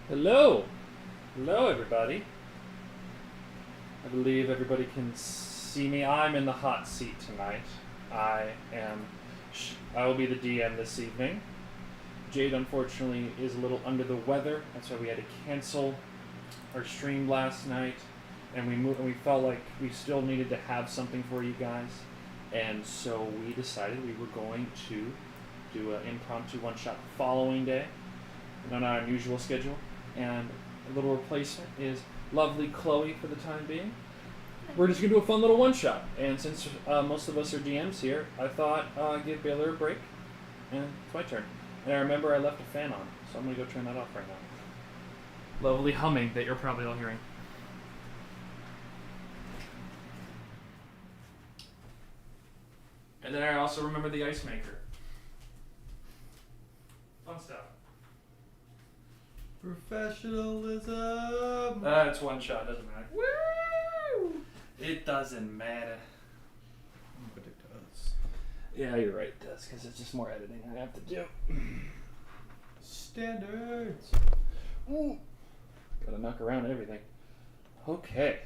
Hello! Hello, everybody. I believe everybody can see me. I'm in the hot seat tonight. I am. I will be the DM this evening. Jade, unfortunately, is a little under the weather. That's why we had to cancel our stream last night, and we felt like we still needed to have something for you guys, and so we decided we were going to do an impromptu one-shot the following day, on our unusual schedule. And a little replacement is lovely Chloe for the time being. We're just going to do a fun little one-shot. And since most of us are DMs here, I thought I'd give Baylor a break. And it's my turn. And I remember I left a fan on, so I'm going to go turn that off right now. Lovely humming that you're probably all hearing. And then I also remember the ice maker. Fun stuff. Professionalism. It's one shot, doesn't matter. Woo! It doesn't matter. But it does. Yeah, you're right, it does, because it's just more editing I have to do. Standards. Ooh. Gotta knock around everything. Okay.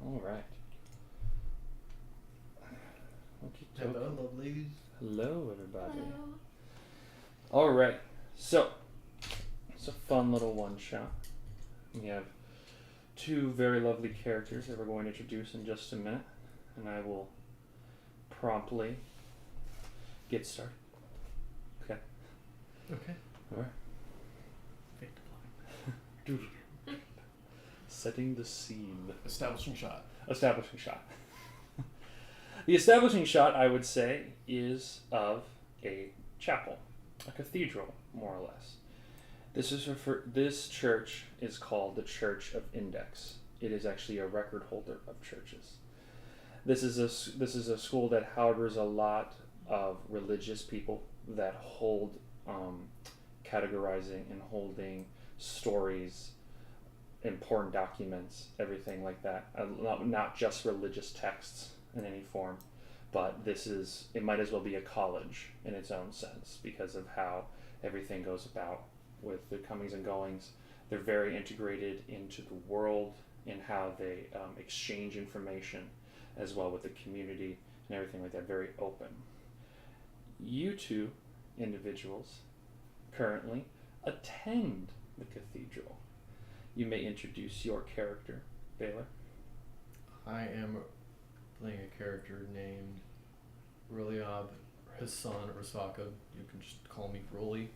Alright. Hello, lovelies. Hello, everybody. Hello. Alright. So, it's a fun little one-shot. We have two very lovely characters that we're going to introduce in just a minute, and I will promptly get started. Okay. Okay. Alright. Fate to black. Setting the scene. Establishing shot. Establishing shot. The establishing shot, I would say, is of a chapel, a cathedral, more or less. This church is called the Church of Index. It is actually a record holder of churches. This is a school that harbors a lot of religious people that hold categorizing and holding stories, important documents, everything like that. Not just religious texts in any form, but it might as well be a college in its own sense because of how everything goes about with the comings and goings. They're very integrated into the world in how they exchange information as well with the community and everything like that, very open. You two individuals currently attend the cathedral. You may introduce your character, Baylor. I am playing a character named Roliab Hassan Rasaka. You can just call me Rolly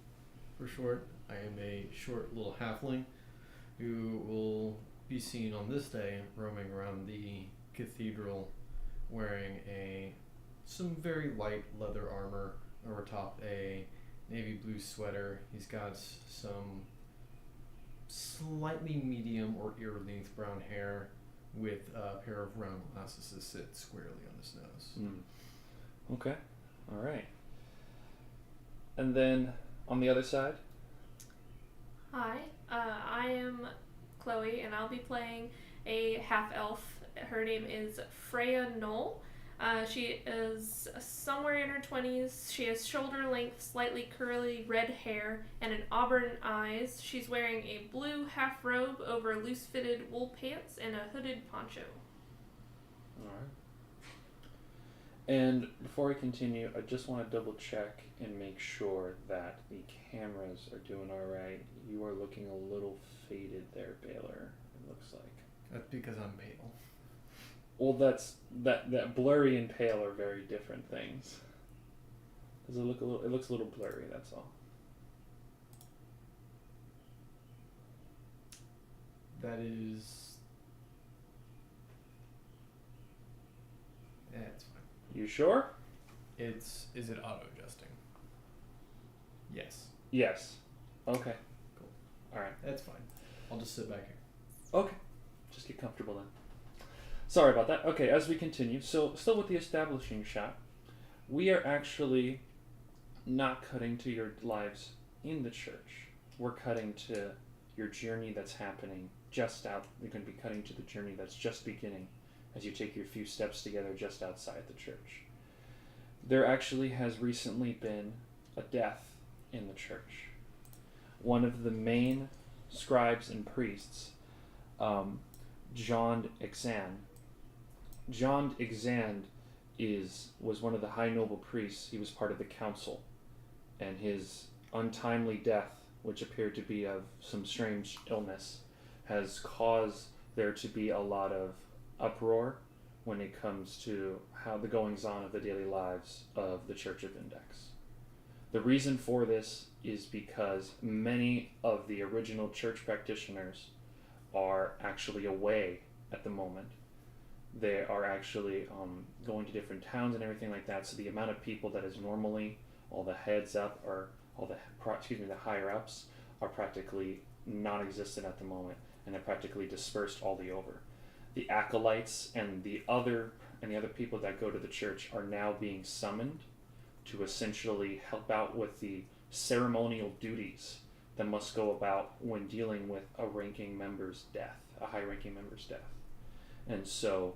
for short. I am a short little halfling who will be seen on this day roaming around the cathedral wearing some very light leather armor over top a navy blue sweater. He's got some slightly medium or ear-length brown hair with a pair of round glasses that sit squarely on his nose. Okay. All right. And then on the other side? Hi, I am Chloe, and I'll be playing a half-elf. Her name is Freya Knoll. She is somewhere in her 20s. She has shoulder-length, slightly curly red hair and an auburn eyes. She's wearing a blue half-robe over loose-fitted wool pants and a hooded poncho. All right. And before we continue, I just want to double check and make sure that the cameras are doing all right. You are looking a little faded there, Baylor, it looks like. That's because I'm pale. Well, that blurry and pale are very different things. Does it look it looks a little blurry, that's all. That is... Yeah, it's fine. You sure? Is it auto-adjusting? Yes. Yes. Okay. Cool. All right. That's fine. I'll just sit back here. Okay. Just get comfortable then. Sorry about that. Okay, as we continue, so still with the establishing shot, we are actually not cutting to your lives in the church. We're cutting to your journey that's happening just out. We're going to be cutting to the journey that's just beginning as you take your few steps together just outside the church. There actually has recently been a death in the church. One of the main scribes and priests, John Exand. John Exand was one of the high noble priests. He was part of the council, and his untimely death, which appeared to be of some strange illness, has caused there to be a lot of uproar when it comes to how the goings-on of the daily lives of the Church of Index. The reason for this is because many of the original church practitioners are actually away at the moment. They are actually going to different towns and everything like that, so the amount of people that is normally all the heads up or the higher ups are practically non-existent at the moment, and they're practically dispersed all the over. The acolytes and the other people that go to the church are now being summoned to essentially help out with the ceremonial duties that must go about when dealing with a high ranking member's death. And so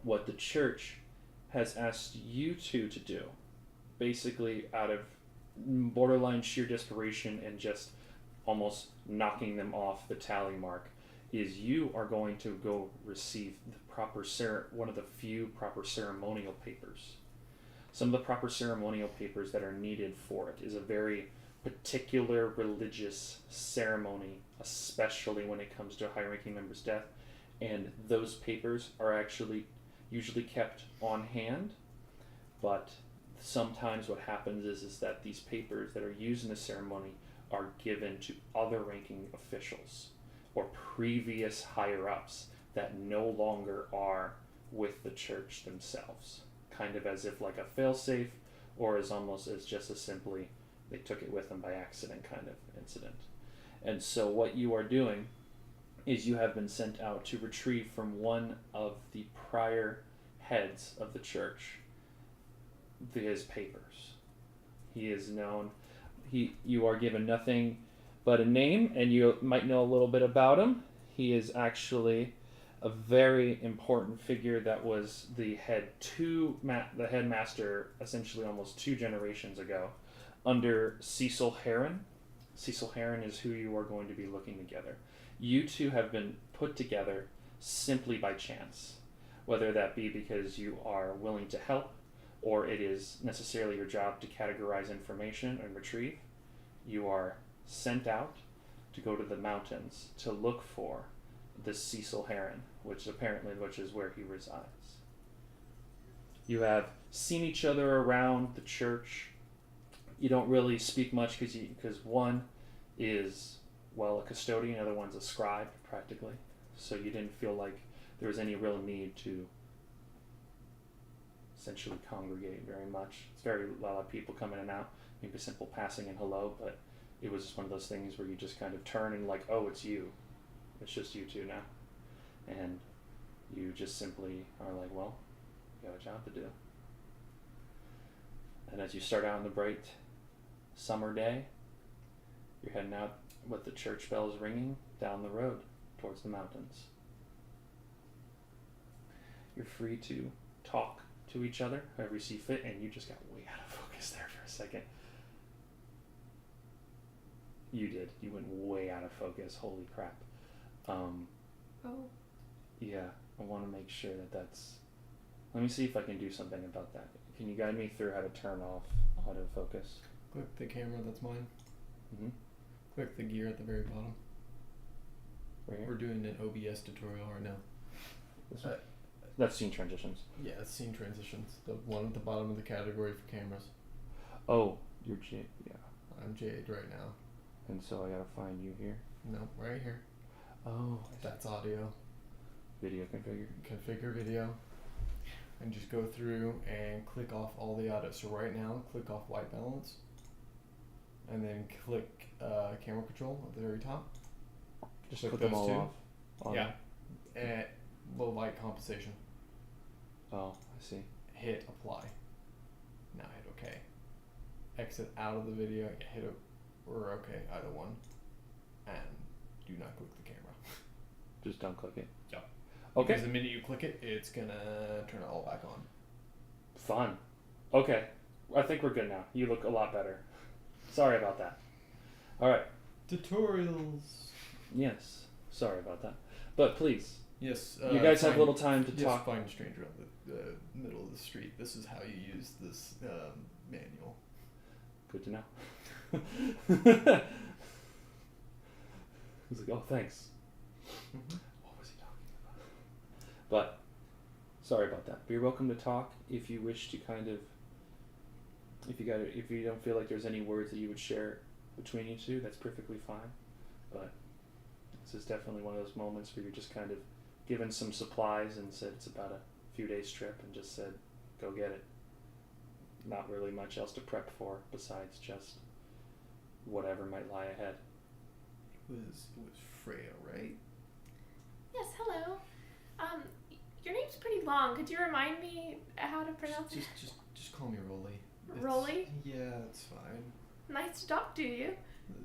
what the church has asked you two to do, basically out of borderline sheer desperation and just almost knocking them off the tally mark, is you are going to go receive one of the few proper ceremonial papers. Some of the proper ceremonial papers that are needed for it is a very particular religious ceremony, especially when it comes to a high-ranking member's death, and those papers are actually usually kept on hand, but sometimes what happens is that these papers that are used in the ceremony are given to other ranking officials or previous higher-ups that no longer are with the church themselves, kind of as if like a fail-safe, or as almost as just as simply they took it with them by accident kind of incident. And so what you are doing is you have been sent out to retrieve from one of the prior heads of the church his papers. He is known. You are given nothing but a name, and you might know a little bit about him. He is actually a very important figure that was the headmaster essentially almost 2 generations ago under Cecil Heron. Cecil Heron is who you are going to be looking together. You two have been put together simply by chance, whether that be because you are willing to help or it is necessarily your job to categorize information and retrieve. You are sent out to go to the mountains to look for the Cecil Heron, which is where he resides. You have seen each other around the church. You don't really speak much because one is, well, a custodian, the other one's a scribe, practically. So you didn't feel like there was any real need to essentially congregate very much. It's a lot of people come in and out, maybe simple passing and hello, but it was just one of those things where you just kind of turn and like, oh, it's you. It's just you two now. And you just simply are like, well, you got a job to do. And as you start out on the bright summer day, you're heading out with the church bells ringing down the road towards the mountains. You're free to talk to each other however you see fit, and you just got way out of focus there for a second. You did. You went way out of focus. Holy crap. Yeah, I want to make sure that's... Let me see if I can do something about that. Can you guide me through how to turn off autofocus? Click the camera, that's mine. Mm-hmm. Click the gear at the very bottom. Right here? We're doing an OBS tutorial right now. This one? That's scene transitions. Yeah, it's scene transitions. The one at the bottom of the category for cameras. Oh, you're Jade. Yeah. I'm Jade right now. And so I gotta find you here. No, right here. Oh, that's audio. Video configure. Configure video. And just go through and click off all the audio. So right now, click off white balance. And then click camera control at the very top. Just click put them all those two. off. Yeah. And low light compensation. Oh, I see. Hit apply. Now hit OK. Exit out of the video. Hit or OK, either one. And do not click the camera. Just don't click it. Yeah. Okay. Because the minute you click it, it's gonna turn it all back on. Fun. Okay. I think we're good now. You look a lot better. Sorry about that. All right. Tutorials. Yes. Sorry about that. But please, Yes. you guys have find- little time to yes, talk. find a stranger on the middle of the street. This is how you use this manual. Good to know. He's like, oh, thanks. Mm-hmm. What was he talking about? But, sorry about that. But you're welcome to talk if you wish to kind of, if you don't feel like there's any words that you would share between you two, that's perfectly fine. But this is definitely one of those moments where you're just kind of given some supplies and said it's about a few days trip and just said, go get it. Not really much else to prep for besides just whatever might lie ahead. It was Freya, right? Yes, hello. Your name's pretty long. Could you remind me how to pronounce it? Just call me Rolly. Rolly? Yeah, it's fine. Nice to talk to you.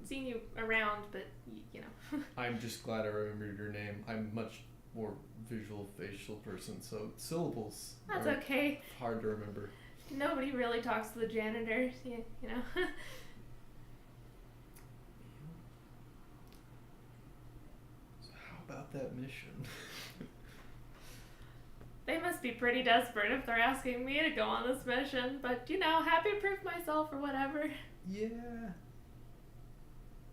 Seen you around, but you know. I'm just glad I remembered your name. I'm much more visual, facial person, so syllables That's are okay. hard to remember. Nobody really talks to the janitor, you know. So how about that mission? They must be pretty desperate if they're asking me to go on this mission, but you know, happy to prove myself or whatever. Yeah.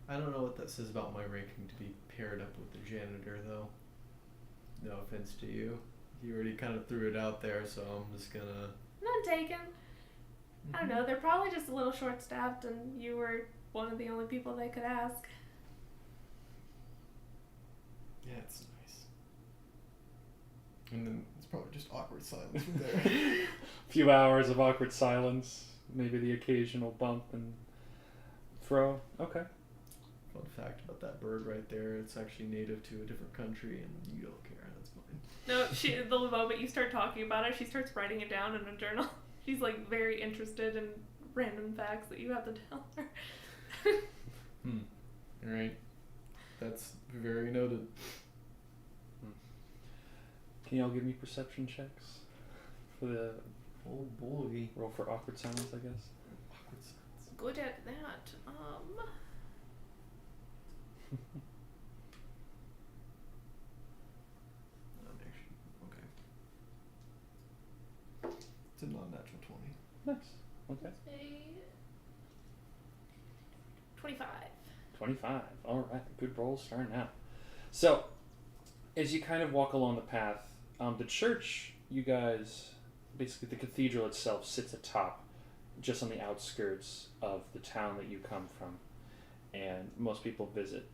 I don't know what that says about my ranking to be paired up with the janitor, though. No offense to you. You already kind of threw it out there, so I'm just gonna... None taken. I don't know, they're probably just a little short-staffed and you were one of the only people they could ask. Yeah, it's nice. And then it's probably just awkward silence from there. A few hours of awkward silence, maybe the occasional bump and throw. Okay. Fun fact about that bird right there, it's actually native to a different country and you don't care, that's fine. No, the moment you start talking about it, she starts writing it down in a journal. She's like very interested in random facts that you have to tell her. Alright. That's very noted. Can y'all give me perception checks for the Oh boy. roll for awkward silence, I guess? Awkward silence. Good at that. Actually, okay. It's a non-natural 20. Nice. Okay. A 25. 25. All right. Good roll starting out. So, as you kind of walk along the path, the church, you guys, basically the cathedral itself sits atop, just on the outskirts of the town that you come from, and most people visit.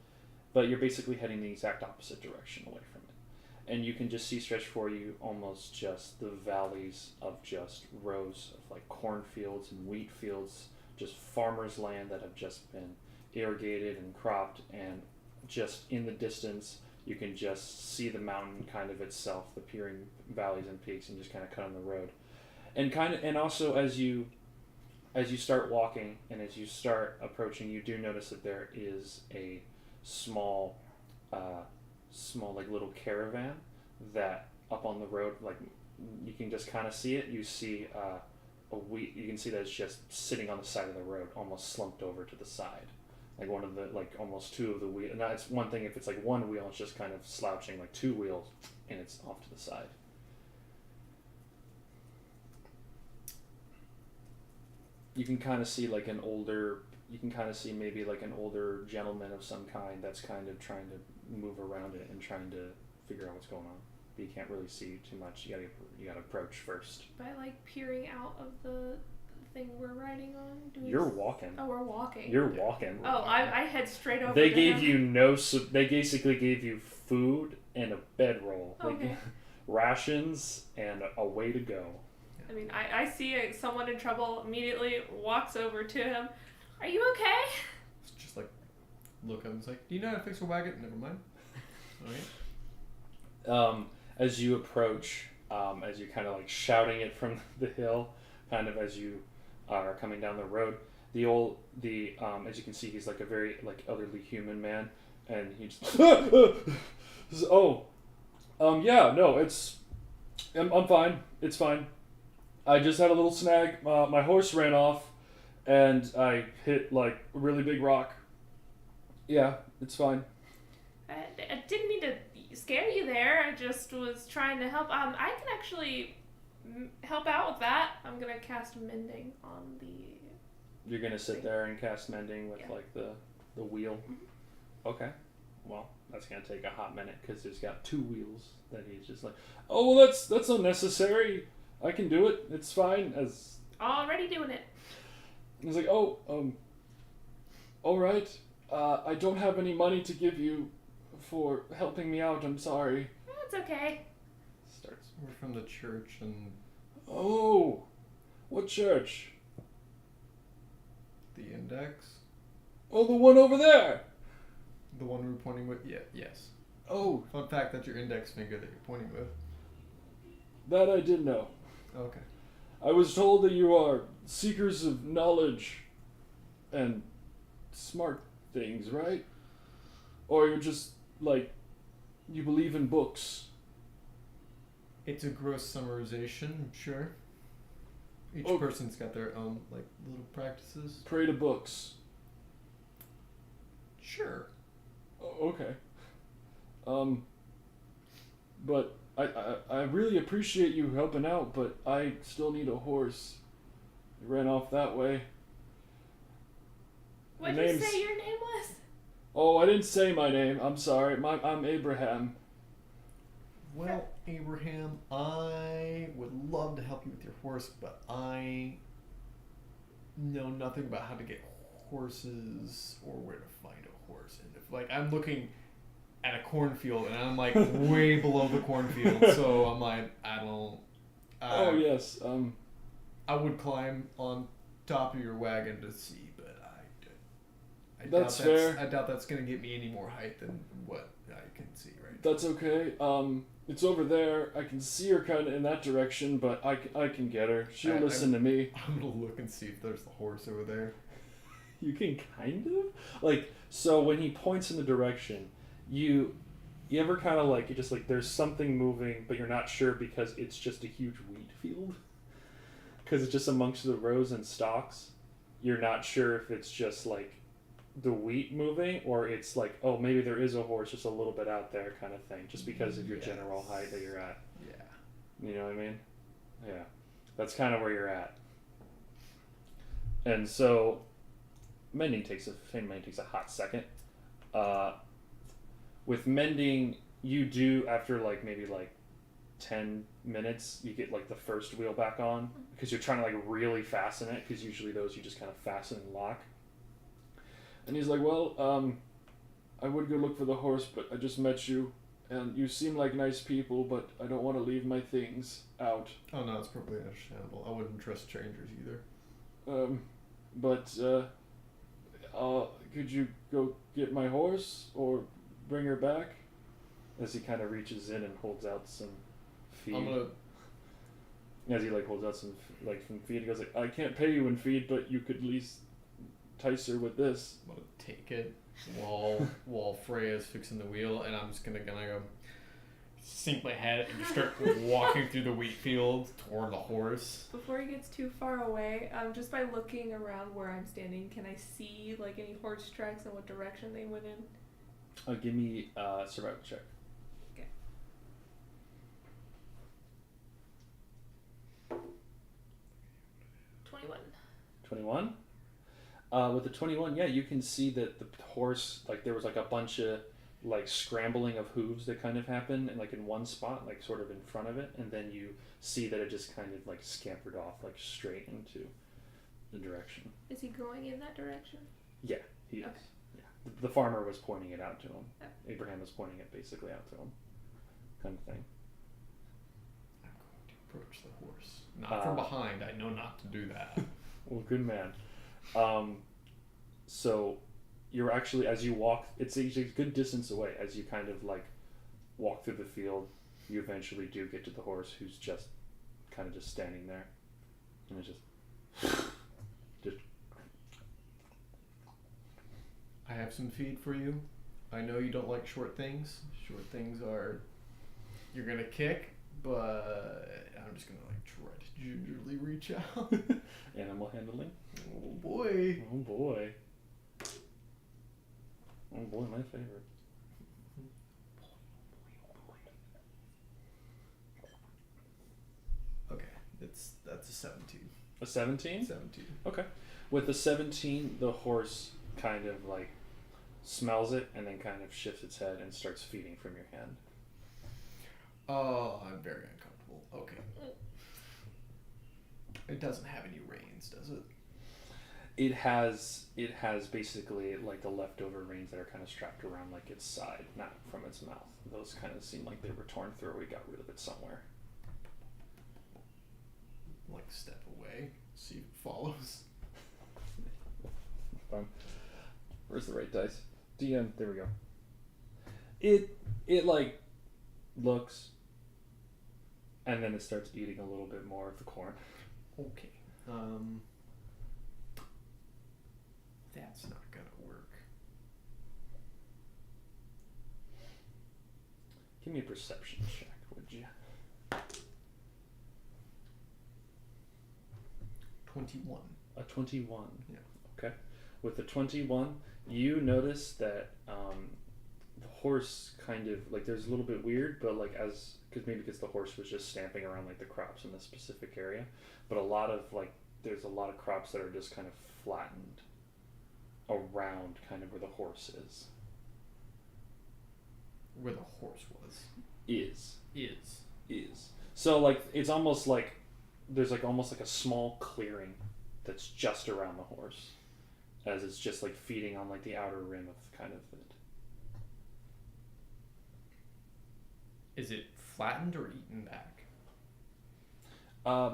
But you're basically heading the exact opposite direction away from it. And you can just see stretched for you almost just the valleys of just rows of like cornfields and wheat fields, just farmers' land that have just been irrigated and cropped, and just in the distance you can just see the mountain kind of itself, the peering valleys and peaks, and just kind of cut on the road. And also as you start walking and as you start approaching, you do notice that there is a small like little caravan that up on the road, like you can just kind of see it. You see you can see that it's just sitting on the side of the road, almost slumped over to the side. Like one of the, like almost two of the wheels. And that's one thing, if it's like one wheel, it's just kind of slouching, like two wheels, and it's off to the side. You can kind of see maybe like an older gentleman of some kind that's kind of trying to move around it and trying to figure out what's going on. But you can't really see too much. You gotta approach first. By like peering out of the thing we're riding on? You're walking. Oh, we're walking. You're walking. Oh, I head straight over. They to gave him. you they basically gave you food and a bedroll. Okay. Rations and a way to go. I mean, I see someone in trouble, immediately walks over to him. Are you okay? It's just like, look up and say, do you know how to fix a wagon? Never mind. Alright. As you approach, as you're kind of like shouting it from the hill, kind of as you are coming down the road, as you can see, he's like a very like elderly human man, and he just yeah, no, I'm fine, it's fine. I just had a little snag. My horse ran off, and I hit like a really big rock. Yeah, it's fine. I didn't mean to scare you there. I just was trying to help. I can actually help out with that. I'm gonna cast mending on the. You're gonna sit there and cast mending with like the wheel. Mm-hmm. Okay. Well, that's gonna take a hot minute because there's got 2 wheels that he's just like, oh, well, that's unnecessary. I can do it. It's fine. As Already doing it. he's like, oh, all right. I don't have any money to give you for helping me out. I'm sorry. That's okay. Starts. We're from the church, and Oh, what church? the index, Oh, the one over there. the one we're pointing with. Yeah, yes. Oh, Fun fact: that's your index finger that you're pointing with. that I did know. Okay. I was told that you are seekers of knowledge and smart things, right? Or you're just, like, you believe in books. It's a gross summarization, sure. Each Oh. person's got their own like little practices. Pray to books. Sure. Oh, okay. But I really appreciate you helping out, but I still need a horse. It ran off that way. What Your did you name's- say your name was? Oh, I didn't say my name. I'm sorry. I'm Abraham. Well, Abraham, I would love to help you with your horse, but I know nothing about how to get horses or where to find a horse. And if like I'm looking at a cornfield and I'm like way below the cornfield, so I'm like I don't. Oh yes. I would climb on top of your wagon to see, but I That's doubt fair. I doubt that's gonna get me any more height than what I can see right That's okay. It's over there. I can see her kind of in that direction, but I can get her. She'll listen to me. I'm gonna look and see if there's the horse over there. You can kind of like so when he points in the direction, you ever kind of like you just like there's something moving, but you're not sure because it's just a huge wheat field. Because it's just amongst the rows and stalks. You're not sure if it's just like the wheat moving or it's like, oh, maybe there is a horse just a little bit out there kind of thing, just because of your general height that you're at. Yeah. You know what I mean? Yeah. That's kind of where you're at. And so mending takes a hot second. With mending, you do after like maybe like 10 minutes, you get like the first wheel back on because you're trying to like really fasten it because usually those you just kind of fasten and lock. And he's like, well, I would go look for the horse, but I just met you and you seem like nice people, but I don't want to leave my things out. Oh no, it's perfectly understandable. I wouldn't trust strangers either. But could you go get my horse or bring her back? As he kind of reaches in and holds out some feed. I'm gonna. As he like holds out some feed, he goes like, I can't pay you in feed, but you could at least entice her with this. I'm gonna take it while Freya's fixing the wheel, and I'm just gonna go sink my head and just start walking through the wheat field toward the horse. Before he gets too far away, just by looking around where I'm standing, can I see like any horse tracks and what direction they went in? Give me a survival check. Okay. 21? With the 21, yeah, you can see that the horse, like there was like a bunch of like scrambling of hooves that kind of happened and like in one spot, like sort of in front of it, and then you see that it just kind of like scampered off like straight into the direction. Is he going in that direction? Yeah, he is. Okay. Yeah. The farmer was pointing it out to him. Okay. Abraham was pointing it basically out to him. Kind of thing. I'm going to approach the horse. Not from behind. I know not to do that. Well, good man. So you're actually, as you walk, it's a good distance away. As you kind of like walk through the field, you eventually do get to the horse, who's just kind of just standing there, and it's just. I have some feed for you. I know you don't like short things. Short things are you're gonna kick, but I'm just gonna like try to gingerly reach out. Animal handling. Oh boy. Oh boy. Oh boy, my favorite. A 17? 17. Okay. With the 17, the horse kind of like smells it and then kind of shifts its head and starts feeding from your hand. Oh, I'm very uncomfortable. Okay. It doesn't have any reins, does it? It has basically like the leftover reins that are kind of strapped around like its side, not from its mouth. Those kind of seem like they were torn through. We got rid of it somewhere. Like step away, see if it follows. Where's the right dice? DM. There we go. It like looks, and then it starts eating a little bit more of the corn. Okay. That's not gonna work. Give me a perception check, would you? 21. A 21. Yeah. Okay. With the 21, you notice that the horse kind of like there's a little bit weird, but like because the horse was just stamping around like the crops in this specific area, but there's a lot of crops that are just kind of flattened around kind of where the horse is. Where the horse was. Is. Is. So like it's almost like there's like almost like a small clearing that's just around the horse, as it's just like feeding on like the outer rim of kind of it. Is it flattened or eaten back?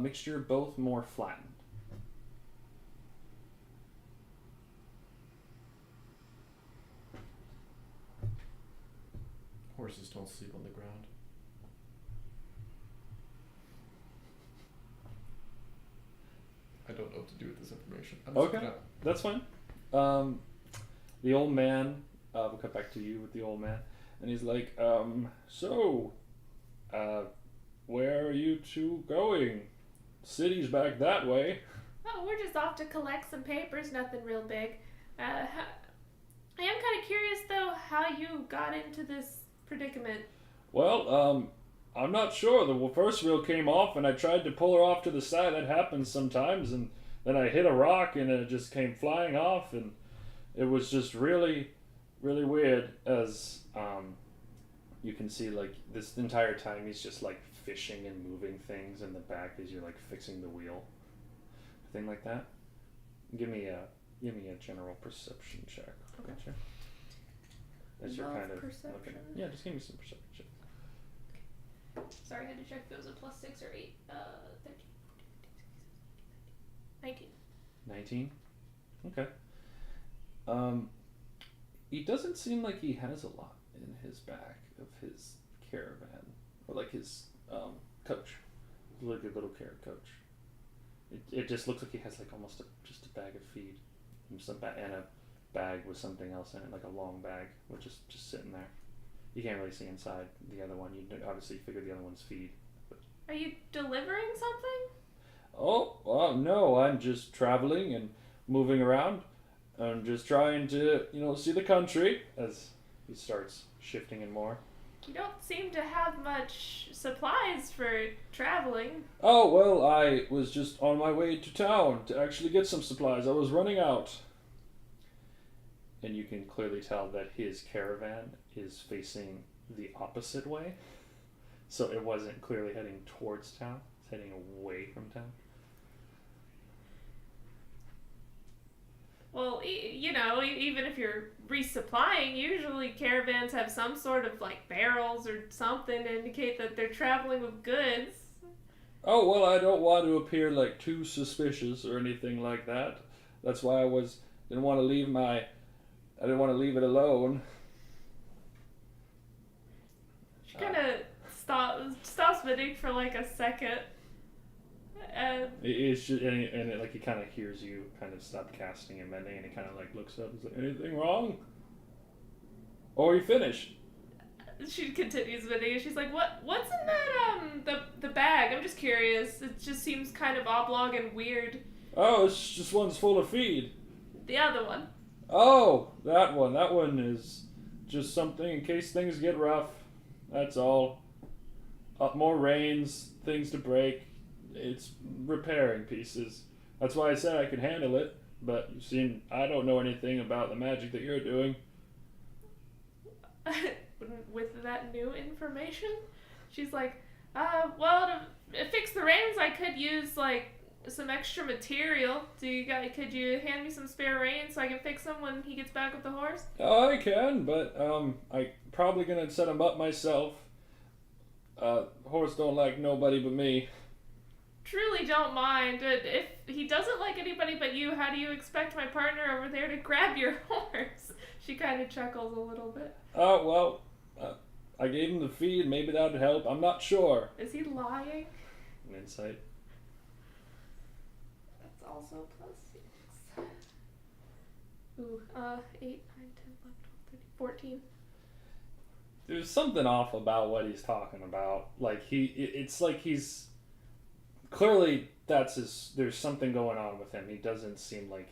Mixture both more flattened. Horses don't sleep on the ground. I don't know what to do with this information. I'm just Okay, gonna... that's fine. The old man, we'll cut back to you with the old man, and he's like, where are you two going? City's back that way. Oh, we're just off to collect some papers, nothing real big. I am kind of curious, though, how you got into this predicament. Well, I'm not sure. The first wheel came off, and I tried to pull her off to the side. That happens sometimes, and then I hit a rock, and it just came flying off, and it was just really, really weird. As you can see, like this entire time, he's just like fishing and moving things in the back as you're like fixing the wheel, thing like that. Give me a general perception check. Okay. Gotcha. As you're Love kind of perception. looking. Yeah, just give me some perception check. Sorry, I had to check if it was a plus 6 or 8. 13, 19. 19? Okay. He doesn't seem like he has a lot in his back of his caravan. Or like his coach. Like a little carrot coach. It just looks like he has like almost just a bag of feed. And a bag with something else in it, like a long bag, which is just sitting there. You can't really see inside the other one. You obviously figure the other one's feed. But... Are you delivering something? Oh, well, no, I'm just traveling and moving around. I'm just trying to, see the country as he starts shifting in more. You don't seem to have much supplies for traveling. Oh, well, I was just on my way to town to actually get some supplies. I was running out. And you can clearly tell that his caravan is facing the opposite way. So it wasn't clearly heading towards town. It's heading away from town. Well, even if you're resupplying, usually caravans have some sort of like barrels or something to indicate that they're traveling with goods. Oh, well, I don't want to appear like too suspicious or anything like that. That's why I didn't want to leave it alone. She kind of stops bidding for like a second. It's just, and he kind of hears you kind of stop casting and mending, and he kind of like looks up and says, anything wrong? Or are you finished? She continues bidding, and she's like, what's in that, the bag? I'm just curious. It just seems kind of oblong and weird. Oh, it's just one's full of feed. The other one. Oh, that one. That one is just something in case things get rough. That's all. More rains, things to break. It's repairing pieces. That's why I said I could handle it. But you seem, I don't know anything about the magic that you're doing. With that new information, she's like, well, to fix the reins, I could use like some extra material. Could you hand me some spare reins so I can fix them when he gets back with the horse? I can, but I probably gonna set him up myself. Horse don't like nobody but me. Truly don't mind. If he doesn't like anybody but you, how do you expect my partner over there to grab your horse? She kind of chuckles a little bit. Well, I gave him the feed. Maybe that would help. I'm not sure. Is he lying? An insight. That's also +6. Ooh, 8, 9, 10, 11, 12, 13, 14. There's something off about what he's talking about. Like it's like he's clearly there's something going on with him. He doesn't seem like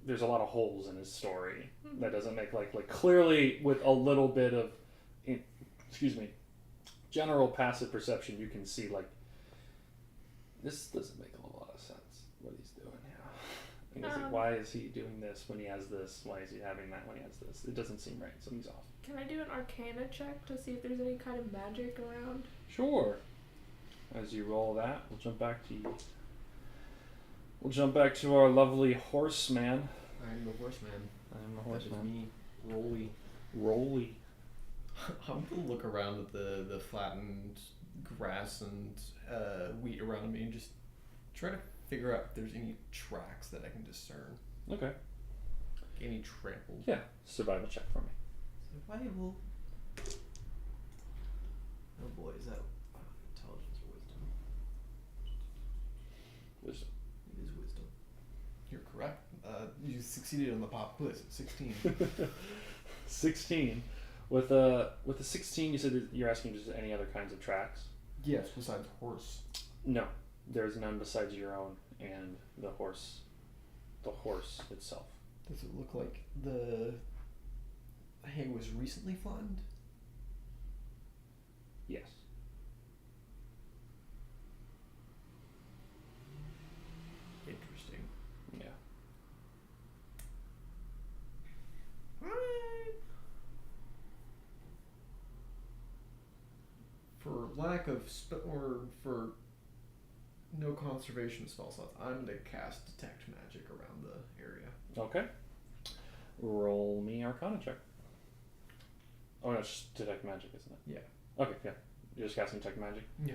there's a lot of holes in his story. That doesn't make like clearly with a little bit of general passive perception, you can see like this doesn't make a lot of sense what he's doing here. And it's like, why is he doing this when he has this? Why is he having that when he has this? It doesn't seem right. Something's off. Can I do an Arcana check to see if there's any kind of magic around? Sure. As you roll that, we'll jump back to you. We'll jump back to our lovely horseman. I'm the horseman. I'm the That is horseman. me, Rolly. Rolly. I'm gonna look around at the flattened grass and wheat around me and just try to figure out if there's any tracks that I can discern. Okay. Any trampled. Yeah. Survival check for me. Survival. Oh boy, is that intelligence or wisdom? Wisdom. It is wisdom. You're correct. You succeeded on the pop quiz. 16. 16. With a 16, you said that you're asking just any other kinds of tracks? Yes, besides horse. No, there's none besides your own and the horse itself. Does it look like the hay was recently flattened? Yes. Interesting. Yeah. For lack of or for no conservation spell slots, I'm gonna cast detect magic around the area. Okay. Roll me Arcana check. Oh no, it's just detect magic, isn't it? Yeah. Okay, yeah. You're just casting detect magic? Yeah.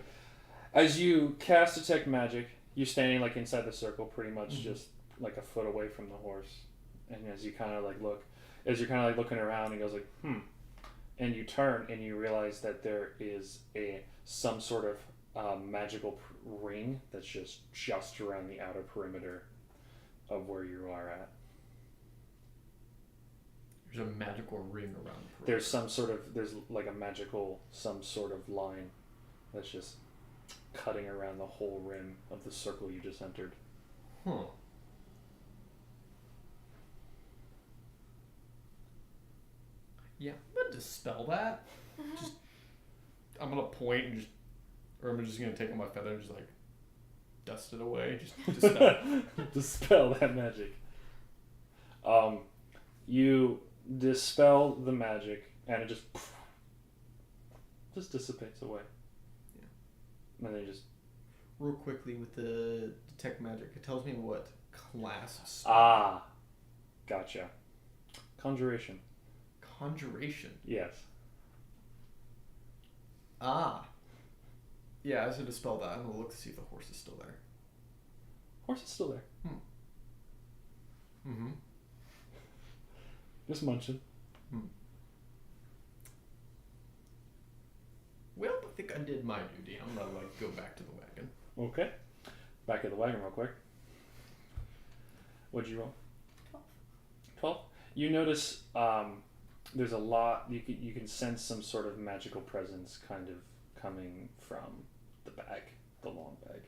As you cast detect magic, you're standing like inside the circle, pretty much just like a foot away from the horse. And as you kind of like look, as you're kind of like looking around, he goes like, and you turn and you realize that there is some sort of magical ring that's just around the outer perimeter of where you are at. There's a magical ring around the perimeter. There's like a magical, some sort of line that's just cutting around the whole rim of the circle you just entered. Huh. Yeah, I'm gonna dispel that. Just, I'm gonna point and or I'm just gonna take on my feather and just like dust it away. Just dispel. Dispel that magic. You dispel the magic and it just dissipates away. Yeah. And then you just Real quickly with the detect magic, it tells me what class. Gotcha. Conjuration. Conjuration. Yes. Yeah, I should dispel that. I'm gonna look to see if the horse is still there. Horse is still there. Mm-hmm. Just munching. Well, I think I did my duty. I'm gonna go back to the wagon. Okay. Back at the wagon real quick. What'd you roll? 12. You notice there's a lot, you can sense some sort of magical presence kind of coming from the bag, the long bag.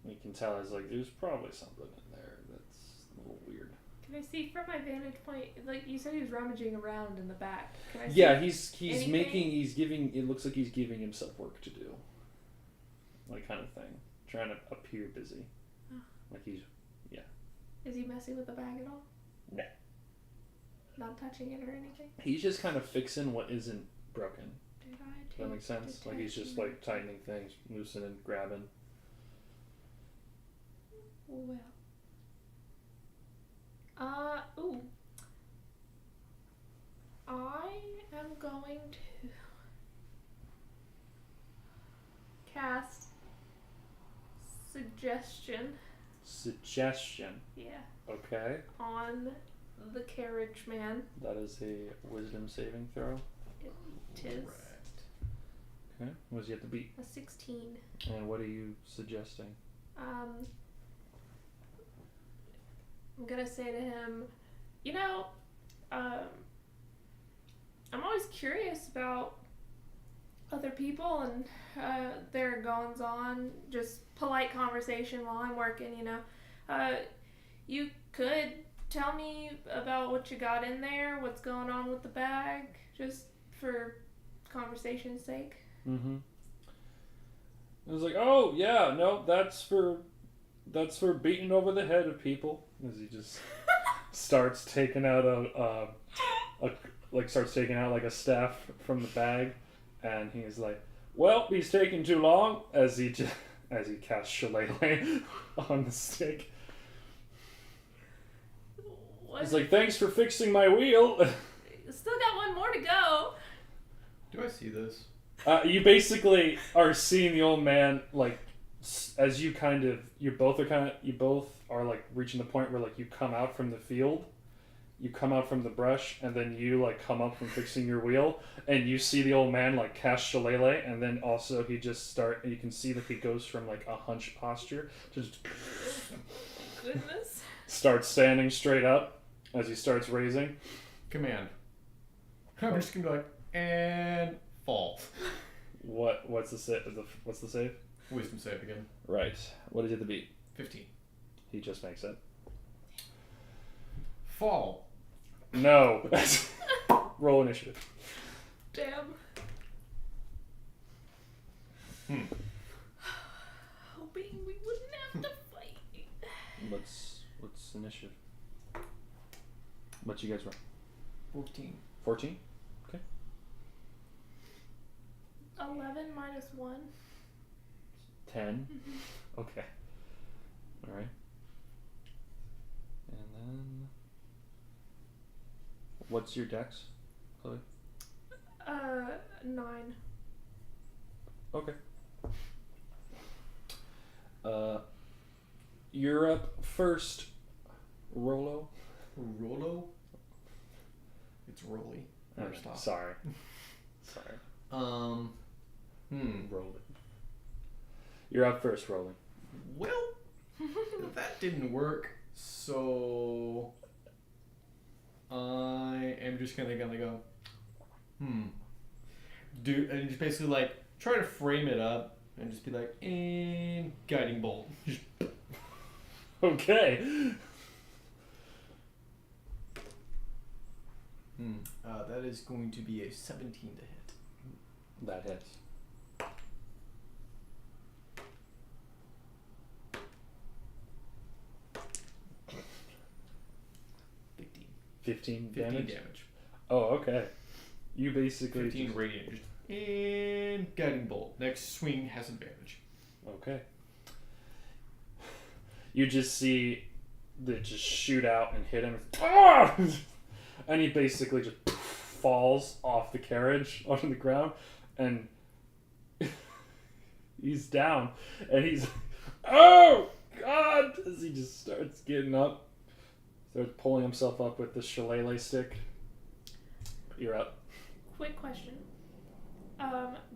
You can tell it's like there's probably something in there that's a little weird. Can I see from my vantage point? Like you said, he was rummaging around in the back. Can I see? Yeah, he's anything? giving. It looks like he's giving himself work to do, like kind of thing. trying to appear busy. Oh. Like he's, Is he messing with the bag at all? No. Not touching it or anything? He's just kind of fixing what isn't broken. Did I Does that make sense? Like he's just like tightening things, loosening, grabbing. Well. Ooh. I am going to cast Suggestion. Suggestion. Yeah. Okay. On the carriage man. That is a wisdom saving throw. It is Okay. What does he have to beat? a 16. And what are you suggesting? I'm gonna say to him, you know, I'm always curious about other people and their goings on, just polite conversation while I'm working, you know. You could tell me about what you got in there, what's going on with the bag, just for conversation's sake. Mm-hmm. I was like, oh yeah, no, that's for beating over the head of people. As he just starts taking out starts taking out like a staff from the bag, and he's like, well, he's taking too long, as he casts Shillelagh on the stick. What? He's like, thanks for fixing my wheel. Still got one more to go. Do I see this? You basically are seeing the old man, like, as you both are like reaching the point where like you come out from the field, you come out from the brush, and then you like come up from fixing your wheel, and you see the old man like cast Shillelagh, and then also you can see that he goes from like a hunched posture to just Goodness. starts standing straight up as he starts raising. Command. I'm just gonna be like, and fall. What's the save? What's the save? Wisdom save again. Right. What did you have to beat? 15. He just makes it. Fall. No. Roll initiative. Damn. Hoping we wouldn't have to fight. What's initiative? What you guys roll? 14. 14? Okay. 11 minus 1. 10? Okay. Alright. And then... What's your dex, Chloe? 9. Okay. You're up first, Rolo. Rolo? It's Rolly. First off. Sorry. Rolly. You're up first, Rolly. Well, that didn't work, so I am just gonna go, and just basically like try to frame it up and just be like, and guiding bolt. Okay. That is going to be a 17 to hit. That hits. 15 damage? 15 damage. Oh, okay. You basically 15 radiant. Just and guiding bolt. Next swing has advantage. Okay. You just see that just shoot out and hit him. And he basically just falls off the carriage onto the ground, and he's down, and he's oh God, as he just starts getting up, starts pulling himself up with the shillelagh stick. You're up. Quick question.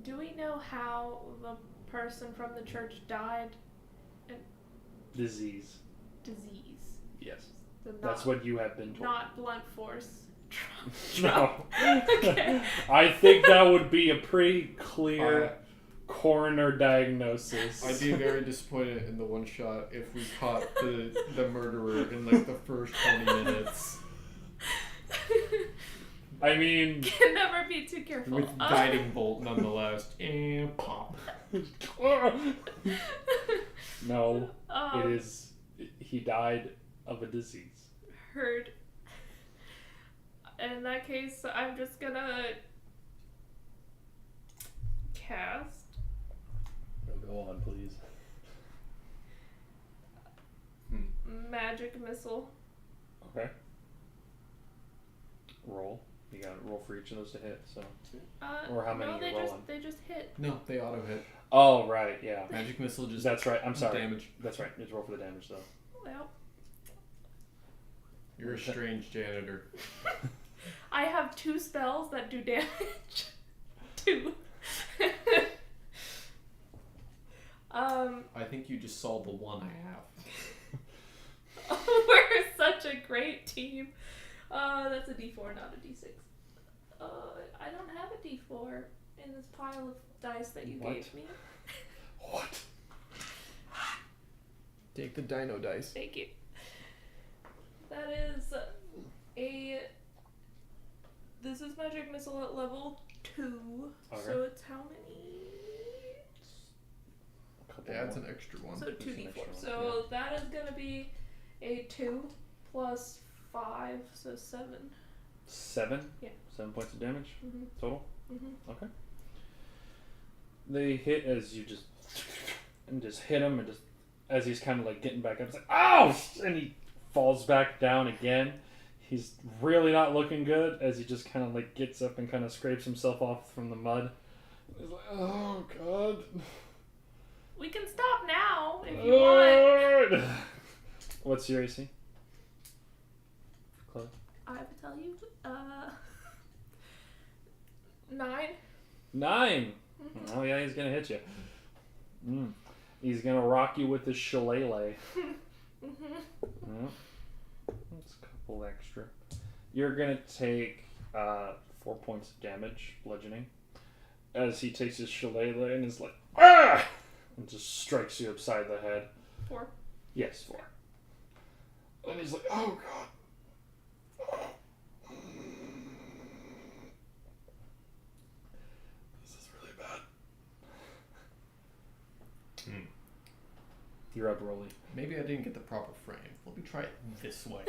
Do we know how the person from the church died? Disease. Disease. Yes. So That's what you have been told. Not blunt force. No. Okay. I think that would be a pretty clear coroner diagnosis. I'd be very disappointed in the one shot if we caught the murderer in like the first 20 minutes. I mean... Can never be too careful. With guiding bolt nonetheless. And pop. No, it is. He died of a disease. Heard. In that case, I'm just gonna cast. Go on, please. Magic missile. Okay. Roll. You gotta roll for each of those to hit, so. Or how many no, you're rolling. they just hit. No, they auto hit. Oh, right, yeah. Magic missile just. That's right, I'm sorry. Damage. That's right, just roll for the damage, though. Well. You're a strange janitor. I have 2 spells that do damage. 2. I think you just saw the one I have. We're such a great team. That's a D4, not a D6. I don't have a D4 in this pile of dice that you gave me. What? Take the dino dice. Thank you. That is this is magic missile at level 2. Okay. So it's how many? That's an extra one. So 2d4. extra one, So that is gonna be a 2 plus 5, so 7. 7? Yeah. 7 points of damage total? Okay. Mm-hmm. They hit as you just hit him, and just as he's kind of like getting back up, it's like, ow! And he falls back down again. He's really not looking good as he just kind of like gets up and kind of scrapes himself off from the mud. He's like, oh god. We can stop now if you want. What's your AC? Chloe? I will tell you. 9. 9. Oh yeah, he's gonna hit you. He's gonna rock you with his shillelagh. Yeah. That's a couple extra. You're gonna take 4 points of damage, bludgeoning, as he takes his shillelagh and is like, ah! And just strikes you upside the head. 4. Yes, 4. And he's like, oh god. This is really bad. You're up, Rolly. Maybe I didn't get the proper frame. Let me try it this way.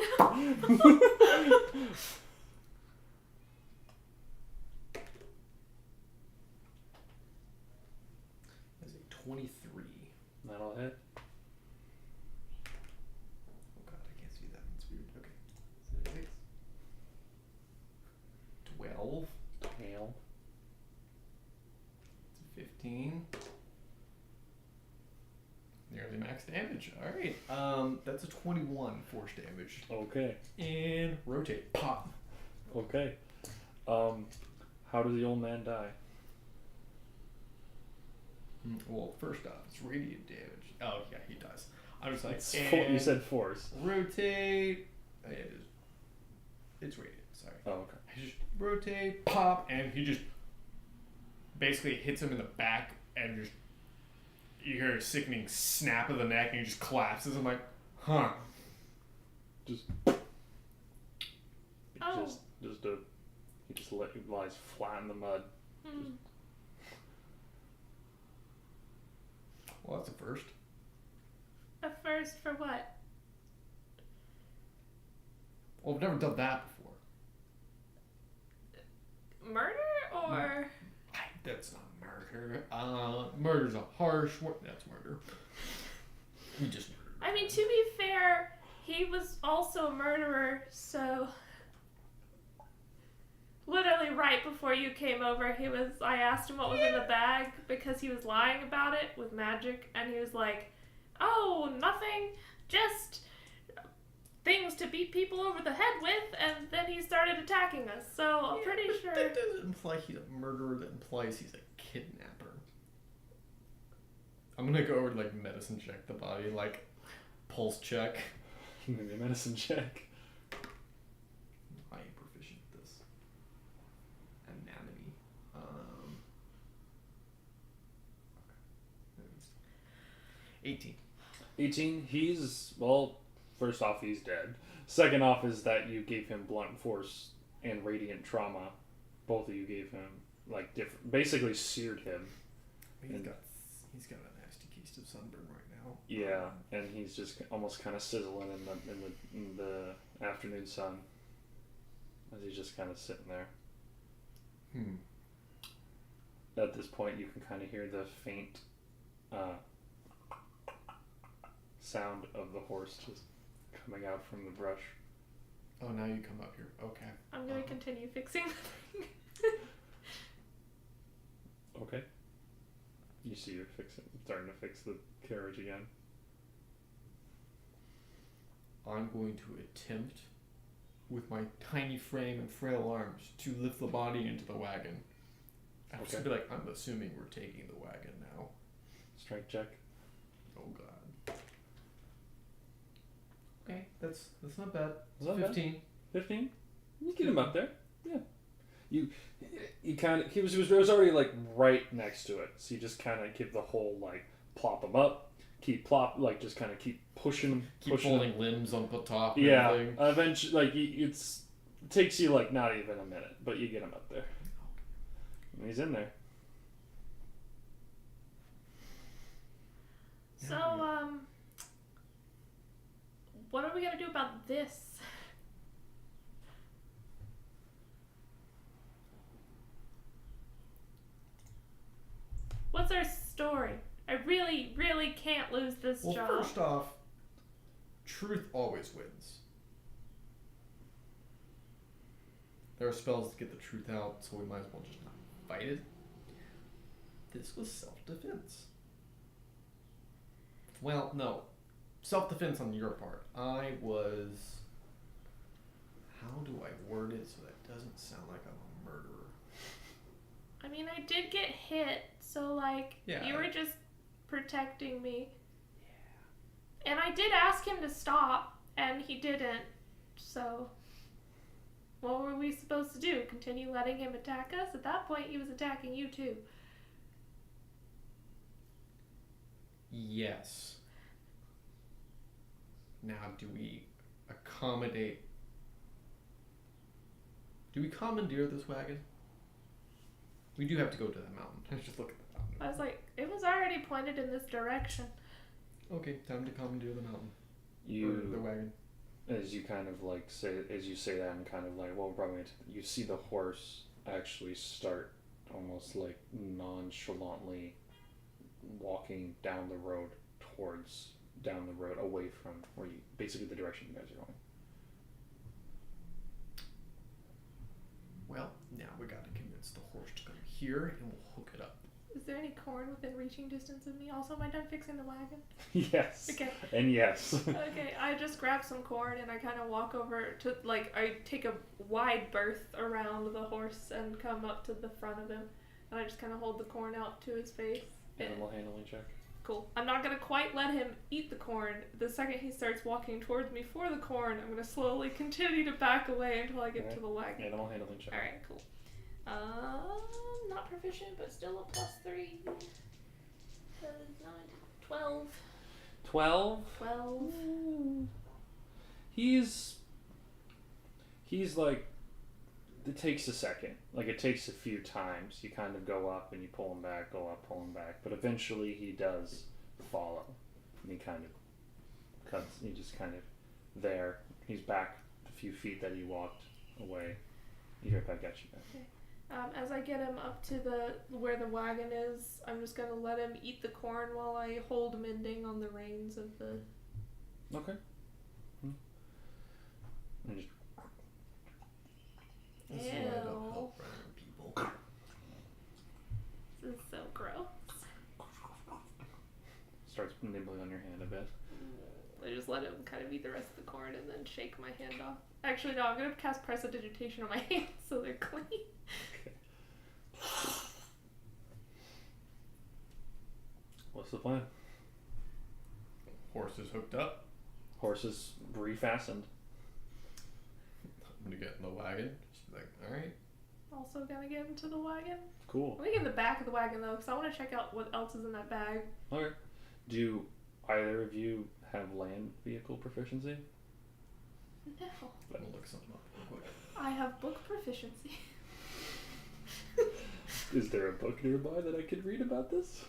That's a 23. That'll hit. Oh god, I can't see that. It's weird. Okay. So 6. 12. Tail. It's a 15. Nearly max damage. Alright. That's a 21 force damage. Okay. And rotate. Pop. Okay. How does the old man die? Well, first off, it's radiant damage. Oh, yeah, he dies. I was like, You said force. Rotate. Oh, yeah, it's radiant. Sorry. Oh, okay. I just rotate, pop, and he just basically hits him in the back, and just you hear a sickening snap of the neck, and he just collapses. I'm like, huh. Just. Oh. He just lies flat in the mud. Well, that's a first. A first for what? Well, I've never done that before. Murder or? That's not murder. Murder's a harsh word. That's murder. We just murdered. I mean, to be fair, he was also a murderer, so literally right before you came over, I asked him what was in the bag because he was lying about it with magic, and he was like, oh, nothing, just things to beat people over the head with, and then he started attacking us, so I'm pretty sure. That doesn't imply he's a murderer, that implies he's a kidnapper. I'm gonna go over to, like, medicine check the body, like, pulse check. Maybe a medicine check. I ain't proficient at this. Anatomy. 18. 18. Well, first off, he's dead. Second off is that you gave him blunt force and radiant trauma. Both of you gave him, like, different, basically seared him. He's got a nasty case of sunburn right now. Yeah, and he's just almost kind of sizzling in the afternoon sun as he's just kind of sitting there. At this point, you can kind of hear the faint sound of the horse just coming out from the brush. Oh, now you come up here. Okay. I'm gonna continue fixing the thing. Okay. You see you're starting to fix the carriage again. I'm going to attempt, with my tiny frame and frail arms, to lift the body into the wagon. I'm just gonna be like, I'm assuming we're taking the wagon now. Strength check. Oh god. Okay, that's not bad. Is that 15. 15? You get him up there. Yeah. You kind of he was already like right next to it, so you just kind of give the whole like plop him up, just kind of keep pushing him, keep folding limbs on the top. Yeah. Everything. Eventually, like it takes you like not even a minute, but you get him up there. And he's in there. So, what are we gonna do about this? What's our story? I really, really can't lose this Well, job. first off, truth always wins. There are spells to get the truth out, so we might as well just not fight it. This was self-defense. Well, no. Self-defense on your part. I was... How do I word it so that doesn't sound like I'm a murderer? I mean, I did get hit, so like, Yeah, you were just protecting me. Yeah. And I did ask him to stop, and he didn't, so... What were we supposed to do? Continue letting him attack us? At that point, he was attacking you too. Yes. Now, do we accommodate... Do we commandeer this wagon? We do have to go to the mountain. Let's just look at the mountain. I was like, it was already pointed in this direction. Okay, time to commandeer the mountain. Or the wagon. As you kind of like say that, I'm kind of like, well, we're probably you see the horse actually start almost like nonchalantly walking down the road away from where you basically the direction you guys are going. Well, now we got to convince the horse to come here, and we'll hook it up. Is there any corn within reaching distance of me? Also, am I done fixing the wagon? Yes. Okay. And yes. Okay, I just grab some corn and I kind of walk over to, like, I take a wide berth around the horse and come up to the front of him. And I just kind of hold the corn out to his face. Animal handling check. Cool. I'm not going to quite let him eat the corn. The second he starts walking towards me for the corn, I'm going to slowly continue to back away until I get to the wagon. Animal handling check. Alright, cool. Not proficient, but still a +3. 12. 12? 12. He's like, it takes a second. Like, it takes a few times. You kind of go up and you pull him back, go up, pull him back. But eventually he does follow. And he kind of cuts, he just kind of there. He's back a few feet that he walked away. He's right back at you guys. Okay. As I get him up to where the wagon is, I'm just going to let him eat the corn while I hold mending on the reins of the... Okay. And just... This is why I don't help random people. This is so gross. Starts nibbling on your hand a bit. I just let him kind of eat the rest of the corn and then shake my hand off. Actually, no, I'm going to cast Prestidigitation on my hands so they're clean. Okay. What's the plan? Horse is hooked up. Horse is refastened. I'm going to get in the wagon. Just be like, alright. Also going to get into the wagon. Cool. I'm going to get in the back of the wagon, though, because I want to check out what else is in that bag. Okay. Do either of you have land vehicle proficiency? No. I'm going to look something up real quick. I have book proficiency. Is there a book nearby that I could read about this?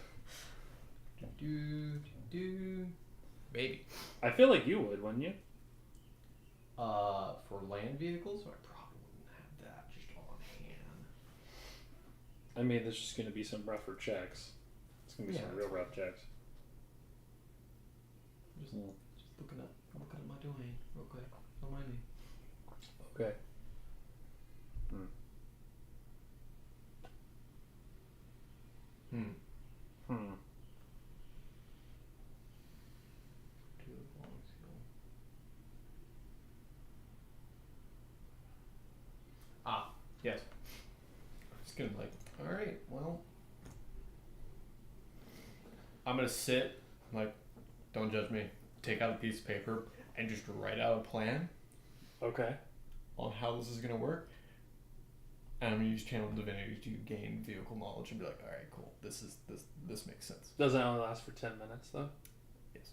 Maybe. I feel like you would, wouldn't you? For land vehicles, I probably wouldn't have that just on hand. I mean, there's just going to be some rougher checks. It's going to be some real rough checks. Just looking at my domain real quick. Don't mind me. Okay. Yes. It's gonna alright, well. I'm gonna sit, don't judge me, take out a piece of paper and just write out a plan. Okay. On how this is gonna work. And I'm gonna use Channel Divinity to gain vehicle knowledge and be like, alright, cool. This makes sense. Doesn't it only last for 10 minutes though? Yes.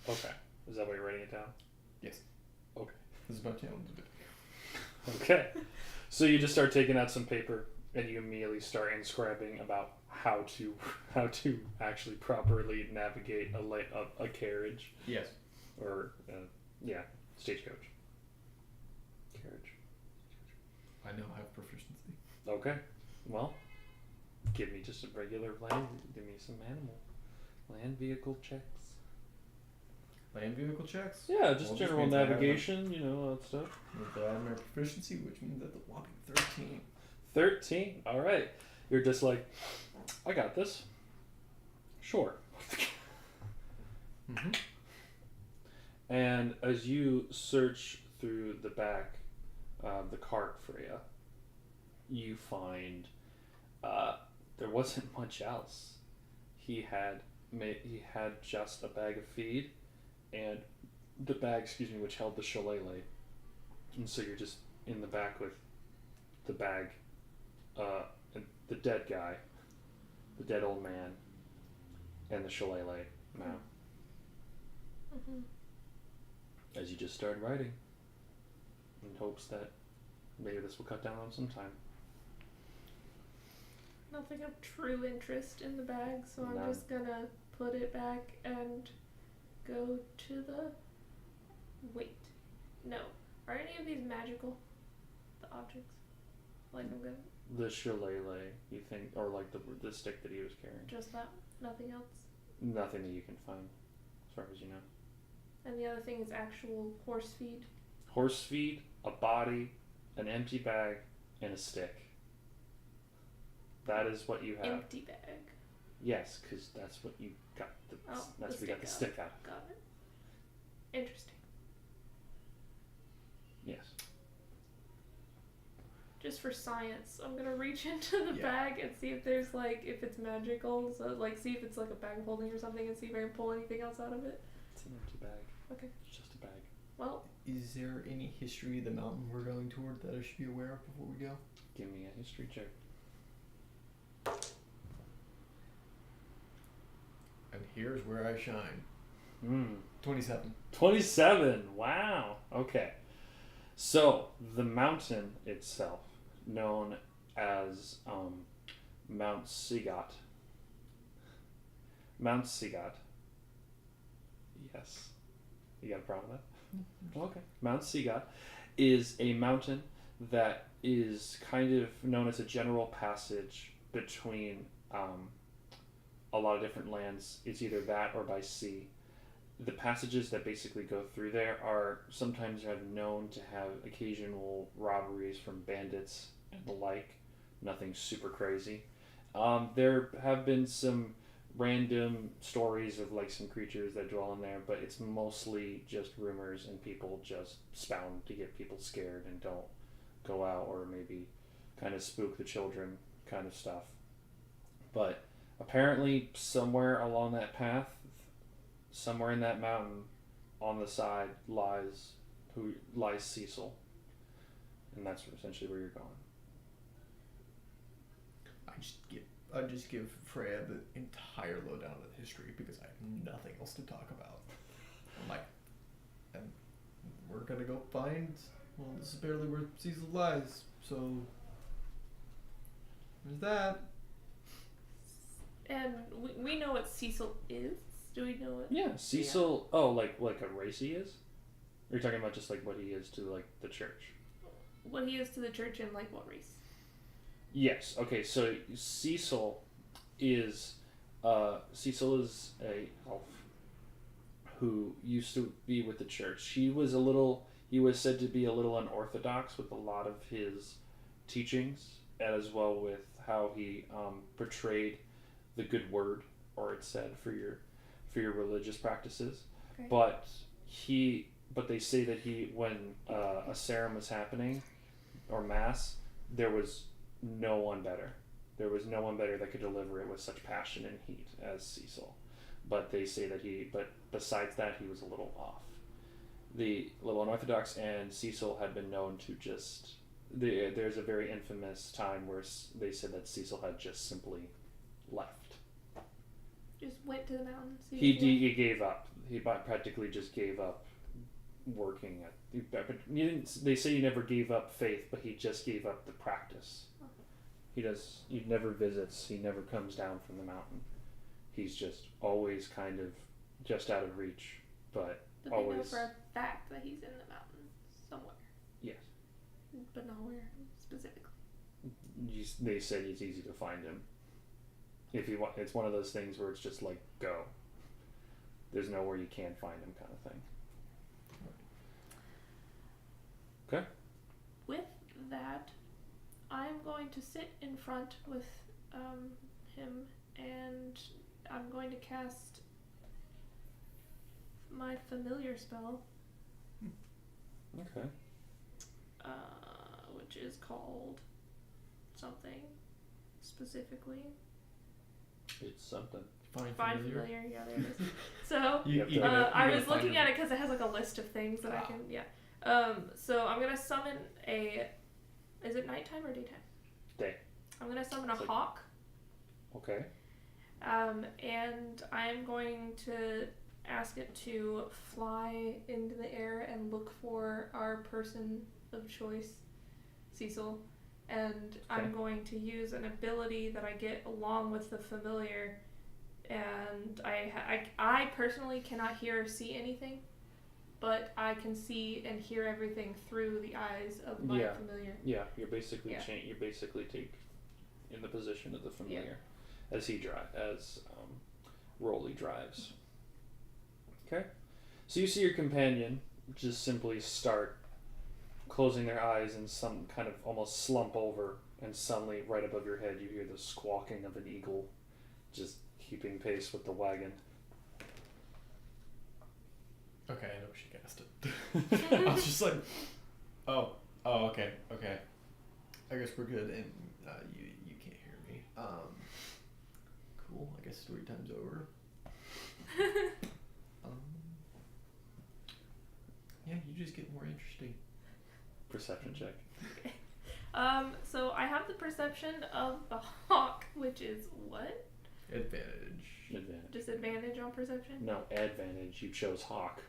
Okay. Is that why you're writing it down? Yes. Okay. This is my Channel Divinity. Okay. So you just start taking out some paper and you immediately start inscribing about how to actually properly navigate a carriage. Yes. Or stagecoach. Carriage. I know I have proficiency. Okay. Well, give me just a regular land. Give me some land vehicle checks. Land vehicle checks? Yeah, just general navigation, all that stuff. With that, my proficiency, which means that the whopping 13. 13? Alright. You're just like, I got this. Sure. Mm-hmm. And as you search through the back of the cart, Freya, you find there wasn't much else. He had just a bag of feed and the bag, which held the shillelagh. And so you're just in the back with the bag, and the dead guy, the dead old man, and the shillelagh now. Mm-hmm. As you just start writing, in hopes that maybe this will cut down on some time. Nothing of true interest in the bag, so I'm No. just gonna put it back and go to the... Wait. No. Are any of these magical? The objects? I'm gonna... The shillelagh, you think, or the stick that he was carrying? Just that? Nothing else? Nothing that you can find, as far as you know. And the other thing is actual horse feed? Horse feed, a body, an empty bag, and a stick. That is what you have. Empty bag. Yes, because that's what you got. That's where you got the stick out. Got it. Interesting. Yes. Just for science, I'm gonna reach into the bag and see if there's if it's magical. So see if it's a bag of holding or something, and see if I can pull anything else out of it. It's an empty bag. Okay. It's just a bag. Well. Is there any history of the mountain we're going toward that I should be aware of before we go? Give me a history check. And here's where I shine. 27. 27. Wow. Okay. So the mountain itself, known as Mount Sigat. Mount Sigat. Yes. You got a problem with that? Okay. Mount Sigat is a mountain that is kind of known as a general passage between a lot of different lands. It's either that or by sea. The passages that basically go through there are sometimes known to have occasional robberies from bandits and the like. Nothing super crazy. There have been some random stories of some creatures that dwell in there, but it's mostly just rumors and people just spout to get people scared and don't go out, or maybe kind of spook the children kind of stuff. But apparently somewhere along that path, somewhere in that mountain on the side lies Cecil, and that's essentially where you're going. I just give Freya the entire lowdown of the history because I have nothing else to talk about. I'm and we're gonna go find. Well, this is barely where Cecil lies, so there's that. And we know what Cecil is. Do we know it? Yeah, Cecil. Oh, like a race he is? Or you're talking about just like what he is to like the church? What he is to the church and like what race? Yes. Okay. So Cecil is a elf who used to be with the church. He was said to be a little unorthodox with a lot of his teachings, as well with how he portrayed the good word, or it said for your religious practices. Okay. But they say that when a serum was happening or mass, there was no one better. There was no one better that could deliver it with such passion and heat as Cecil. But they say that besides that, he was a little off. The little unorthodox, and Cecil had been known to just... There's a very infamous time where they said that Cecil had just simply left. Just went to the mountains. He gave up. He practically just gave up working at... They say he never gave up faith, but he just gave up the practice. Oh. He never visits. He never comes down from the mountain. He's just always kind of just out of reach, but always... They know for a fact that he's in the mountain somewhere. Yes. But not where specifically. They said it's easy to find him. If you want, it's one of those things where it's just like, go. There's nowhere you can't find him kind of thing. Okay. With that, I'm going to sit in front with him, and I'm going to cast my familiar spell. Okay. Which is called something specifically. It's something. Find familiar. Yeah, there it is. So I was looking at it because it has like a list of things that I can. Yeah. So I'm gonna summon a. Is it nighttime or daytime? Day. I'm gonna summon a hawk. Okay. And I'm going to ask it to fly into the air and look for our person of choice, Cecil. And okay. I'm going to use an ability that I get along with the familiar. And I personally cannot hear or see anything, but I can see and hear everything through the eyes of my familiar. Yeah, you're basically you basically take in the position of the familiar as Rolly drives. Okay, so you see your companion just simply start closing their eyes and some kind of almost slump over, and suddenly right above your head you hear the squawking of an eagle just keeping pace with the wagon. Okay, I know she cast it. I was just like, oh, okay. I guess we're good, and you can't hear me. Cool. I guess story time's over. Yeah, you just get more interesting. Perception check. Okay. So I have the perception of the hawk, which is what? Advantage. Disadvantage on perception? No, advantage. You chose hawk.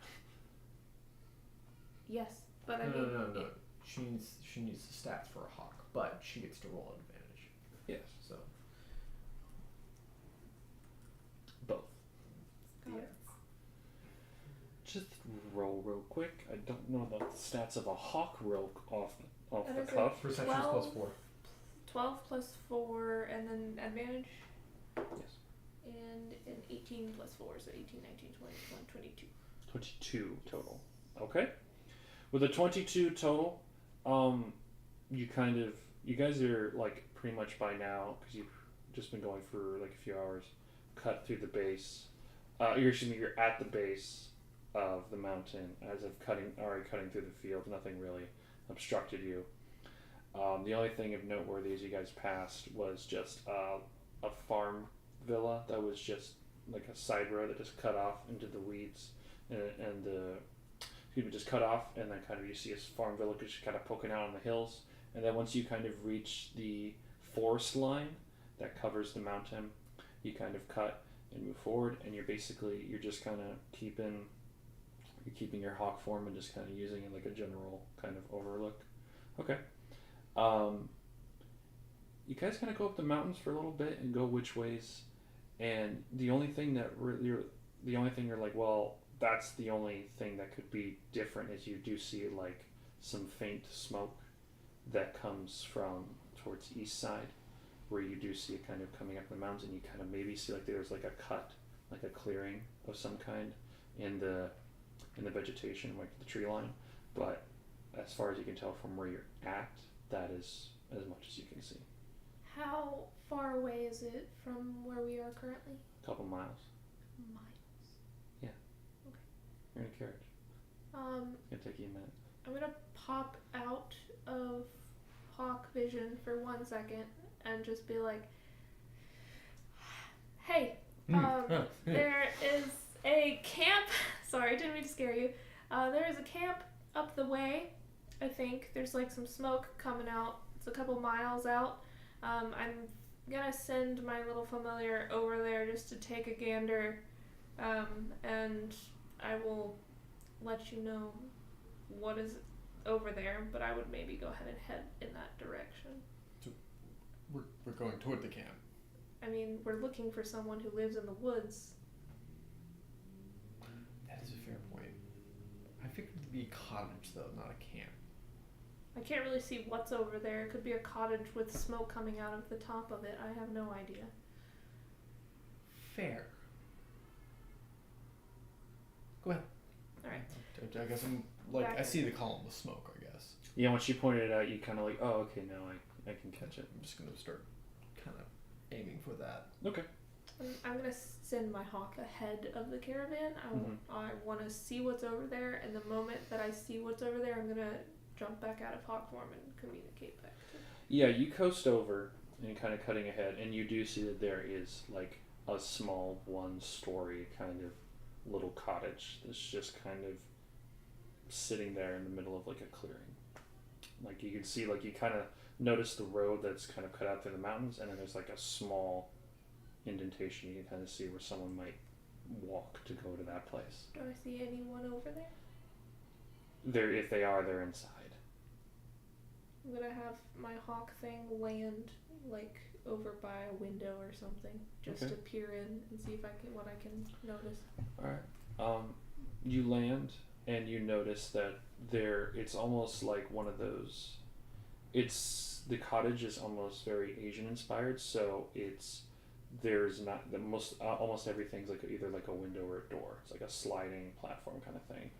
Yes, but I mean... No. She needs the stats for a hawk, but she gets to roll an advantage. Yes. So. Both. Got it. Just roll real quick. I don't know about the stats of a hawk real off that the cuff. Perception is plus 4. 12 plus 4, and then advantage? Yes. And an 18 plus 4, so 18, 19, 20, 21, 22. 22 total. Okay. With a 22 total, you guys are like pretty much by now, because you've just been going for like a few hours, cut through the base. You're at the base of the mountain as of already cutting through the field. Nothing really obstructed you. The only thing of noteworthy as you guys passed was just a farm villa that was just like a side road that just cut off into the weeds, and just cut off, and then kind of you see a farm villa just kind of poking out on the hills, and then once you kind of reach the forest line that covers the mountain, you kind of cut and move forward, and you're just kind of keeping your hawk form and just kind of using it like a general kind of overlook. Okay. You guys kind of go up the mountains for a little bit and go which ways, and the only thing that the only thing you're like, well, that's the only thing that could be different is you do see like some faint smoke that comes from towards the east side, where you do see it kind of coming up the mountain. You kind of maybe see like there's like a cut, like a clearing of some kind in the vegetation, like the tree line. But as far as you can tell from where you're at, that is as much as you can see. How far away is it from where we are currently? A couple miles. Miles. Yeah. Okay. You're in a carriage. It's gonna take you a minute. I'm gonna pop out of Hawk Vision for 1 second and just be like, "Hey, there is a camp." Sorry, I didn't mean to scare you. There is a camp up the way. I think there's like some smoke coming out. It's a couple miles out. I'm gonna send my little familiar over there just to take a gander, and I will let you know what is over there, but I would maybe go ahead and head in that direction. So we're going toward the camp. I mean, we're looking for someone who lives in the woods. That is a fair point. I figured it to be a cottage, though, not a camp. I can't really see what's over there. It could be a cottage with smoke coming out of the top of it. I have no idea. Fair. Go ahead. Alright. I guess I'm like, I see the column of smoke, I guess. Yeah, when she pointed it out, you kind of like, oh, okay, now I can catch it. I'm just gonna start kind of aiming for that. Okay. I'm gonna send my hawk ahead of the caravan. I want to see what's over there, and the moment that I see what's over there, I'm gonna jump back out of hawk form and communicate back to. Yeah, you coast over and kind of cutting ahead, and you do see that there is like a small one-story kind of little cottage that's just kind of sitting there in the middle of like a clearing. Like you can see, like you kind of notice the road that's kind of cut out through the mountains, and then there's like a small indentation you can kind of see where someone might walk to go to that place. Do I see anyone over there? If they are, they're inside. I'm gonna have my hawk thing land like over by a window or something, just Okay. to peer in and see if I can notice. All right. You land and you notice that it's almost like one of those. The cottage is almost very Asian inspired, so there's not the almost everything's like either like a window or a door. It's like a sliding platform kind of thing.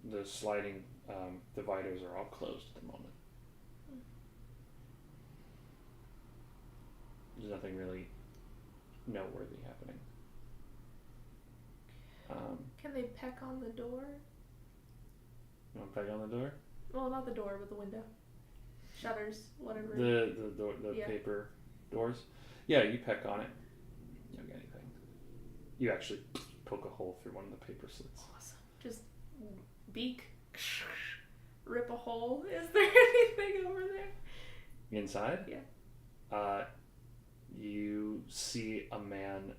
The sliding dividers are all closed at the moment. There's nothing really noteworthy happening. Can they peck on the door? You want to peck on the door? Well, not the door, but the window. Shutters, whatever. The Yeah. paper doors. Yeah, you peck on it. You don't get anything. You actually poke a hole through one of the paper slits. Awesome. Just beak, rip a hole. Is there anything over there? Inside? Yeah. You see a man.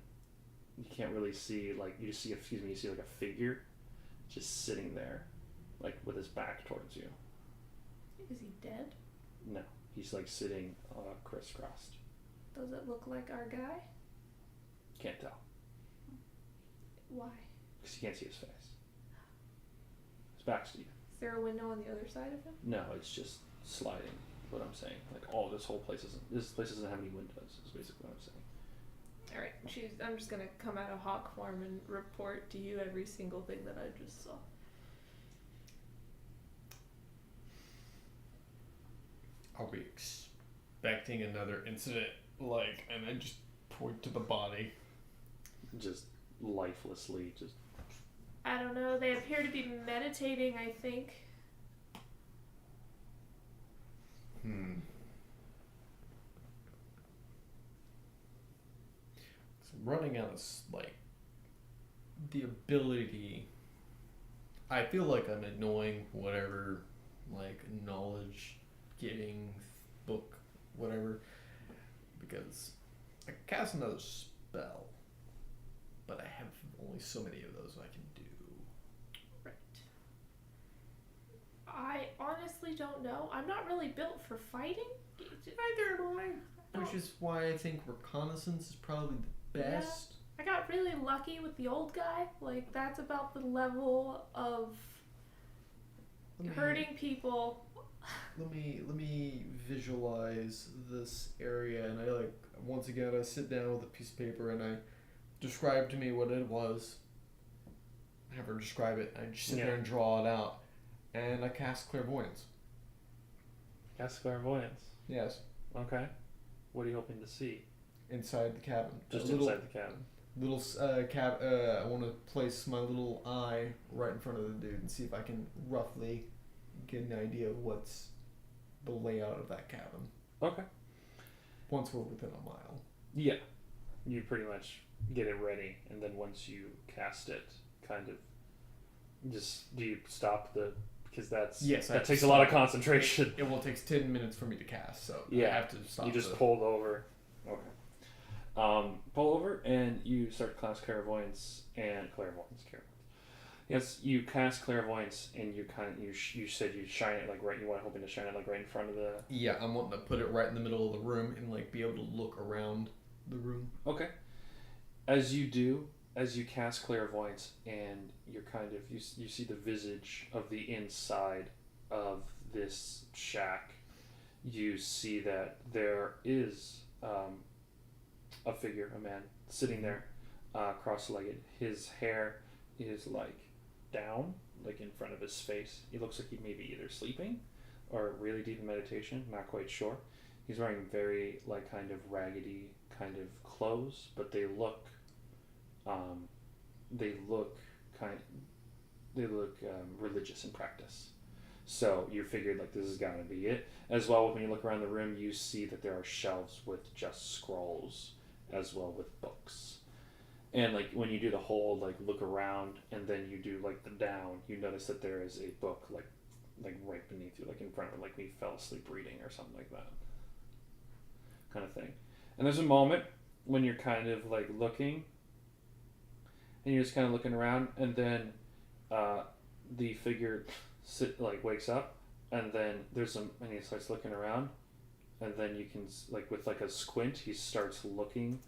You can't really see, like, you see like a figure just sitting there, like with his back towards you. Is he dead? No, he's like sitting crisscrossed. Does it look like our guy? Can't tell Why? because you can't see his face. His back's to you. Is there a window on the other side of him? No, it's just sliding. Is what I'm saying. Like this place doesn't have any windows. Is basically what I'm saying. All right. I'm just gonna come out of hawk form and report to you every single thing that I just saw. Are we expecting another incident? Like, and I just point to the body. Just lifelessly, just. I don't know. They appear to be meditating, I think. So running out of like the ability. I feel like I'm ignoring whatever like knowledge getting book, whatever, because I can cast another spell, but I have only so many of those I can do. Right. I honestly don't know. I'm not really built for fighting. Neither am I. Which is why I think reconnaissance is probably the best. I got really lucky with the old guy. Like, that's about the level of hurting people. Let me visualize this area, and I once again I sit down with a piece of paper and I describe to me what it was. Have her describe it. I just sit there and draw it out, and I cast clairvoyance. Cast clairvoyance. Yes. Okay. What are you hoping to see? Inside the cabin. Just inside the cabin. Little I want to place my little eye right in front of the dude and see if I can roughly get an idea of what's the layout of that cabin. Okay. Once we're within a mile. Yeah. You pretty much get it ready, and then once you cast it, kind of just, do you stop because that takes a lot of concentration. It takes 10 minutes for me to cast, so yeah. I have to stop. You just pulled over. Okay. Pull over and you start class clairvoyance. Yes, you cast clairvoyance and you said you shine it hoping to shine it right in front of the. Yeah, I'm wanting to put it right in the middle of the room and be able to look around the room. Okay. As you cast clairvoyance and you're you see the visage of the inside of this shack, you see that there is a figure, a man, sitting there, cross-legged. His hair is down, in front of his face. He looks like he may be either sleeping or really deep in meditation, not quite sure. He's wearing very kind of raggedy kind of clothes, but they look religious in practice. So you figured this has got to be it. As well, when you look around the room, you see that there are shelves with just scrolls, as well with books. And when you do the whole look around, and then you do the down, you notice that there is a book right beneath you, in front of it, we fell asleep reading or something like that, kind of thing. And there's a moment when you're kind of looking, and you're just kind of looking around, and then the figure wakes up, and then and he starts looking around, and then you can with a squint, he starts looking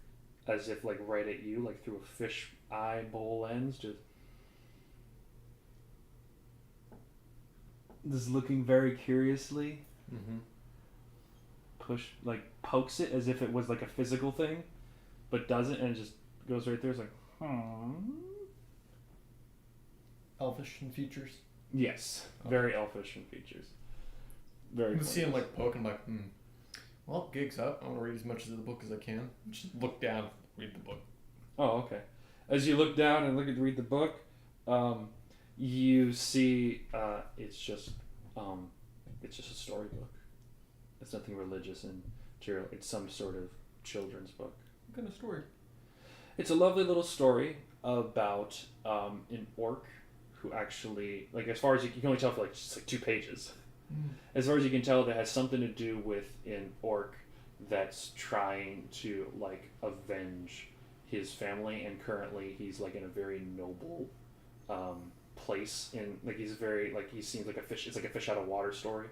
as if right at you, through a fish eye bowl lens, just looking very curiously. Mm-hmm. Pokes it as if it was a physical thing, but doesn't, and it just goes right there. It's Elfish in features. Yes, very elfish in features. Very. You can see him poke and well, gig's up. I want to read as much of the book as I can. Just look down, read the book. Oh, okay. As you look down and read the book, you see it's just a storybook. It's nothing religious in material. It's some sort of children's book. What kind of story? It's a lovely little story about an orc who actually, as far as you can only tell for just 2 pages. As far as you can tell, that has something to do with an orc that's trying to avenge his family, and currently he's in a very noble place in he's very he seems like a fish. It's a fish out of water story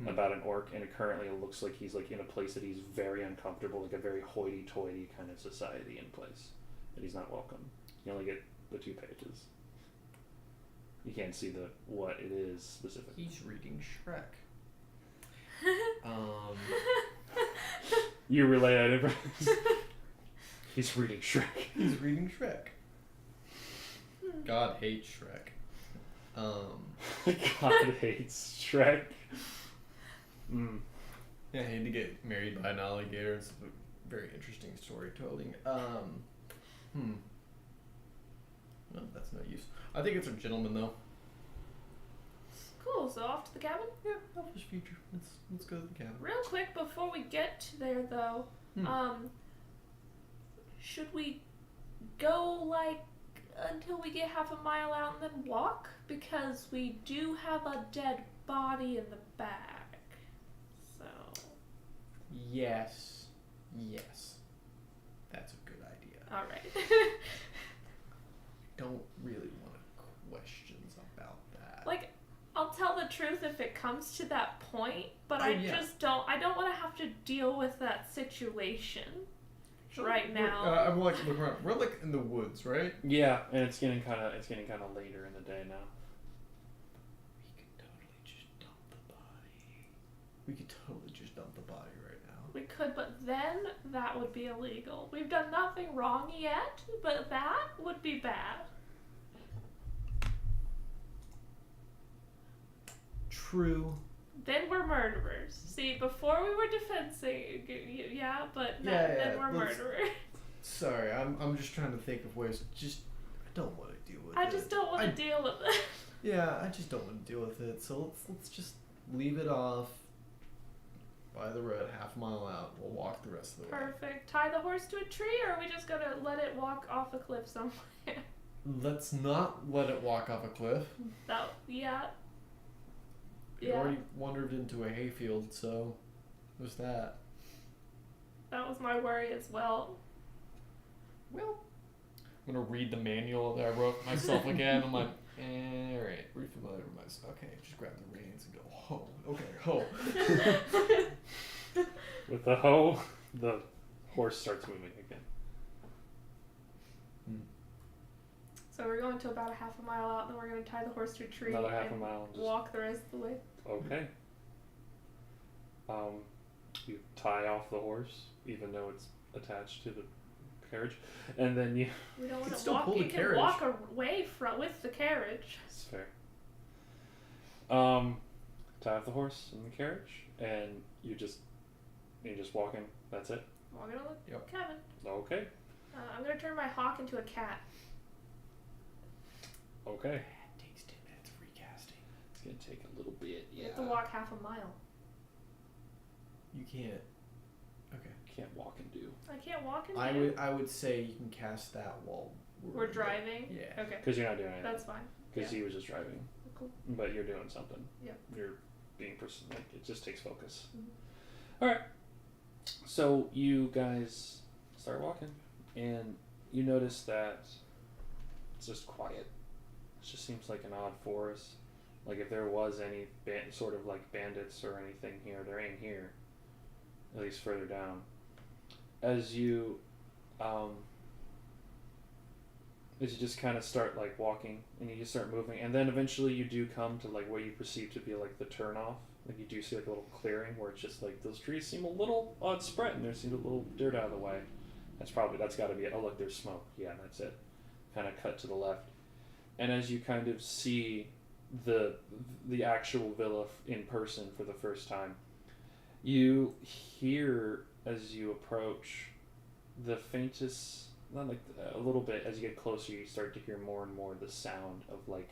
about an orc, and currently it looks like he's in a place that he's very uncomfortable, a very hoity-toity kind of society in place that he's not welcome. You only get the 2 pages. You can't see what it is specifically. He's reading Shrek. You relay that information. He's reading Shrek. He's reading Shrek. God hates Shrek. God hates Shrek. Yeah, I hate to get married by an alligator. It's a very interesting storytelling. No, that's no use. I think it's a gentleman, though. Cool, so off to the cabin? Yeah, elfish future. Let's go to the cabin. Real quick, before we get to there, though, should we go, until we get half a mile out and then walk? Because we do have a dead body in the back. So... Yes. That's a good idea. Alright. Don't really want questions about that. I'll tell the truth if it comes to that point, but I don't want to have to deal with that situation. right now. I'm like looking around. We're like in the woods, right? Yeah, and it's getting kind of later in the day now. We could totally just dump the body. We could totally just dump the body right now. We could, but then that would be illegal. We've done nothing wrong yet, but that would be bad. True. Then we're murderers. See, before we were defending, yeah, but then we're murderers. Sorry, I'm just trying to think of ways. I don't want to deal with it. I just don't want to deal with it. Yeah, I just don't want to deal with it. So let's just leave it off by the road, half a mile out. We'll walk the rest of the way. Perfect. Tie the horse to a tree, or are we just gonna let it walk off a cliff somewhere? Let's not let it walk off a cliff. Yeah. We already wandered into a hayfield, so there's that. That was my worry as well. Well, I'm gonna read the manual that I wrote myself again. I'm like, alright, refamiliar with myself. Okay, just grab the reins and go, ho. Okay, ho. With the hoe, the horse starts moving again. So we're going to about a half a mile out, then we're going to tie the horse to a tree Another half and a mile. walk the rest of the way. Okay. You tie off the horse, even though it's attached to the carriage, and then you. We don't want to still walk. pull the You can carriage. walk away with the carriage. That's fair. Tie off the horse in the carriage, and you're just walking. That's it. Walking on the Yep. cabin. Okay. I'm going to turn my hawk into a cat. Okay. It takes 10 minutes of recasting. It's gonna take a little bit. You Yeah. have to walk half a mile. You can't. Okay. Can't walk and do. I can't walk and I would say you can cast that while We're driving? Yeah. Okay. Because you're not doing anything. That's fine. Because Yeah. he was just driving. Cool. But you're doing something. Yep. You're being like it just takes focus. Mhm. All right. So you guys start walking, and you notice that it's just quiet. It just seems like an odd forest. Like if there was any sort of like bandits or anything here, there ain't here. At least further down. As you just kind of start like walking, and you just start moving, and then eventually you do come to like what you perceive to be like the turn off. Like you do see like a little clearing where it's just like those trees seem a little odd spread, and there's a little dirt out of the way. That's got to be it. Oh look, there's smoke. Yeah, that's it. Kind of cut to the left, and as you kind of see the actual villa in person for the first time, you hear as you approach the faintest, not like a little bit, as you get closer you start to hear more and more the sound of like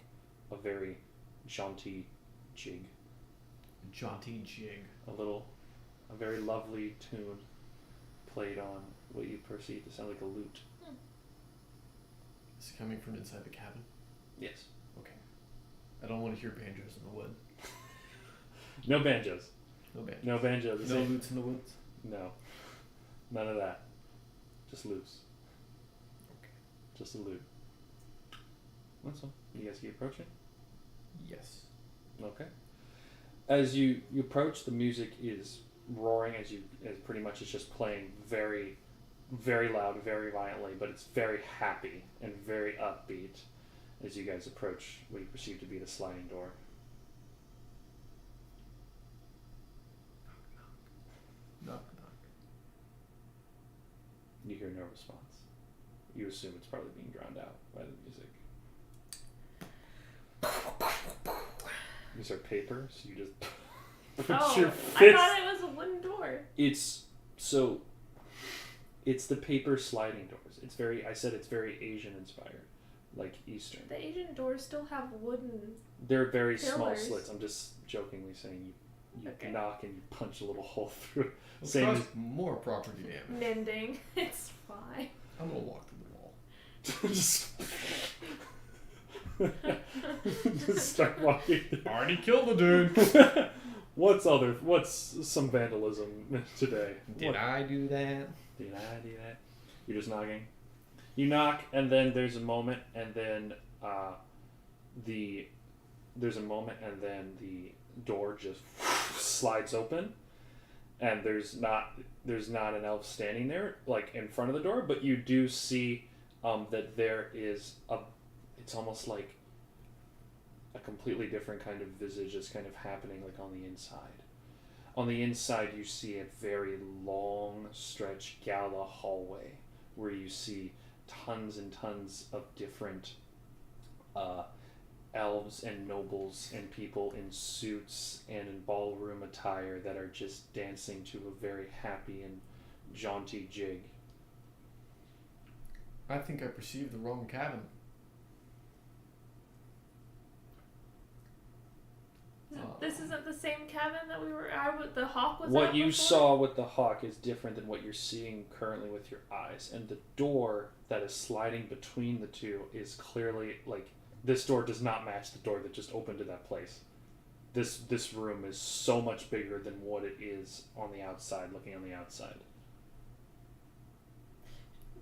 a very jaunty jig. Jaunty jig. A very lovely tune played on what you perceive to sound like a lute. Is it coming from inside the cabin? Yes. Okay. I don't want to hear banjos in the wood. No banjos. No banjos. No banjos. No lutes in the woods? No. None of that. Just lutes. Okay. Just a lute. That's all. You guys keep approaching? Yes. Okay. As you approach, the music is roaring as pretty much it's just playing very, very loud, very violently, but it's very happy and very upbeat as you guys approach what you perceive to be the sliding door. Knock, knock. You hear no response. You assume it's probably being drowned out by the music. These are paper, so you just put your fist. I thought it was a wooden door. It's the paper sliding doors. It's very Asian inspired, like Eastern. The Asian doors still have wooden. They're very small pillars. slits. I'm just jokingly saying you Okay. knock and you punch a little hole through. Let's Same cause as more property damage. Mending. It's fine. I'm gonna walk through the wall. just start walking. Already killed the dude. What's some vandalism today? Did I do that? Did I do that? You're just knocking. You knock, and then there's a moment, and then the door just slides open, and there's not an elf standing there like in front of the door, but you do see that there is it's almost like a completely different kind of visage is kind of happening like on the inside. On the inside, you see a very long stretch gala hallway where you see tons and tons of different elves and nobles and people in suits and in ballroom attire that are just dancing to a very happy and jaunty jig. I think I perceived the wrong cabin. This isn't the same cabin that we were. The hawk was. What at you before? saw with the hawk is different than what you're seeing currently with your eyes, and the door that is sliding between the two is clearly like this door does not match the door that just opened to that place. This room is so much bigger than what it is on the outside. Looking on the outside,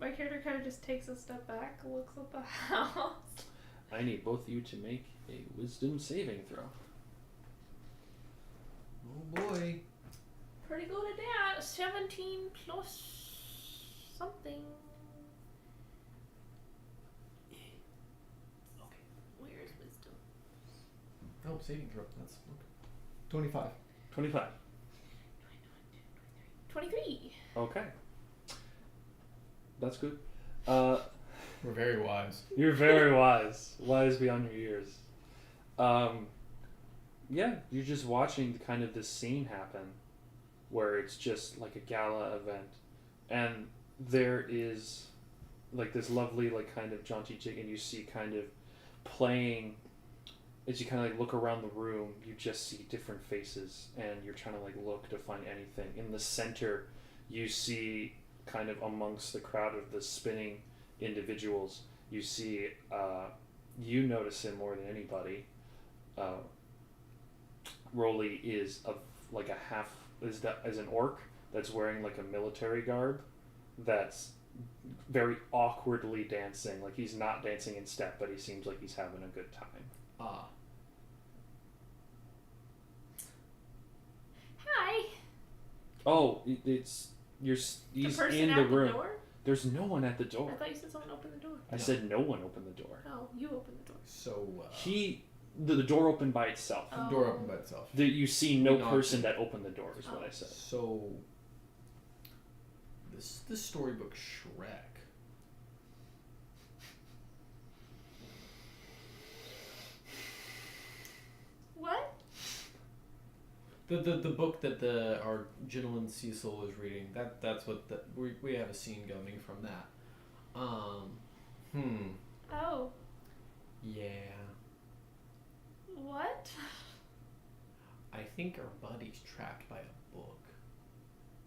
My character kind of just takes a step back, looks at the house. I need both of you to make a wisdom saving throw. Oh boy. Pretty good at that. 17 plus something. Okay, where's wisdom? Oh, saving throw. That's okay. 25. 25. 23. Okay. That's good. We're very wise. You're very wise. Wise beyond your years. Yeah, you're just watching kind of this scene happen where it's just like a gala event. And there is like this lovely like kind of jaunty jig, and you see kind of playing as you kind of like look around the room, you just see different faces and you're trying to like look to find anything. In the center, you see kind of amongst the crowd of the spinning individuals, you see you notice him more than anybody. Rolly is an orc that's wearing like a military garb that's very awkwardly dancing. Like he's not dancing in step, but he seems like he's having a good time. Hi. Oh, he's person in at the room. door? There's no one at the door. I thought you said someone opened the door. I said no one opened the door. Oh, you opened the door. So, The door opened by itself. Oh. the door opened by itself. You see no Knocked person it. that opened the door is what I said. So, this storybook Shrek. What? The book that our gentleman Cecil was reading, that's what we have a scene coming from that. Oh. Yeah. What? I think our buddy's trapped by a book.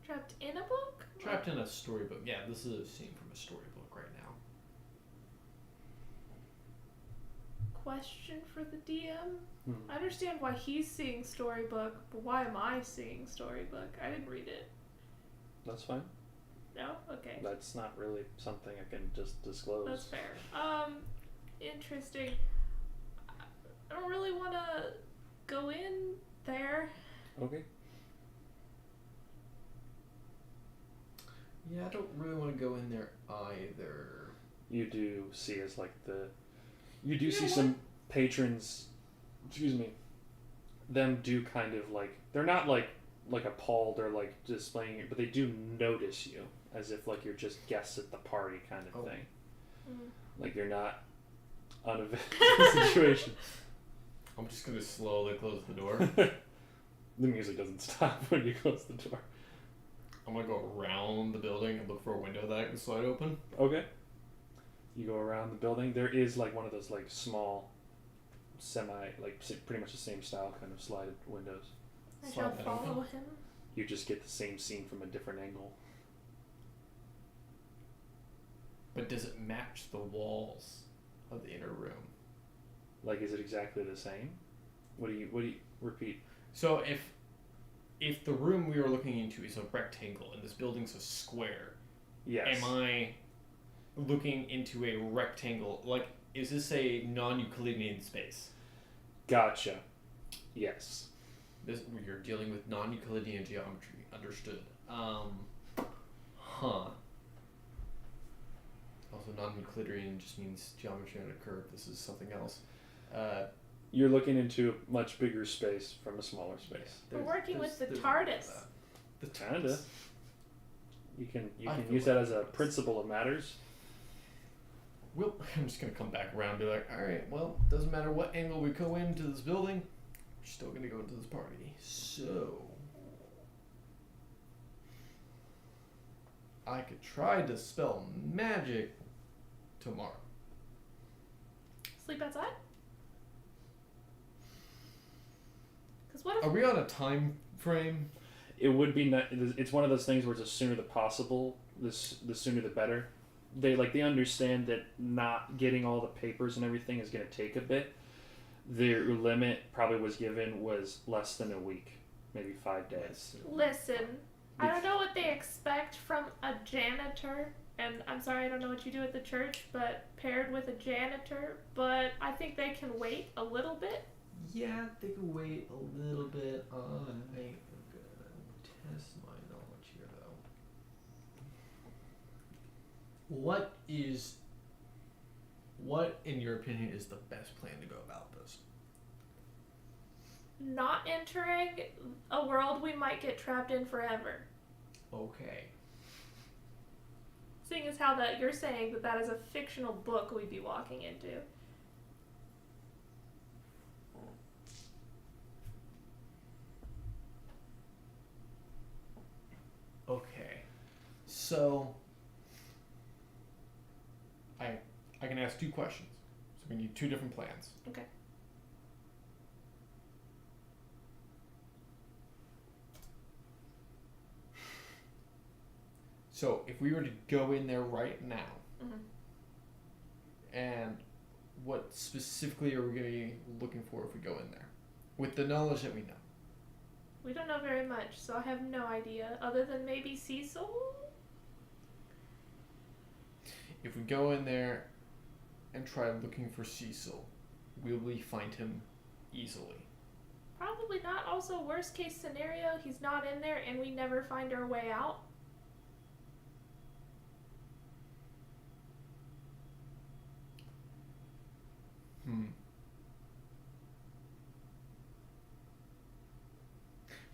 Trapped in a book? Trapped in a storybook. Yeah, this is a scene from a storybook right now. Question for the DM. Hmm. I understand why he's seeing storybook, but why am I seeing storybook? I didn't read it. That's fine. No? Okay. That's not really something I can just disclose. That's fair. Interesting. I don't really want to go in there. Okay. Yeah, I don't really want to go in there either. You do see as like you do You see know some patrons, excuse me, them do kind of like, they're not like appalled or like displaying it, but they do notice you as if like you're just guests at the party kind of thing. Mm. Like you're not uneventful in the situation. I'm just gonna slowly close the door. The music doesn't stop when you close the door. I'm gonna go around the building and look for a window that I can slide open. Okay. You go around the building. There is like one of those like small, pretty much the same style kind of slided windows. I Slide shall that follow open. him. You just get the same scene from a different angle. But does it match the walls of the inner room? Like, is it exactly the same? What do you repeat? So if the room we were looking into is a rectangle and this building's a square, Yes. am I looking into a rectangle? Like, is this a non-Euclidean space? Gotcha. Yes. You're dealing with non-Euclidean geometry. Understood. Also, non-Euclidean just means geometry on a curve. This is something else. You're looking into a much bigger space from a smaller space. We're working with the TARDIS. The Kinda. You can I feel use that like as a principle of matters. Well, I'm just gonna come back around and be like, all right, well, doesn't matter what angle we go into this building, we're still gonna go into this party. So I could try to spell magic tomorrow. Sleep outside? Because what if... Are we on a time frame? It would be. It's one of those things where it's the sooner the possible. The sooner the better. They understand that not getting all the papers and everything is going to take a bit. Their limit probably was less than a week, maybe 5 days. Listen, I don't know what they expect from a janitor, and I'm sorry I don't know what you do at the church, but paired with a janitor, but I think they can wait a little bit. Yeah, they can wait a little bit. I am gonna test my knowledge here, though. What, in your opinion, is the best plan to go about this? Not entering a world we might get trapped in forever. Okay. Seeing as how that you're saying that is a fictional book we'd be walking into. Okay. So I can ask 2 questions. So we need 2 different plans. Okay. So if we were to go in there right now, Mm-hmm. and what specifically are we going to be looking for if we go in there? With the knowledge that we know. We don't know very much, so I have no idea, other than maybe Cecil? If we go in there and try looking for Cecil, will we find him easily? Probably not. Also, worst case scenario, he's not in there and we never find our way out.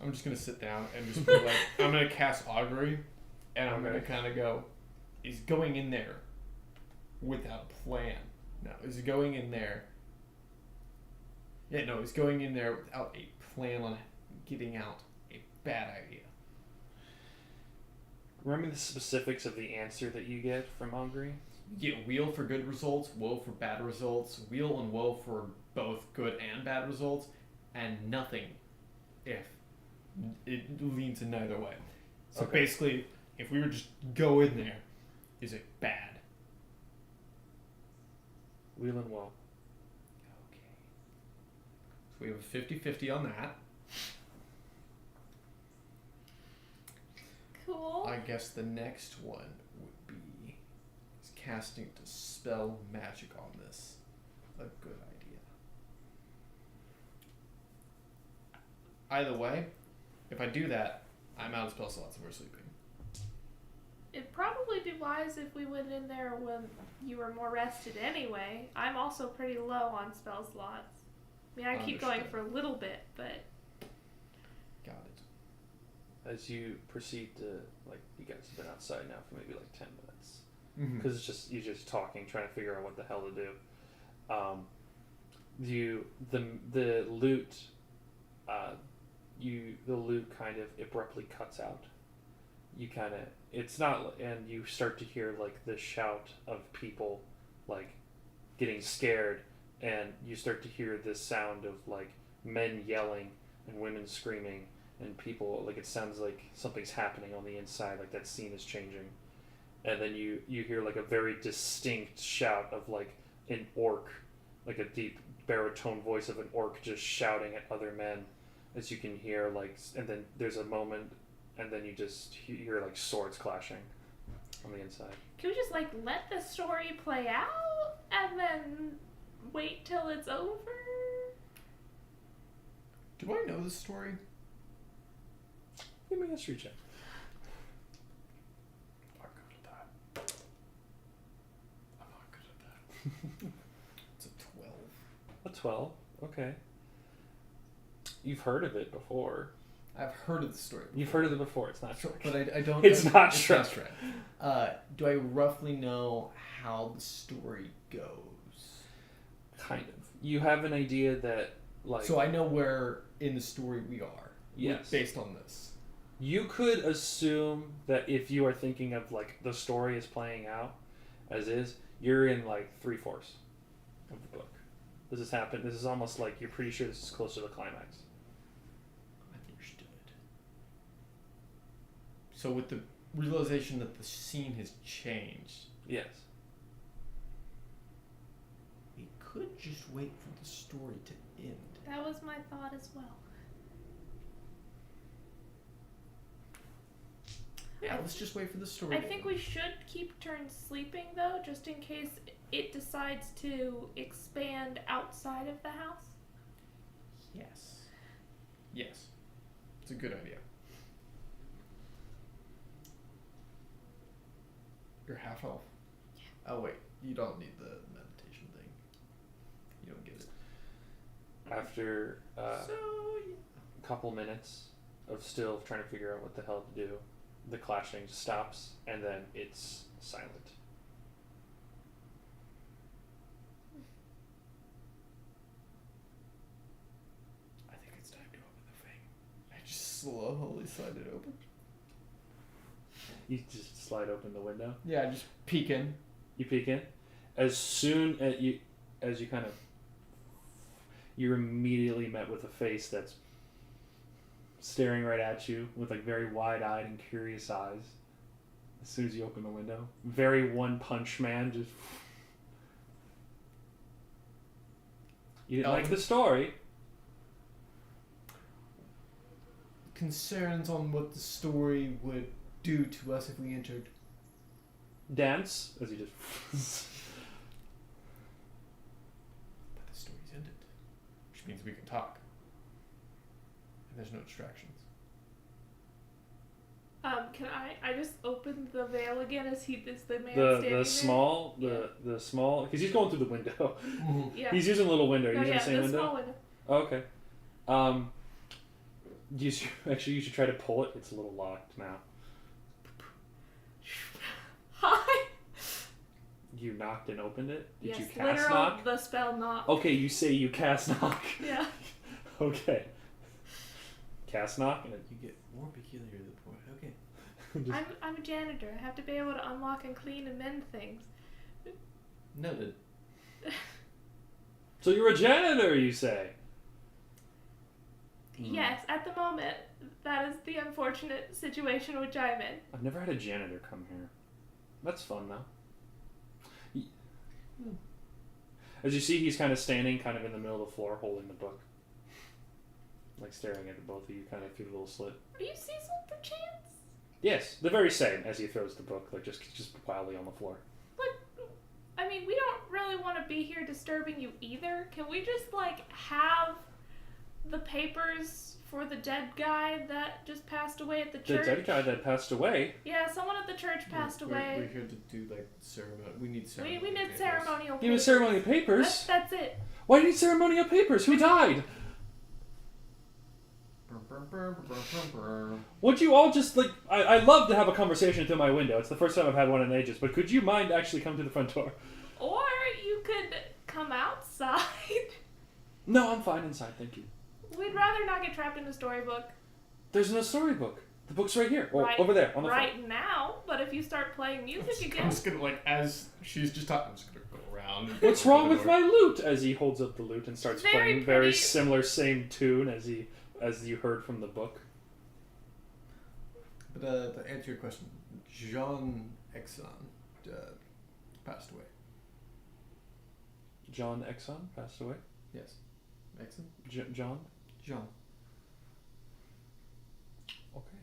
I'm just going to sit down and just be like, I'm going to cast Augury, and I'm going to kind of go, he's going in there without a plan. No, he's going in there. Yeah, no, he's going in there without a plan on getting out. A bad idea. Remember the specifics of the answer that you get from Augury? You get wheel for good results, woe for bad results, wheel and woe for both good and bad results, and nothing if it leans in neither way. So basically, if we were just go in there, is it bad? Wheel and woe. Okay. So we have a 50-50 on that. Cool. I guess the next one would be casting to spell magic on this. A good idea. Either way, if I do that, I'm out of spell slots and we're sleeping. It'd probably be wise if we went in there when you were more rested anyway. I'm also pretty low on spell slots. I mean, I keep going for a little bit, but... Got it. As you proceed to, you guys have been outside now for maybe 10 minutes. Mm-hmm. Because it's just, you're just talking, trying to figure out what the hell to do. The loot, the loot kind of abruptly cuts out. It's not, and you start to hear the shout of people getting scared, and you start to hear this sound of men yelling and women screaming and people, it sounds like something's happening on the inside, that scene is changing. And then you hear a very distinct shout of an orc, a deep baritone voice of an orc just shouting at other men, as you can hear and then there's a moment and then you just hear swords clashing on the inside. Can we just let the story play out and then wait till it's over? Do I know this story? Give me a history check. I'm not good at that. I'm not good at that. It's a 12. A 12. Okay. You've heard of it before. I've heard of the story before. You've heard of it before. It's not Shrek. But I don't... It's not It's Shrek. not Shrek. Do I roughly know how the story goes? Kind of. You have an idea that, like... So I know where in the story we are. Yes. Based on this. You could assume that if you are thinking of, like, the story is playing out as is, you're in, like, 3/4 of the book. This has happened. This is almost like you're pretty sure this is close to the climax. Understood. So with the realization that the scene has changed, Yes. we could just wait for the story to end. That was my thought as well. Yeah, let's just wait for the story. I think we should keep Turn sleeping, though, just in case it decides to expand outside of the house. Yes. Yes. It's a good idea. You're half elf. Yeah. Oh wait, you don't need the meditation thing. You don't get it. After So a couple minutes of still trying to figure out what the hell to do, the clashing stops, and then it's silent. I think it's time to open the thing. I just slowly slide it open. You just slide open the window. Yeah, just peek in. You peek in. As soon as you kind of, you're immediately met with a face that's staring right at you with like very wide-eyed and curious eyes. As soon as you open the window, very One Punch Man. Just you didn't like the story. Concerns on what the story would do to us if we entered. Dance as you just. But the story's ended. Which means we can talk. And there's no distractions. Can I just open the veil again as the man standing The there? small because he's going through the window. Yeah. He's using a little window. No, Using yeah, the same the window. small window. Oh, okay. You should try to pull it. It's a little locked now. Hi. You knocked and opened it? Did Yes, you cast literal knock? the spell knock. Okay, you say you cast knock. Yeah. Okay. Cast knock? And You get more peculiar to the point. Okay. I'm a janitor. I have to be able to unlock and clean and mend things. Noted. So you're a janitor, you say? Yes, at the moment, that is the unfortunate situation which I'm in. I've never had a janitor come here. That's fun, though. As you see, he's kind of standing kind of in the middle of the floor holding the book. Like staring at the both of you kind of through the little slit. Are you Cecil perchance? Yes, the very same as he throws the book, like just wildly on the floor. I mean, we don't really want to be here disturbing you either. Can we just, like, have the papers for the dead guy that just passed away at the church? The dead guy that passed away? Yeah, someone at the church passed away. We're here to do like ceremony. We need ceremony. We need ceremonial papers. Give me ceremonial papers? That's it. Why do you need ceremonial papers? Who died? Would you all just, like... I love to have a conversation through my window. It's the first time I've had one in ages. But could you mind actually come to the front door? Or you could come outside. No, I'm fine inside, thank you. We'd rather not get trapped in a storybook There's no storybook. The book's right here. Oh, Right- over there, on the front. right now, but if you start playing music I'm again... just gonna as she's just talking. I'm just gonna go around. And What's open wrong the with door. my lute? As he holds up the lute and starts Very playing very pretty. similar, same tune as you heard from the book. But to answer your question, Jean Exxon passed away. John Exxon passed away. Yes, Exxon. John. Jean. Okay.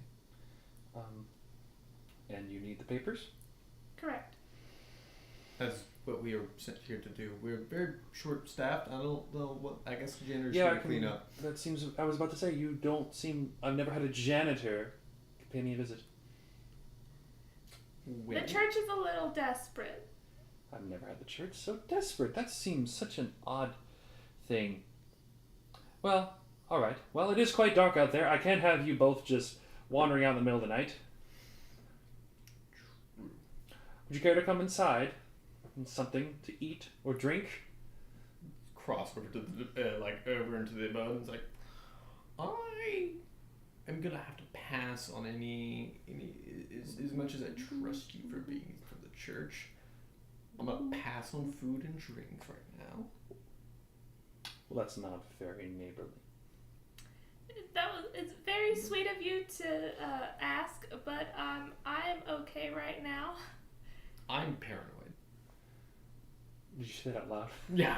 And you need the papers? Correct. As what we are sent here to do. We're very short-staffed. I don't know what. I guess janitors Yeah, should clean up. That seems. I was about to say you don't seem. I've never had a janitor pay me a visit. The church is a little desperate. I've never had the church so desperate. That seems such an odd thing. Well, all right. Well, it is quite dark out there. I can't have you both just wandering out in the middle of the night. Would you care to come inside and something to eat or drink? Cross over to the over into the abode. And it's like, I am gonna have to pass on any as much as I trust you for being from the church. I'm gonna pass on food and drink right now. Well, that's not very neighborly. It's very sweet of you to ask, but I'm okay right now. I'm paranoid. Did you say that out loud? Yeah.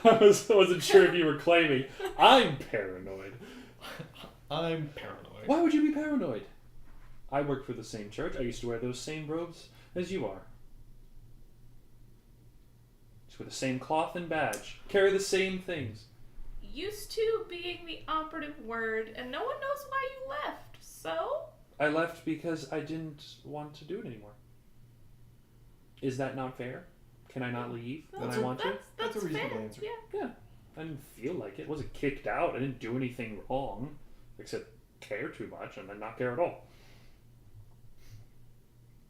I wasn't sure if you were claiming. I'm paranoid. I'm paranoid. Why would you be paranoid? I work for the same church. I used to wear those same robes as you are. Just wear the same cloth and badge. Carry the same things. Used to being the operative word, and no one knows why you left, so? I left because I didn't want to do it anymore. Is that not fair? Can I not leave when I want to? That's a reasonable fair. answer. Yeah. I didn't feel like it. I wasn't kicked out. I didn't do anything wrong. Except care too much and then not care at all.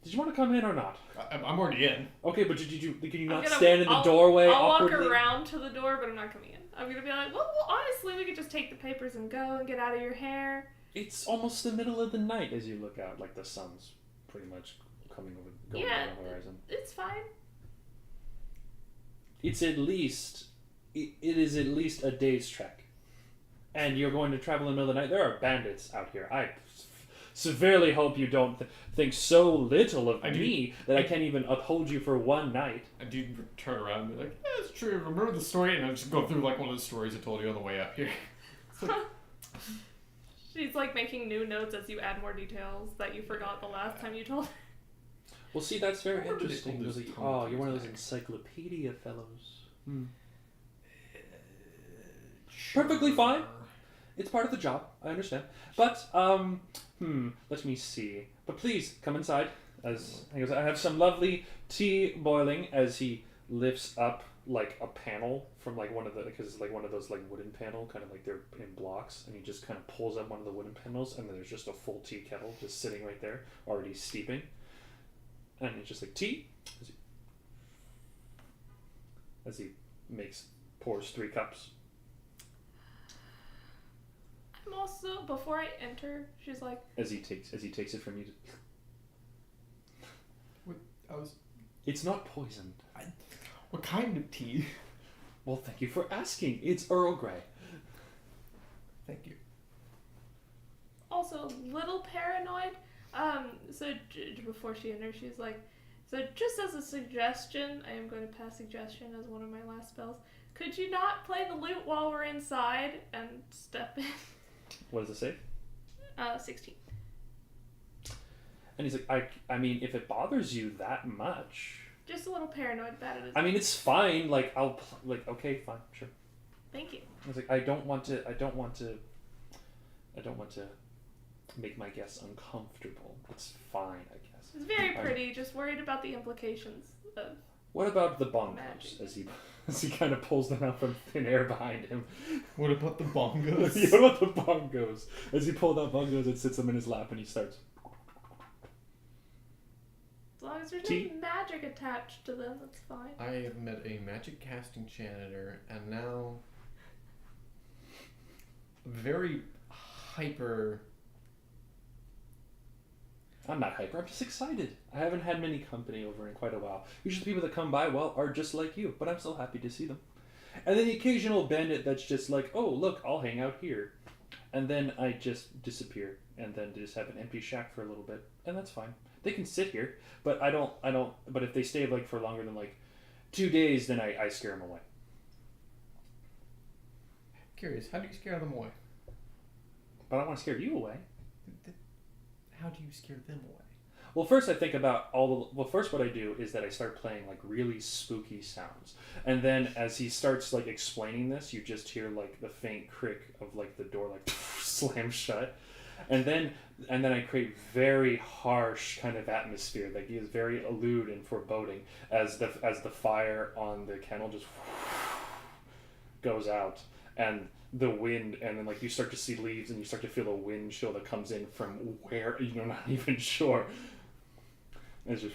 Did you want to come in or not? I'm already in. Okay, but can you not stand in the doorway awkwardly? I'll walk around to the door, but I'm not coming in. I'm going to be like, well, honestly, we could just take the papers and go and get out of your hair. It's almost the middle of the night as you look out. Like the sun's pretty much going over the horizon. It's fine. It is at least a day's trek. And you're going to travel in the middle of the night. There are bandits out here. I severely hope you don't think so little of me that I can't even uphold you for one night. I do turn around and be like, yeah, it's true. Remember the story? And I just go through like one of the stories I told you on the way up here. She's like making new notes as you add more details that you forgot the last time you told her. Well, see, that's very interesting. You're You're one of those encyclopedia fellows. Sure. Perfectly fine. It's part of the job. I understand. But, let me see. But please, come inside. As he goes, I have some lovely tea boiling as he lifts up, like, a panel from, like, because it's, like, one of those, like, wooden panel, kind of like they're in blocks, and he just kind of pulls up one of the wooden panels, and then there's just a full tea kettle just sitting right there, already steeping. And he's just like, tea? As he pours 3 cups. I'm also, before I enter, she's like... As he takes it from you. It's not poisoned. What kind of tea? Well, thank you for asking. It's Earl Grey. Thank you. Also, a little paranoid. So before she enters, she's like, so just as a suggestion, I am going to pass suggestion as one of my last spells. Could you not play the lute while we're inside and step in? What does it say? 16. And he's like, I mean, if it bothers you that much... Just a little paranoid about it. I mean, it's fine. Like, okay, fine, sure. Thank you. I was like, I don't want to make my guests uncomfortable. It's fine, I guess. It's very pretty, just worried about the implications of... What about the bongos? Magic. As he kind of pulls them out from thin air behind him. What about the bongos? Yeah, what about the bongos? As he pulls out bongos and sits them in his lap and he starts... As long as there's Tea? no magic attached to them, that's fine. I have met a magic casting janitor and now very hyper... I'm not hyper, I'm just excited. I haven't had many company over in quite a while. Usually people that come by, are just like you, but I'm still happy to see them. And then the occasional bandit that's just like, oh, look, I'll hang out here. And then I just disappear, and then just have an empty shack for a little bit, and that's fine. They can sit here, but but if they stay like for longer than like 2 days, then I scare them away. Curious, how do you scare them away? But I don't want to scare you away. How do you scare them away? Well, first I think about well, first what I do is that I start playing like really spooky sounds, and then as he starts like explaining this, you just hear like the faint crick of like the door like slam shut, and then I create very harsh kind of atmosphere, like he is very lewd and foreboding as the fire on the kennel just goes out, and the wind, and then like you start to see leaves, and you start to feel a wind chill that comes in from where you're not even sure. And it's just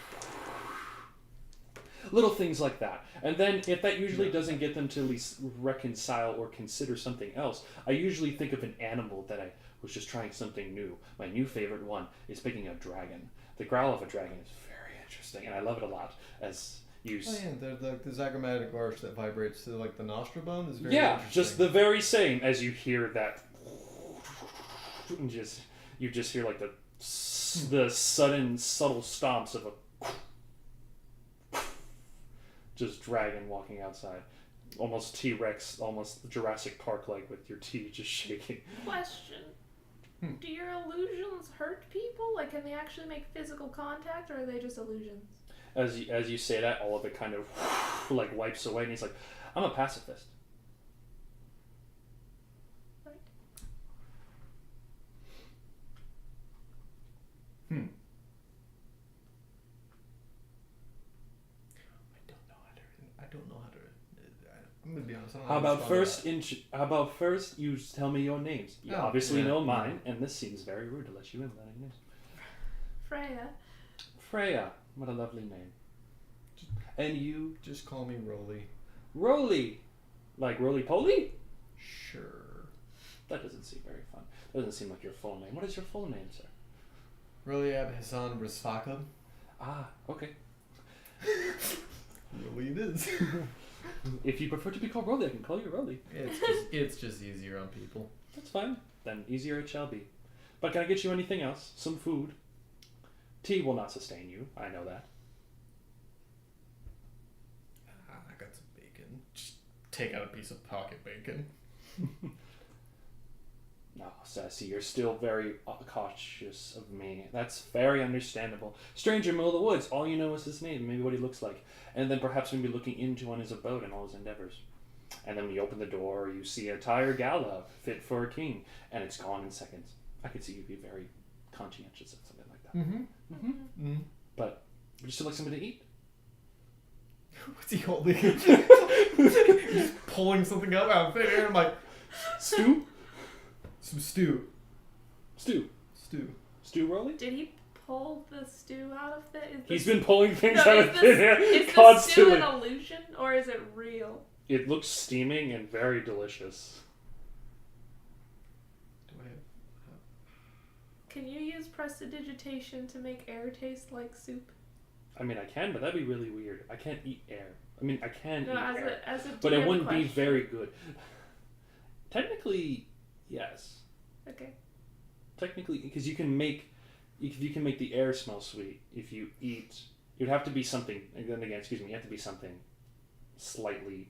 little things like that. And then if that usually doesn't get them to at least reconcile or consider something else, I usually think of an animal that I was just trying something new. My new favorite one is picking a dragon. The growl of a dragon is very interesting, and I love it a lot. As you the zygomatic arch that vibrates to like the nostril bone is very interesting. Just the very same as you hear that, and you just hear like the sudden subtle stomps of a just dragon walking outside, almost T-Rex, almost Jurassic Park like, with your teeth just shaking. Question. Do your illusions hurt people? Like, can they actually make physical contact, or are they just illusions? As you say that, all of it kind of like wipes away, and he's like, "I'm a pacifist." Right. I don't know how to. I'm gonna be honest. I don't know How how about first you tell me your names? You obviously know mine, and this seems very rude to let you in without any names. Freya. Freya, what a lovely name. And you? Just call me Rolly. Rolly, like roly poly? Sure. That doesn't seem very fun. Doesn't seem like your full name. What is your full name, sir? Roliab Hassan Rasfaka. Ah, okay. Rolly it is. If you prefer to be called Rolly, I can call you Rolly. It's just easier on people. That's fine. Then easier it shall be. But can I get you anything else? Some food? Tea will not sustain you. I know that. I got some bacon. Just take out a piece of pocket bacon. No, Sassy, you're still very cautious of me. That's very understandable. Stranger middle of the woods. All you know is his name, maybe what he looks like. And then perhaps maybe looking into on his abode and all his endeavors. And then when you open the door, you see a tire gala fit for a king. And it's gone in seconds. I could see you be very conscientious of something like that. But would you still like something to eat? What's he holding? He's pulling something up out of thin air. I'm like, stew? Some stew. Stew, Rolly? Did he pull the stew out of the... He's been pulling things out of thin air Is the constantly. stew an illusion, or is it real? It looks steaming and very delicious. Can you use prestidigitation to make air taste like soup? I mean, I can, but that'd be really weird. I can't eat air. I mean, I can eat air, as a but it DM wouldn't be question. very good. Technically, yes. Okay. Technically, because you can make the air smell sweet if you eat. It'd have to be something. And then again, excuse me, you have to be something slightly.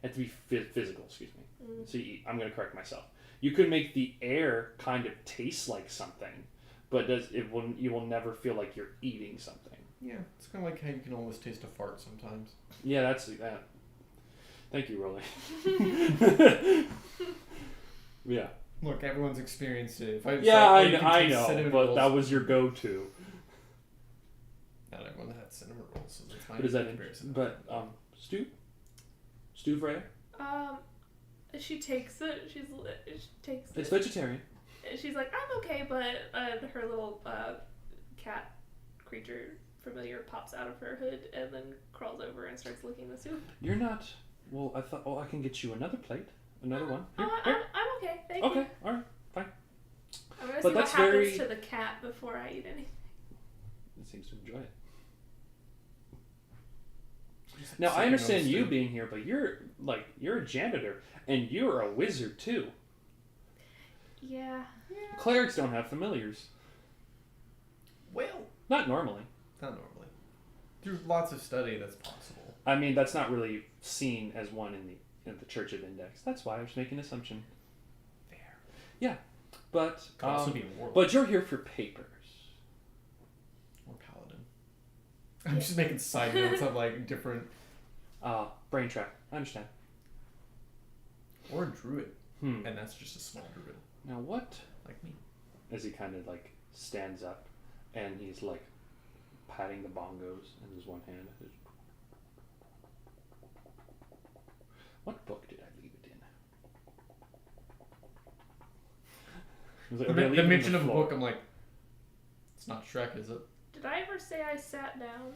It have to be physical. Excuse me. So you eat. I'm going to correct myself. You could make the air kind of taste like something, but you will never feel like you're eating something. Yeah, it's kind of like how you can almost taste a fart sometimes. Yeah, that's that. Thank you, Rolly. Yeah. Look, everyone's experienced it. If I I know, but that was your go-to. Not everyone had cinnamon rolls, so that's fine. But is that comparison? But Stew Freya? She takes it. She takes it. It's vegetarian. She's like, I'm okay, but her little cat creature familiar pops out of her hood and then crawls over and starts licking the soup. You're not. Well, I thought. Oh, I can get you another plate, another one. I'm okay. Thank you. Okay, all right, fine. I'm gonna But see what that's happens very- to the cat before I eat anything. It seems to enjoy it. Now I understand you being here, but you're a janitor and you're a wizard too. Yeah. Clerics don't have familiars. Well, Not normally. not normally. Through lots of study, that's possible. I mean, that's not really seen as one in the Church of Index. That's why I was making an assumption. Fair. Yeah, but Could also be a warlock. but you're here for papers. I'm just making side notes of like different. Brain track. I understand. Or a druid. Hmm. And that's just a small druid. Now what? Like me. As he kind of like stands up, and he's like patting the bongos in his one hand. What book did I leave it in? He was like, "Okay, leave it The in mention the of a floor." book, I'm like, it's not Shrek, is it? Did I ever say I sat down?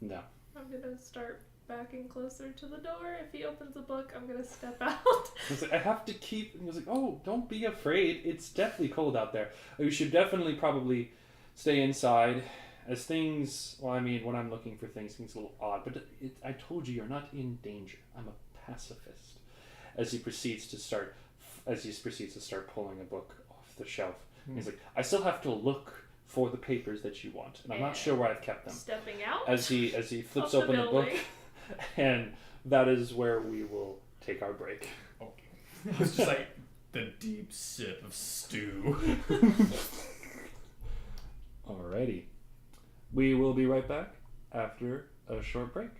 No. I'm gonna start backing closer to the door. If he opens a book, I'm gonna step out. He was like, "I have to keep." He was like, "Oh, don't be afraid. It's definitely cold out there. You should definitely probably stay inside." As things, well, I mean, when I'm looking for things, things a little odd. But I told you, you're not in danger. I'm a pacifist. As he proceeds to start pulling a book off the shelf, he's like, "I still have to look for the papers that you want, and I'm not sure where I've kept them." Stepping out. As he flips of open the book, building. and that is where we will take our break. Okay. I was just like, the deep sip of stew. Alrighty. We will be right back after a short break.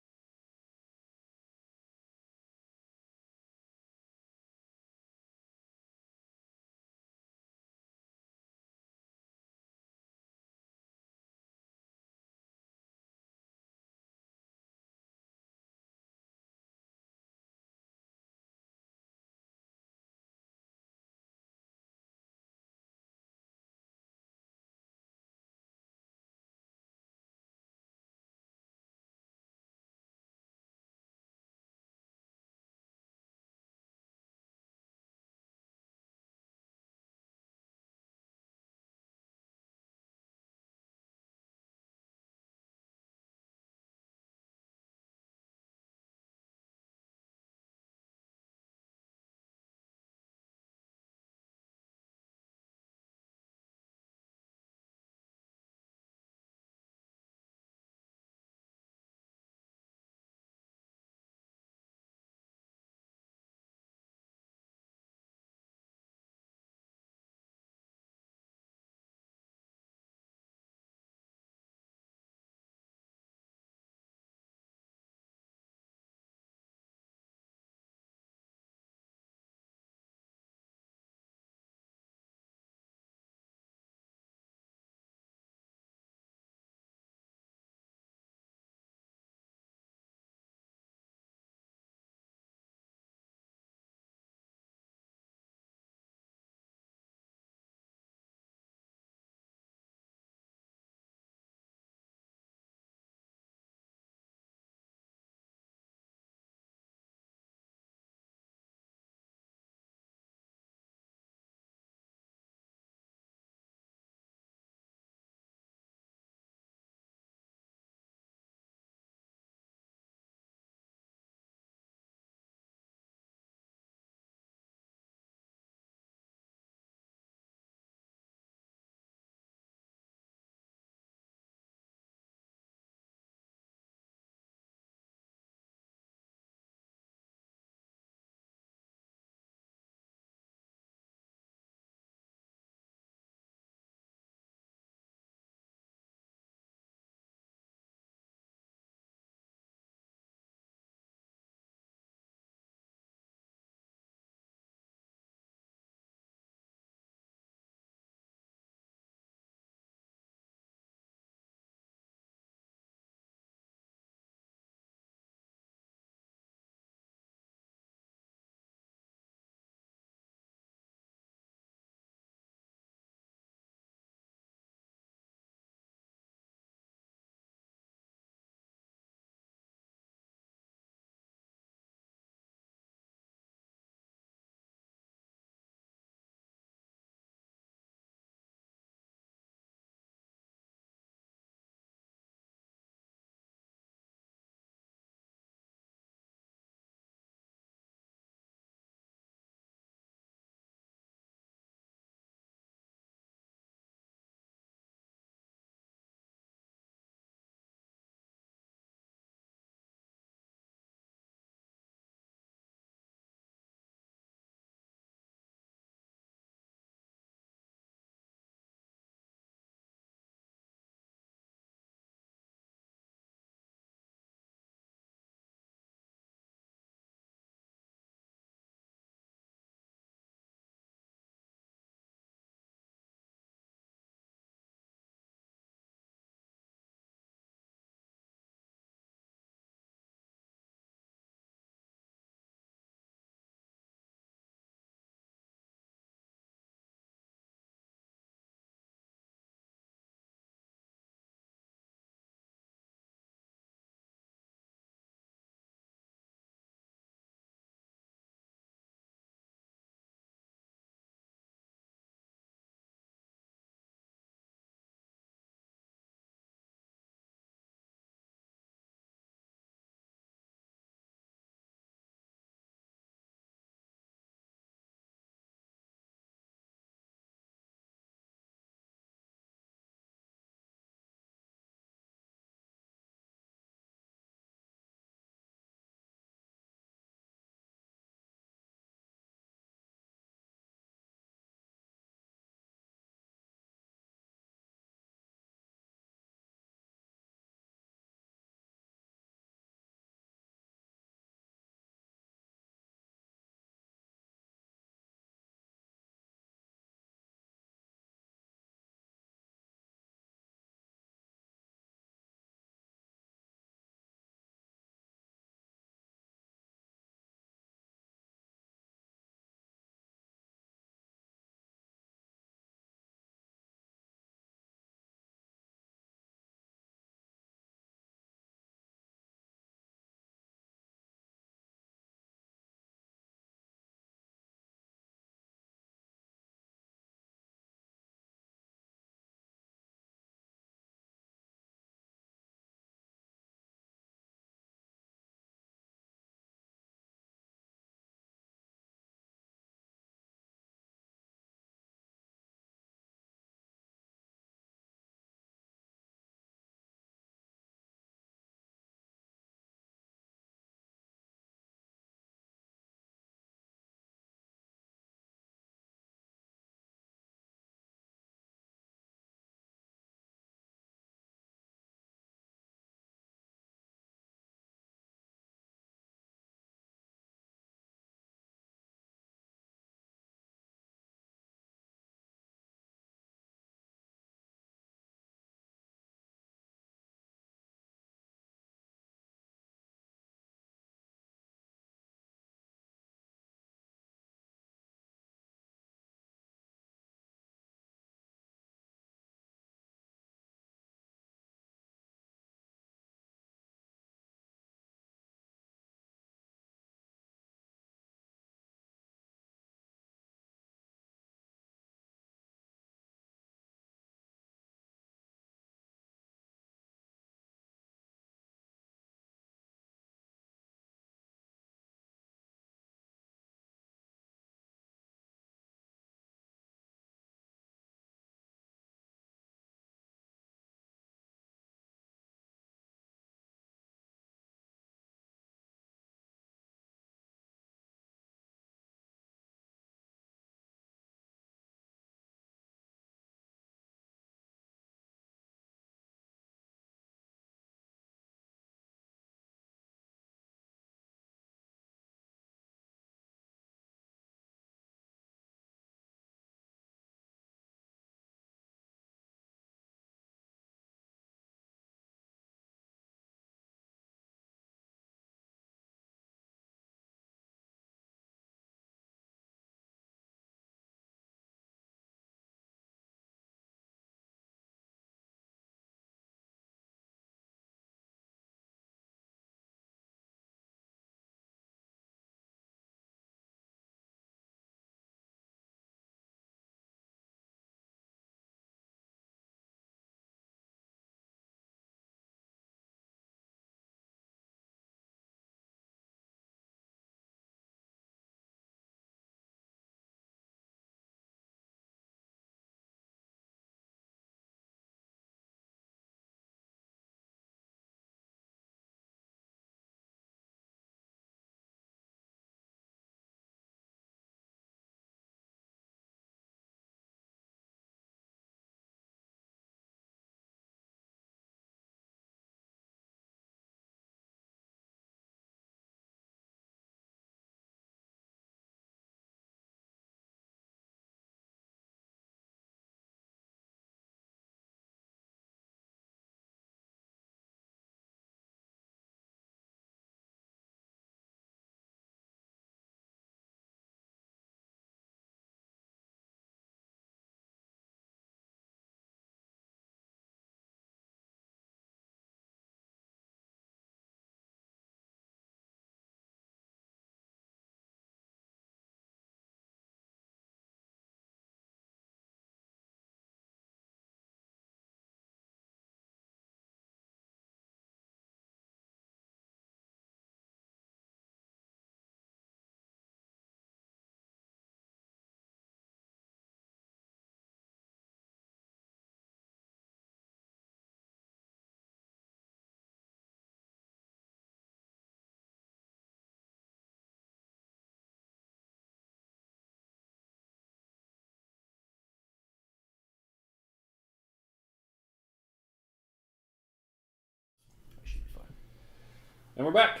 And we're back.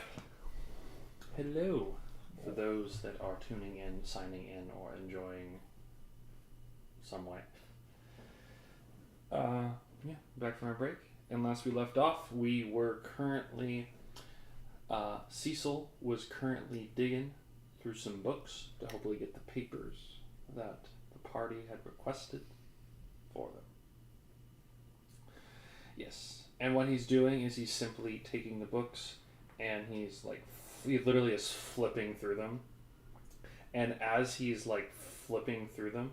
Hello. For those that are tuning in, signing in, or enjoying some way. Yeah, back from our break. And last we left off, we were currently... Cecil was currently digging through some books to hopefully get the papers that the party had requested for them. Yes. And what he's doing is he's simply taking the books and he's like, he literally is flipping through them. And as he's like flipping through them,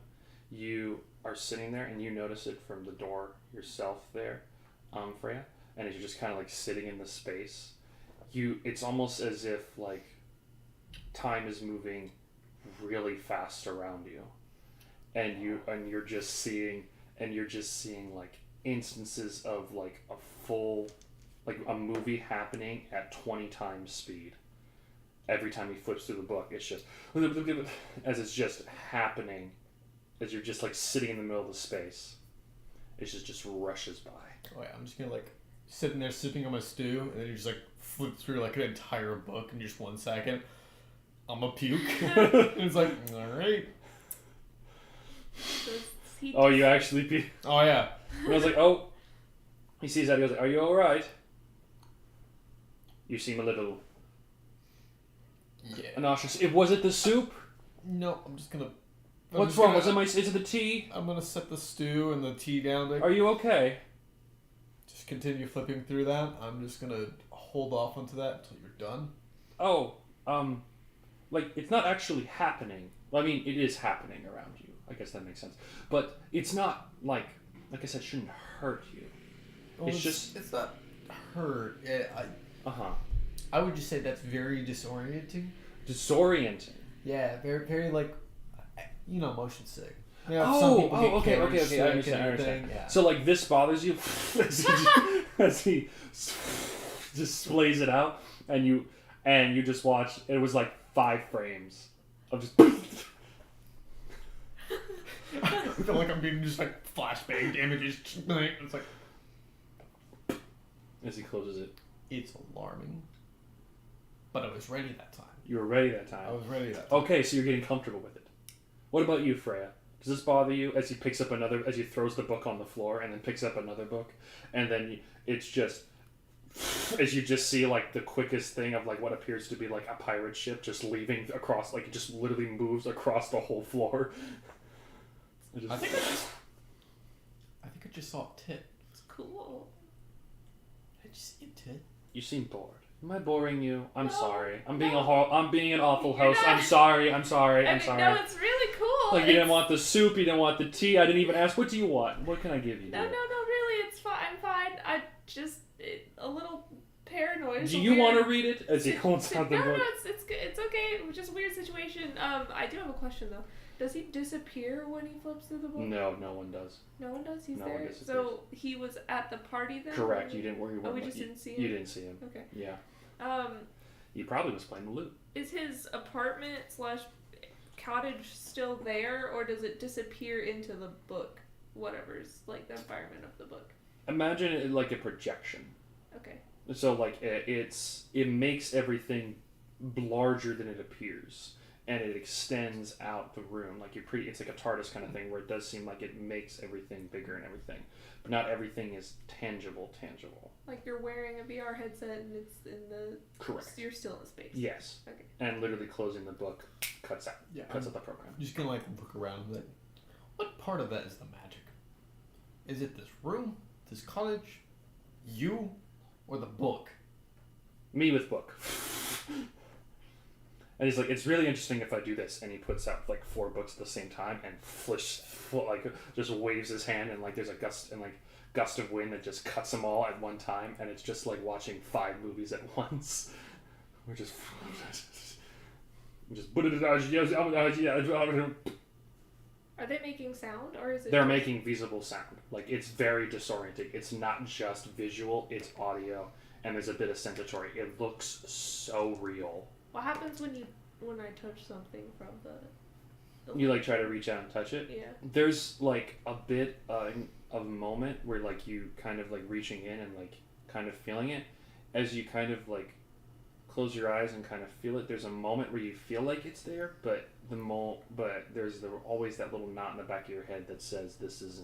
you are sitting there and you notice it from the door yourself there, Freya. And as you're just kind of like sitting in the space, it's almost as if like time is moving really fast around you. And you're just seeing like instances of like a full, like a movie happening at 20 times speed. Every time he flips through the book, it's just as it's just happening, as you're just like sitting in the middle of the space, it just rushes by. Oh yeah, I'm just gonna like sitting there sipping on my stew, and then you just like flip through like an entire book in just 1 second. I'm a puke. And it's like, all right. Oh, you actually puke? Oh yeah. And I was like, oh. He sees that. He goes, "Are you all right? You seem a little." Yeah. Nauseous. Was it the soup? No, I'm just gonna. What's wrong? Is it the tea? I'm gonna set the stew and the tea down. Are you okay? Just continue flipping through that. I'm just gonna hold off onto that until you're done. Oh, like it's not actually happening. Well, I mean, it is happening around you. I guess that makes sense. But it's not like I said, shouldn't hurt you. Well, it's not hurt. Yeah, I would just say that's very disorienting. Disorienting. Yeah, very, very like, motion sick. Okay. I understand. Yeah. So like this bothers you as he just splays it out, and you just watch. It was like 5 frames of just. I feel like I'm being just like flashbang damages. It's like as he closes it. It's alarming. But I was ready that time. You were ready that time. I was ready that time. Okay, so you're getting comfortable with it. What about you, Freya? Does this bother you as he throws the book on the floor and then picks up another book, and then it's just as you just see like the quickest thing of like what appears to be like a pirate ship just leaving across, like it just literally moves across the whole floor. I think I just saw a tit. It's cool. I just see a tit. You seem bored. Am I boring you? I'm sorry. I'm being an awful You're host. not. I'm sorry. I'm sorry. No, it's really cool. Like you didn't want the soup, you didn't want the tea. I didn't even ask. What do you want? What can I give you? No, really, it's fine. I'm fine. I just a little paranoid. Do you want to read it? As he holds out the book. No, it's good. It's okay. It was just a weird situation. I do have a question though. Does he disappear when he flips through the book? No one does. No one does. He's No there. one disappears. So he was at the party then. Correct. You didn't worry. We just didn't see him. You didn't see him. Okay. Yeah. He probably was playing the lute. Is his apartment / cottage still there, or does it disappear into the book? Whatever's like the environment of the book. Imagine it like a projection. Okay. So like it makes everything larger than it appears, and it extends out the room like it's like a TARDIS kind of thing where it does seem like it makes everything bigger and everything, but not everything is tangible. Like you're wearing a VR headset and it's in the... Correct. You're still in the space. Yes. Okay. And literally closing the book cuts out the program. I'm just gonna like look around and like, what part of that is the magic? Is it this room, this cottage, you, or the book? Me with book. And he's like, it's really interesting if I do this. And he puts out like 4 books at the same time and just waves his hand, and like there's a gust of wind that just cuts them all at one time, and it's just like watching 5 movies at once. We're just Are they making sound, or is it... They're making visible sound. Like it's very disorienting. It's not just visual, it's audio, and there's a bit of sensory. It looks so real. What happens when I touch something from the... You like try to reach out and touch it? Yeah. There's like a bit of a moment where like you kind of like reaching in and like kind of feeling it as you kind of like close your eyes and kind of feel it, there's a moment where you feel like it's there, but there's always that little knot in the back of your head that says this is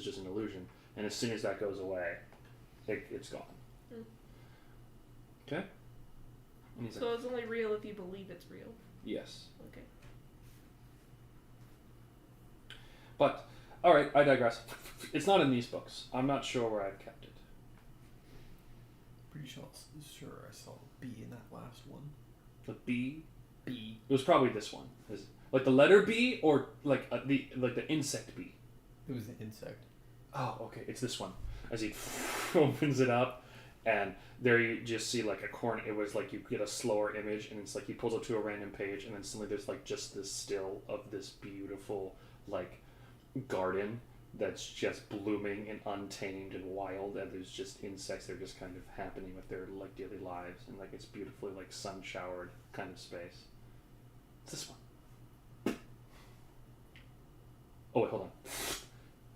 just an illusion. And as soon as that goes away, it's gone. Okay? And he's So it's only real if you believe it's real. yes. Okay. But, alright, I digress. It's not in these books. I'm not sure where I've kept it. Pretty sure I saw B in that last one. The B? B. It was probably this one. Like the letter B or like the insect B? It was the insect. Oh, okay. It's this one. As he opens it up, and there you just see like a corner. It was like you get a slower image, and it's like he pulls up to a random page, and then suddenly there's like just this still of this beautiful like garden that's just blooming and untamed and wild, and there's just insects that are just kind of happening with their like daily lives, and like it's beautifully like sun showered kind of space. It's this one. Oh wait, hold on.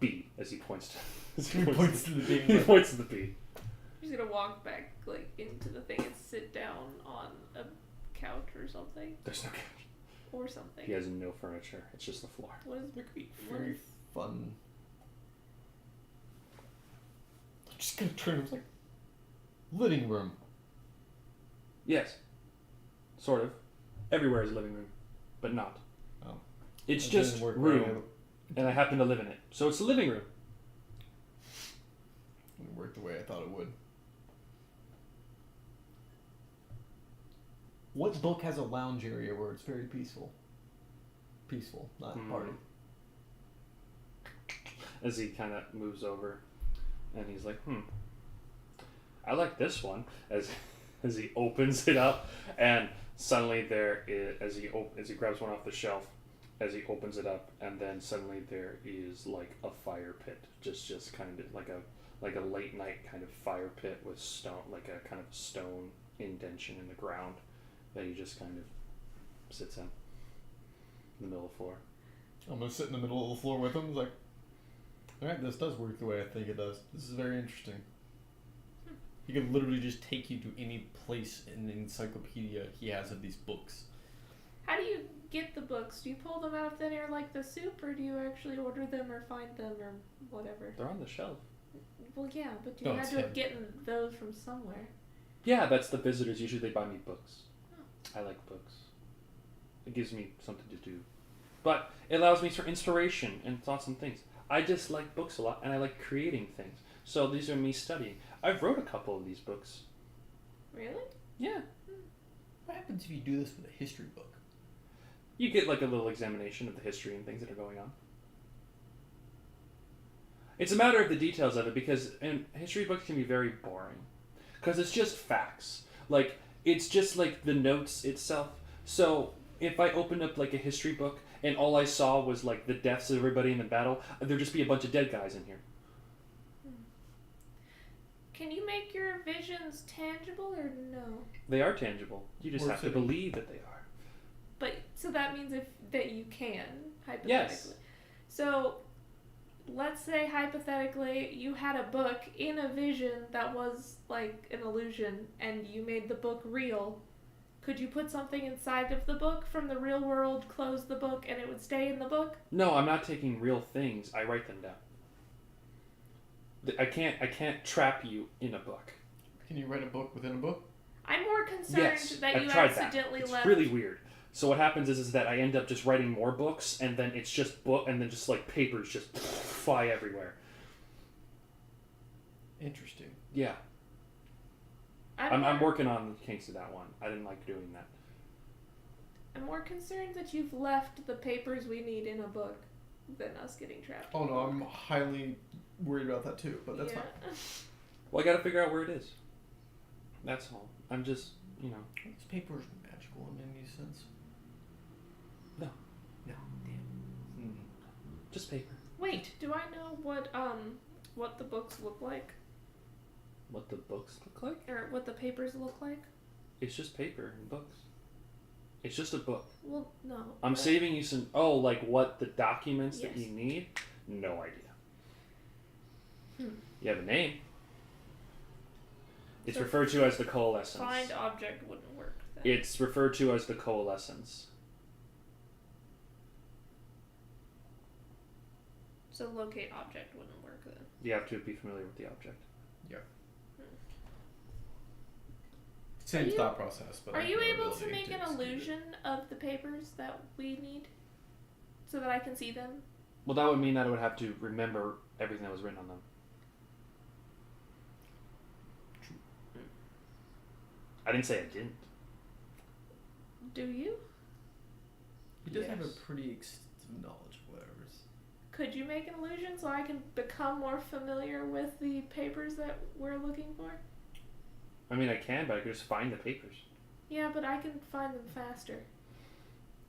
B, as he points to. He points to the B. He points to the B. He's gonna walk back like into the thing and sit down on a couch or something. There's no couch. Or something. He has no furniture. It's just the floor. What is That could be what very is- fun. I'm just gonna turn it like living room. Yes. Sort of. Everywhere is a living room, but not. Oh. It's It just didn't work room, right. and I happen to live in it. So it's a living room. It worked the way I thought it would. What book has a lounge area where it's very peaceful? Peaceful, not party. As he kind of moves over, and he's like, I like this one. As he opens it up, and suddenly there is, as he grabs one off the shelf, as he opens it up, and then suddenly there is like a fire pit, just kind of like a late night kind of fire pit with stone, like a kind of stone indention in the ground that he just kind of sits in the middle of the floor. I'm gonna sit in the middle of the floor with him. It's like, alright, this does work the way I think it does. This is very interesting. He can literally just take you to any place in the encyclopedia he has of these books. How do you get the books? Do you pull them out of thin air like the soup, or do you actually order them or find them or whatever? They're on the shelf. Well, yeah, but you No, had it's to have him. gotten those from somewhere. Yeah, that's the visitors. Usually they buy me books. I like books. It gives me something to do. But it allows me for inspiration and thoughts and things. I just like books a lot, and I like creating things. So these are me studying. I've wrote a couple of these books. Really? Yeah. What happens if you do this with a history book? You get like a little examination of the history and things that are going on. It's a matter of the details of it, because history books can be very boring. Because it's just facts. Like, it's just like the notes itself. So if I opened up like a history book and all I saw was like the deaths of everybody in the battle, there'd just be a bunch of dead guys in here. Can you make your visions tangible or no? They are tangible. You just Or have to fitting. believe that they are. But so that means that you can, hypothetically. Yes. So let's say hypothetically you had a book in a vision that was like an illusion and you made the book real. Could you put something inside of the book from the real world, close the book, and it would stay in the book? No, I'm not taking real things. I write them down. I can't trap you in a book. Can you write a book within a book? I'm more concerned Yes, that I've you tried accidentally that. It's left. really weird. So what happens is that I end up just writing more books, and then it's just book, and then just like papers just fly everywhere. Interesting. Yeah, I'm working on the kinks of that one. I didn't like doing that. I'm more concerned that you've left the papers we need in a book than us getting trapped. Oh no, I'm highly worried about that too, but that's fine. Well, I got to figure out where it is. That's all. I'm just, This paper is magical in any sense. No. No. Damn. just paper. Wait, do I know what the books look like? What the books look like? Or what the papers look like? It's just paper and books. It's just a book. Well, no. I'm but- saving you some. Oh, like what the documents that Yes. you need? No idea. Hmm. You have a name. It's So referred to as the coalescence. Find object wouldn't work then. It's referred to as the coalescence. So locate object wouldn't work then. You have to be familiar with the object. Same thought process, but Are I have you no able to ability make an execute it. illusion of the papers that we need? So that I can see them? Well, that would mean that I would have to remember everything that was written on them. I didn't say I didn't. Do you? He does have a Yes. pretty extensive knowledge of whatever's. Could you make an illusion so I can become more familiar with the papers that we're looking for? I mean, I can, but I could just find the papers. Yeah, but I can find them faster.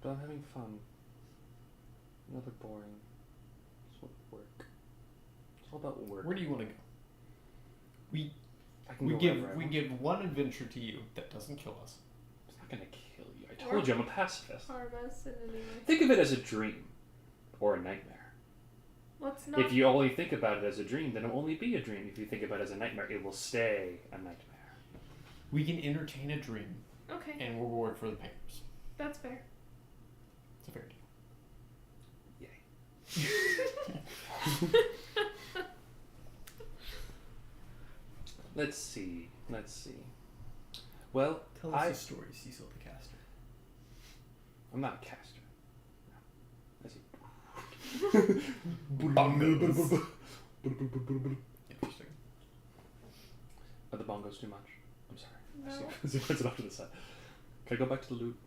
But I'm having fun. You know, they're boring. It's all work. It's all about work. Where do you want to go? I can We go give wherever I we want. give one adventure to you that doesn't kill us. It's not gonna kill you. I told you I'm a pacifist. Harm us in any way. Think of it as a dream. Or a nightmare. What's not? If you only think about it as a dream, then it will only be a dream. If you think about it as a nightmare, it will stay a nightmare. We can entertain a dream Okay, and reward for the papers. that's fair. It's a fair deal. Let's see. Well, Tell us a story, Cecil the Caster. I'm not a caster. No. Interesting. Are the bongos too much? I'm sorry. No. I see puts it off to the side. Can I go back to the loop?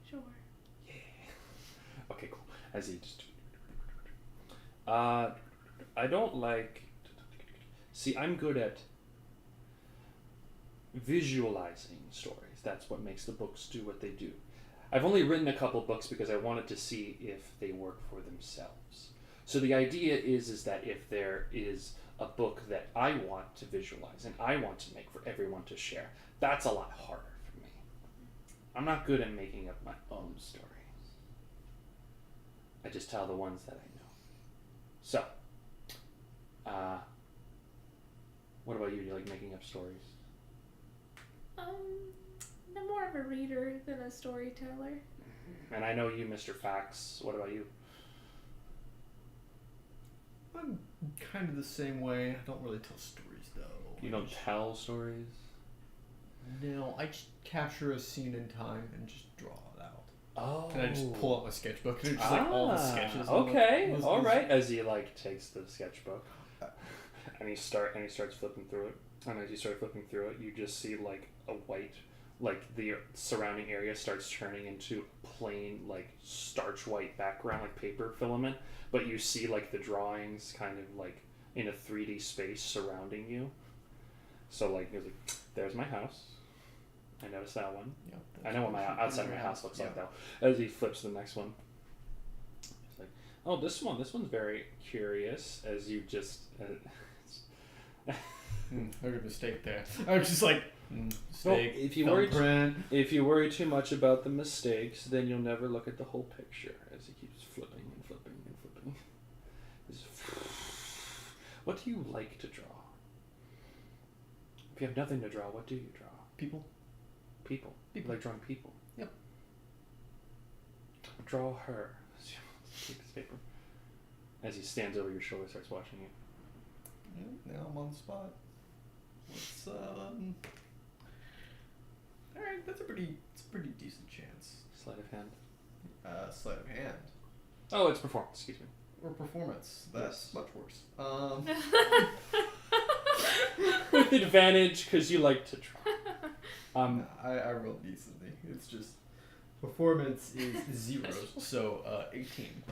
Sure. Yeah. Okay, cool. As he just. I don't like. See, I'm good at visualizing stories. That's what makes the books do what they do. I've only written a couple books because I wanted to see if they work for themselves. So the idea is that if there is a book that I want to visualize and I want to make for everyone to share, that's a lot harder for me. I'm not good at making up my own stories. I just tell the ones that I know. So, what about you? Do you like making up stories? I'm more of a reader than a storyteller. And I know you, Mr. Fax. What about you? I'm kind of the same way. I don't really tell stories though. You don't tell stories? No, I just capture a scene in time and just draw it out. Oh. And I just pull out my sketchbook and it's just like all the sketches. Okay, Those- all right. As he like takes the sketchbook, and he starts flipping through it. And as you start flipping through it, you just see like a white, like the surrounding area starts turning into plain like starch white background, like paper filament. But you see like the drawings kind of like in a 3D space surrounding you. So like you're like, there's my house. I noticed that one. Yeah, I know what my outside of my house looks like though. As he flips to the next one, it's like, oh, this one's very curious. As you just, I made a mistake there. I was just like, mistake. if you worry too much about the mistakes, then you'll never look at the whole picture. As he keeps flipping and flipping and flipping. What do you like to draw? If you have nothing to draw, what do you draw? People. People. You like drawing people. Yep. Draw her. Take this paper. As he stands over your shoulder, starts watching you. Now I'm on the spot. Let's alright, it's a pretty decent chance. Sleight of hand. Sleight of hand. Oh, it's performance. Excuse me. Or performance. That's Yes. much worse. With advantage, because you like to draw. I rolled decently. It's just performance is 0, so 18.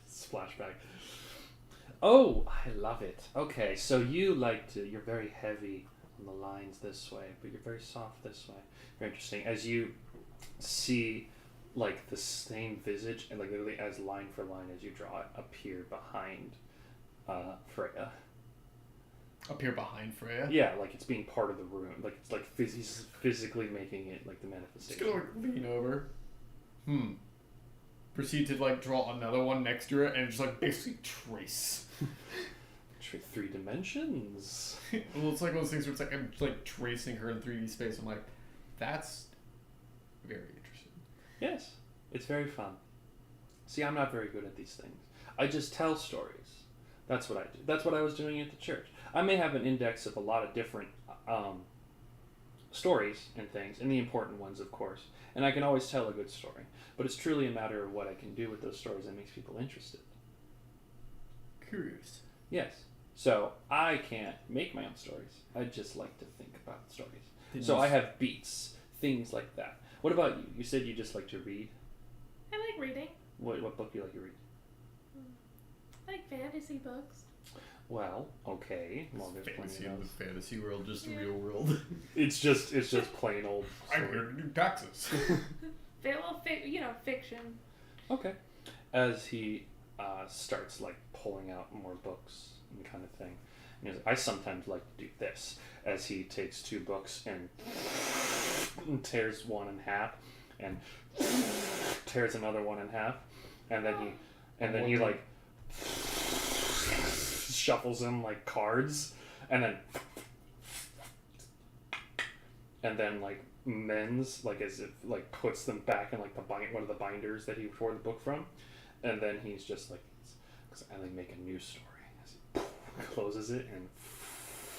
Splashback. Oh, I love it. Okay, so you're very heavy on the lines this way, but you're very soft this way. Very interesting. As you see, like, the same visage, and like literally as line for line as you draw it, appear behind Freya. Appear behind Freya? Yeah, like it's being part of the room. Like it's like he's physically making it like the Just manifestation. gonna like lean over. Proceed to like draw another one next to it and just like basically trace. Three dimensions. Well, it's like one of those things where it's like I'm like tracing her in 3D space. I'm like, that's very interesting. Yes, it's very fun. See, I'm not very good at these things. I just tell stories. That's what I do. That's what I was doing at the church. I may have an index of a lot of different stories and things, and the important ones, of course. And I can always tell a good story. But it's truly a matter of what I can do with those stories that makes people interested. Curious. Yes. So I can't make my own stories. I just like to think about stories. I have beats, things like that. What about you? You said you just like to read. I like reading. What book do you like to read? I like fantasy books. Well, okay. Well, there's Fantasy plenty in of the fantasy world, just the Yeah. real world. It's just plain old. I'm here to do taxes. Fiction. Okay. As he starts like pulling out more books and kind of thing. And he goes, I sometimes like to do this. As he takes two books and tears one in half, and tears another one in half, and then he like shuffles them like cards, and then like mends, like as if like puts them back in like one of the binders that he tore the book from, and then he's just like, I like make a new story. As he closes it and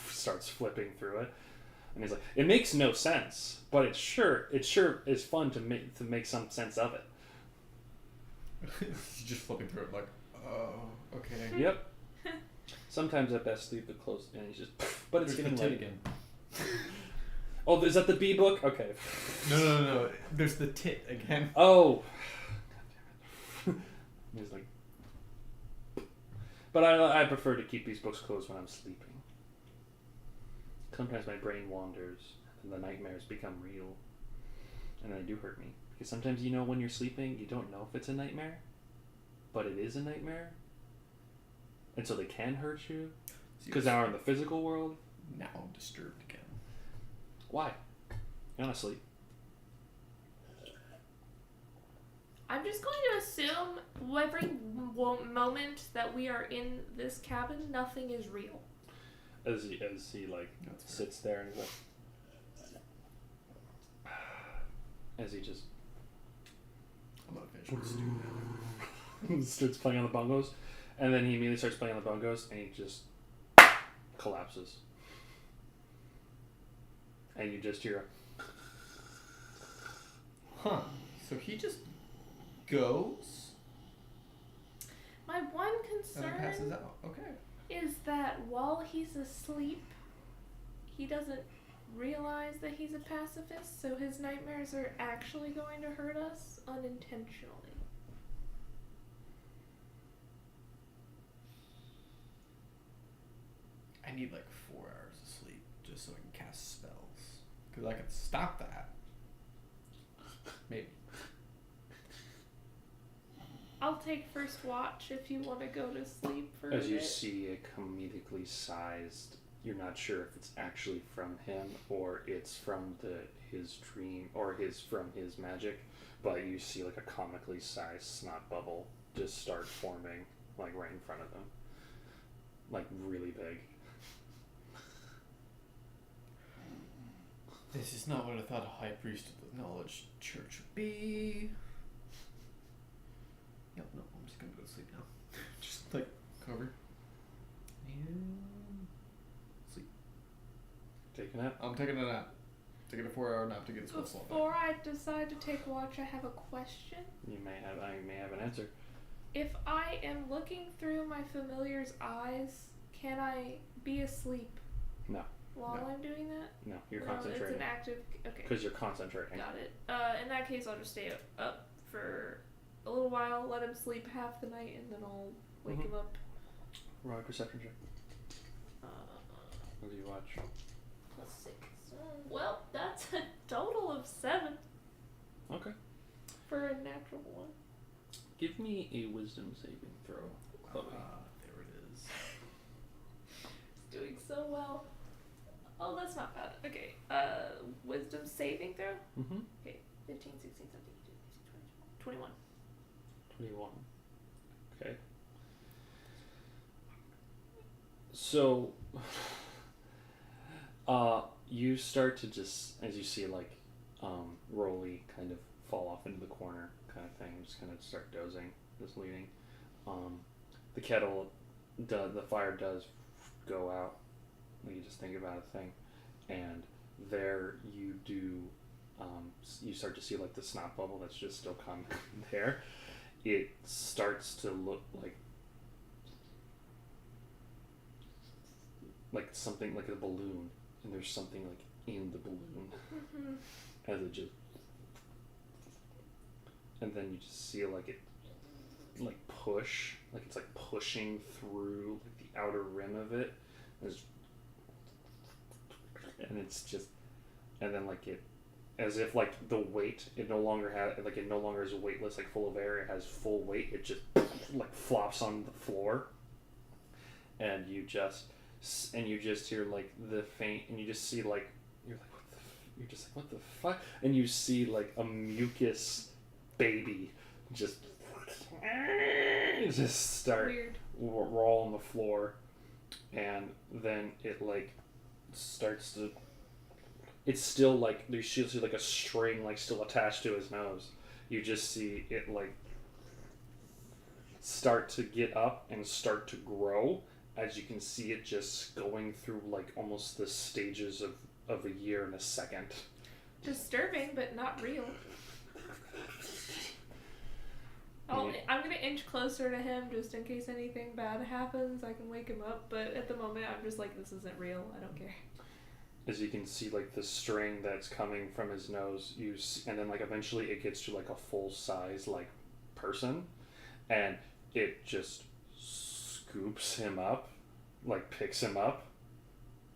starts flipping through it, and he's like, it makes no sense, but it sure is fun to make some sense of it. He's just flipping through it like, oh, okay. Yep. Sometimes I best leave it closed, and he's just. But it's There's getting the late tit again. Oh, is that the B book? Okay. No. There's the tit again. Oh. He's like. But I prefer to keep these books closed when I'm sleeping. Sometimes my brain wanders, and the nightmares become real, and they do hurt me. Because sometimes when you're sleeping, you don't know if it's a nightmare, but it is a nightmare, and so they can hurt you. Because now we're in the physical world. Now I'm disturbed again. Why? You're not asleep. I'm just going to assume every moment that we are in this cabin, nothing is real. As he like sits there and he's like, as he just I'm gonna finish my stew now. starts playing on the bongos, and then he immediately starts playing on the bongos, and he just collapses, and you just hear Huh. So he just goes My one and then passes concern out. Okay. is that while he's asleep, he doesn't realize that he's a pacifist, so his nightmares are actually going to hurt us unintentionally. I need like 4 hours of sleep just so I can cast spells. Because I can stop that. Maybe. I'll take first watch if you want to go to sleep for a as you bit. see a comedically sized. You're not sure if it's actually from him or it's from his dream or from his magic, but you see like a comically sized snot bubble just start forming like right in front of him, like really big. This is not what I thought a high priest of the knowledge church would be. Yep, no, I'm just gonna go to sleep now. Just like cover. And sleep. Take a nap. I'm taking a nap. Taking a 4-hour nap to get a spell slot back. Before I decide to take watch, I have a question. I may have an answer. If I am looking through my familiar's eyes, can I be asleep? No. While No. I'm doing that? No, you're No, concentrating. It's an active. Okay. Because you're concentrating. Got it. In that case, I'll just stay up for a little while, let him sleep half the night, and then I'll wake him up. Roll a perception check. Uh, What do you watch? +6. Well, that's a total of 7 Okay. for a natural 1. Give me a wisdom saving throw, Chloe. There it is. It's doing so well. Oh, that's not bad. Okay. Wisdom saving throw? Mm-hmm. Okay. 15, 16, 17, 18, 19, 20, 21. 21. Okay. So, you start to just, as you see, like, Rolly kind of fall off into the corner kind of thing, just kind of start dozing, just leaning. The kettle, the fire does go out. You just think about a thing, and there you do, you start to see like the snot bubble that's just still coming there. It starts to look like something like a balloon, and there's something like in the balloon as it just, and then you just see like it like push, like it's like pushing through like the outer rim of it, and it's just, and then like it, as if like the weight, it no longer is weightless, like full of air, it has full weight, it just like flops on the floor, and you just hear like the faint, and you just see like, you're just like, what the fuck, and you see like a mucus baby just start roll on the floor, and then it like starts to, it's still like there's still like a string like still attached to his nose. You just see it like start to get up and start to grow, as you can see it just going through like almost the stages of a year in a second. Disturbing, but not real. I'm going to inch closer to him just in case anything bad happens. I can wake him up, but at the moment I'm just like, this isn't real. I don't care. As you can see, like the string that's coming from his nose, and then like eventually it gets to like a full size like person, and it just scoops him up, like picks him up,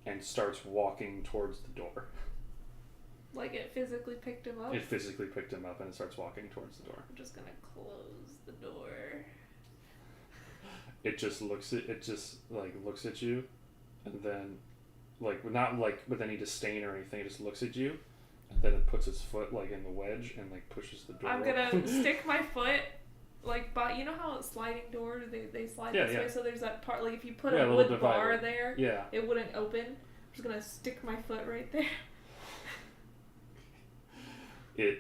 and starts walking towards the door. Like it physically picked him up? It physically picked him up and it starts walking towards the door. I'm just gonna close the door. It just looks at you, and then like not like with any disdain or anything, it just looks at you, and then it puts its foot like in the wedge and like pushes the door. I'm gonna stick my foot like by, you know how sliding doors they slide this way, so there's that part, like if you put a wood bar there, it wouldn't open. I'm just gonna stick my foot right there.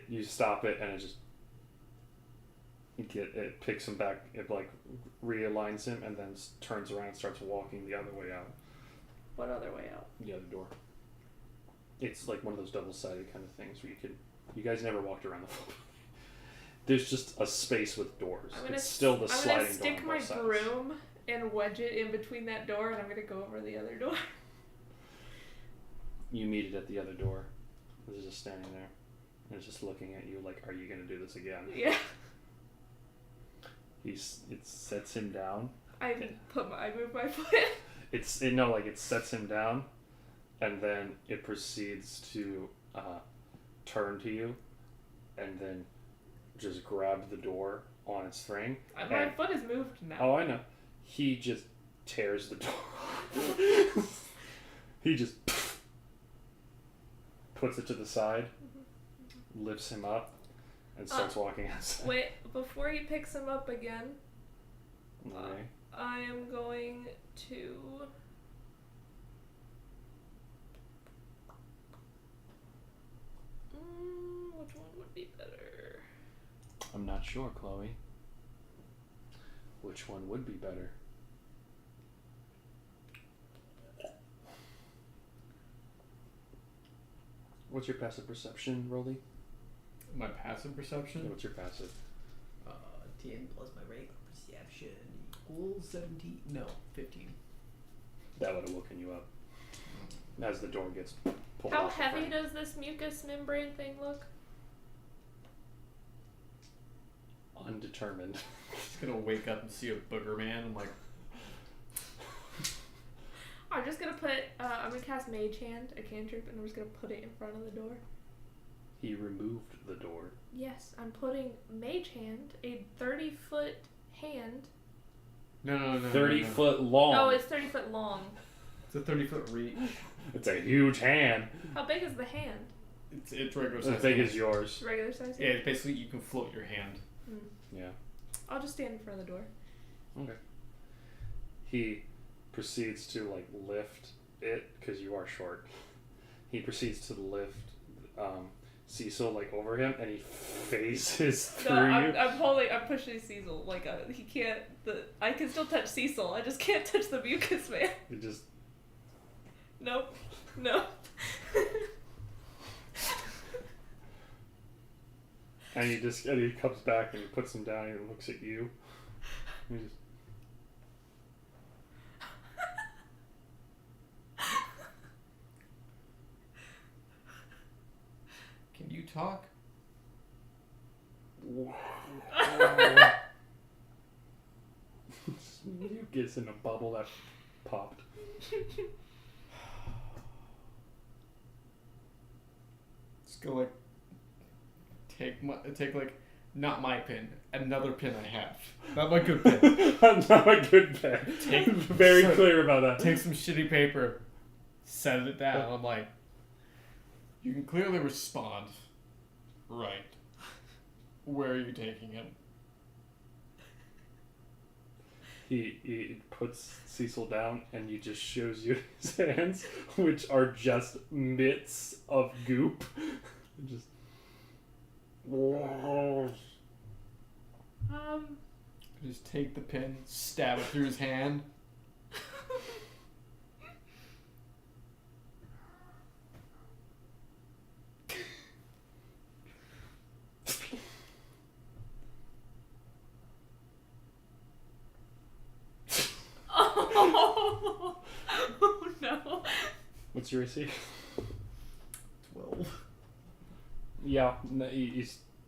You stop it, and it picks him back, it like realigns him, and then turns around and starts walking the other way out. What other way out? The other door. It's like one of those double-sided kind of things where you guys never walked around the floor. There's just a space with doors. It's still the sliding door. I'm gonna stick my broom and wedge it in between that door, and I'm gonna go over the other door. You meet it at the other door. It's just standing there. And it's just looking at you like, are you going to do this again? Yeah. It sets him down. I move my foot. It sets him down, and then it proceeds to turn to you, and then just grab the door on its string. My foot is moved now. Oh, I know. He just tears the door. He just puts it to the side, lifts him up, and starts walking outside. Wait, before he picks him up again, Okay. I am going to... which one would be better? I'm not sure, Chloe. Which one would be better? What's your passive perception, Rolly? My passive perception? Yeah, what's your passive? 10 plus my regular perception equals 17. No, 15. That would have woken you up. As the door gets pulled How off the heavy frame. does this mucus membrane thing look? Undetermined. Just gonna wake up and see a booger man and like... I'm just gonna I'm gonna cast Mage Hand, a cantrip, and I'm just gonna put it in front of the door. He removed the door. Yes, I'm putting Mage Hand, a 30-foot hand. No. 30 foot long. Oh, it's 30 foot long. It's a 30-foot reach. It's a huge hand. How big is the hand? It's regular size. As big as yours. Regular size? Yeah, it's basically you can float your hand. Yeah. I'll just stand in front of the door. Okay. He proceeds to like lift it because you are short. He proceeds to lift Cecil like over him, and he phases through you. I'm pushing Cecil like he can't. I can still touch Cecil. I just can't touch the mucus man. You just Nope. No. and he comes back and he puts him down and he looks at you. And he just, Can you talk? mucus in a bubble that popped. Just go like take like not my pin, another pin I have. Not my good pin. Not a good pen. Very clear about that. Take some shitty paper, set it down. I'm like, you can clearly respond. Right. Where are you taking him? He puts Cecil down and he just shows you his hands, which are just mitts of goop. Just Just take the pin, stab it through his hand. Oh no. What's your AC? 12. Yeah, no, he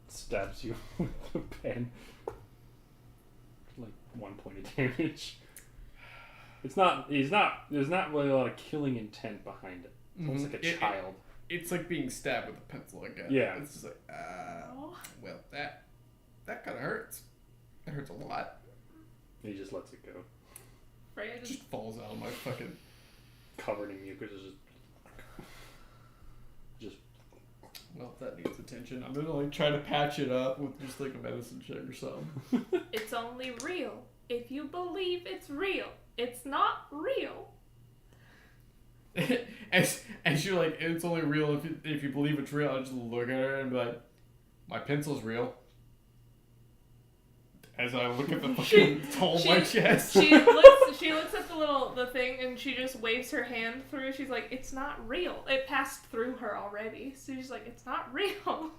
stabs you with a pen. Like 1 point of damage. There's not really a lot of killing intent behind it. It's almost like a child. It's like being stabbed with a pencil again. Yeah. It's just like, well, that kind of hurts. It hurts a lot. And he just lets it go. Freya It just falls out of my fucking... Covered in mucus. Just Well, if that needs attention, I'm gonna like try to patch it up with just like a medicine check or something. It's only real if you believe it's real. It's not real. as you're like, it's only real if you believe it's real. I just look at her and be like, my pencil's real. As I look at the fucking hole in my chest. She looks at the thing and she just waves her hand through. She's like, it's not real. It passed through her already. So she's like, it's not real.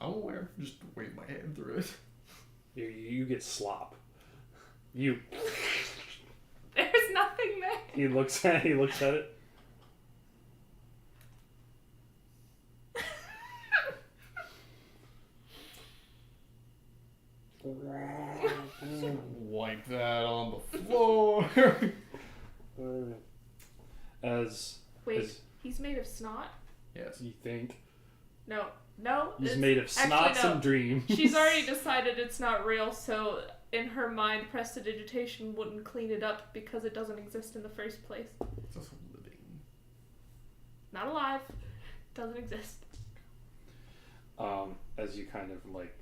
I'm aware. Just wave my hand through it. you get slop. You. There's nothing there. He looks at it. Wipe that on the floor. Wait, he's made of snot? Yes. You think No. he's made of snots and dreams. She's already decided it's not real, so in her mind, prestidigitation wouldn't clean it up because it doesn't exist in the first place. It's also living. Not alive. Doesn't exist. As you kind of like,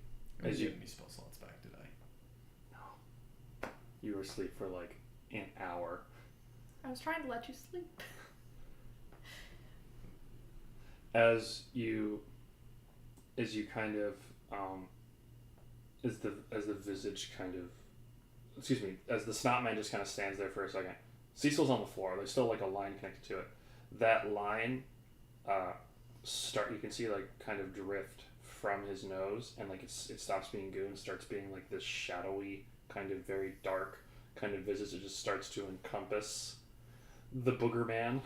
As you gave me spell slots back, did I? No. You were asleep for like an hour. I was trying to let you sleep. As you kind of as the visage kind of, excuse me, as the snot man just kind of stands there for a second. Cecil's on the floor. There's still like a line connected to it. That line you can see like kind of drift from his nose, and like it stops being goo and starts being like this shadowy kind of very dark kind of visage. It just starts to encompass the booger man.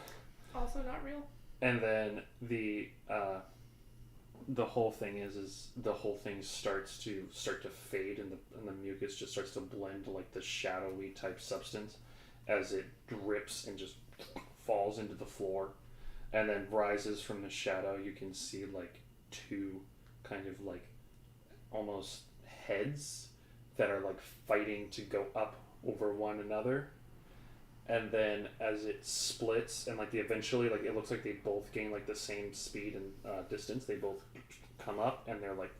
Also not real. And then the whole thing is the whole thing starts to fade, and the mucus just starts to blend to like the shadowy type substance as it drips and just falls into the floor, and then rises from the shadow. You can see like two kind of like almost heads that are like fighting to go up over one another. And then as it splits and like eventually like it looks like they both gain like the same speed and distance. They both come up and they're like,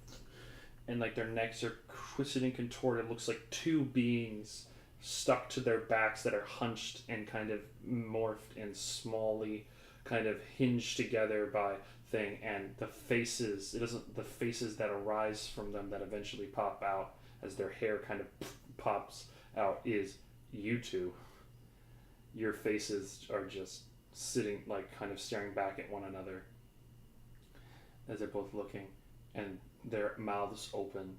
and like their necks are twisted and contorted. It looks like two beings stuck to their backs that are hunched and kind of morphed and smallly kind of hinged together by thing, and the faces the faces that arise from them that eventually pop out as their hair kind of pops out is you two. Your faces are just sitting like kind of staring back at one another as they're both looking, and their mouths open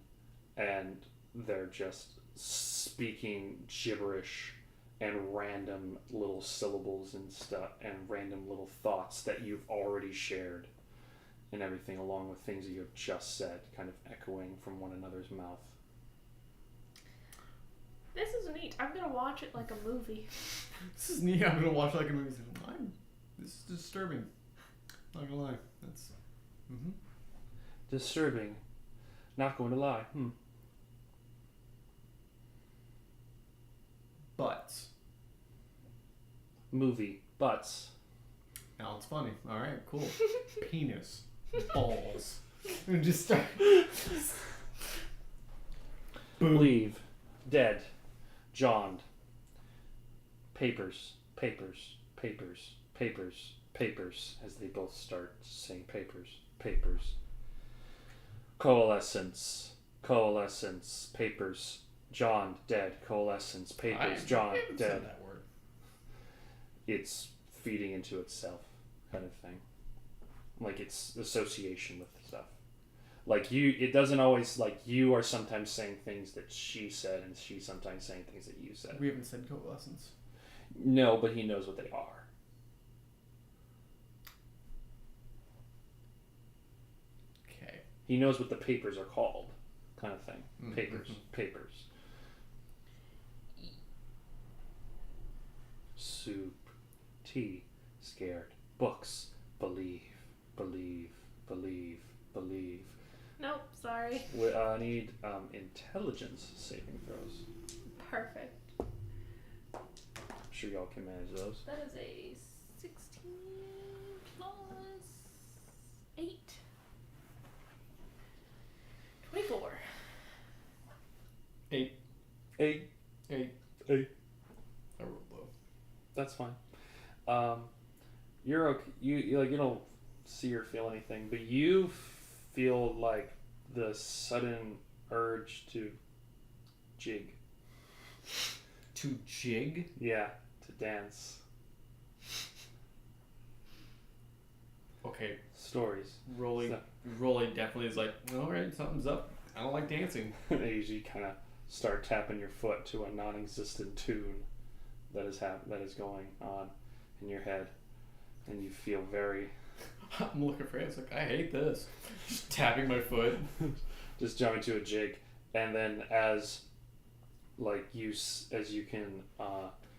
and they're just speaking gibberish and random little syllables and stuff and random little thoughts that you've already shared and everything, along with things that you have just said, kind of echoing from one another's mouth. This is neat. I'm gonna watch it like a movie. This is neat. I'm gonna watch like a movie. This is disturbing. Not gonna lie. That's. Disturbing. Not going to lie. Butts. Movie. Butts. Now it's funny. All right, cool. Penis. Balls. And just start. Leave. Dead. Johned. Papers. Papers. Papers. Papers. Papers. As they both start saying papers. Papers. Coalescence. Coalescence. Papers. John. Dead. Coalescence. Papers. John. I haven't Dead. said that word. It's feeding into itself, kind of thing. Like it's association with stuff. Like it doesn't always, like you are sometimes saying things that she said and she's sometimes saying things that you said. We haven't said coalescence. No, but he knows what they are. Okay. He knows what the papers are called, kind of thing. Mm-hmm. Papers. Soup. Tea. Scared. Books. Believe. Nope, sorry. I need intelligence saving throws. Perfect. I'm sure y'all can manage those. That is a 16 plus 8. 24. 8. 8. 8. 8. I rolled low. That's fine. You're okay. You don't see or feel anything, but you feel like the sudden urge to jig. To jig? Yeah, to dance. Okay. Stories. Rolling definitely is like, alright, something's up. I don't like dancing. They usually kind of start tapping your foot to a non-existent tune that is going on in your head, and you feel very. I'm looking for it. It's like, I hate this. Just tapping my foot. Just jumping to a jig, and then as you can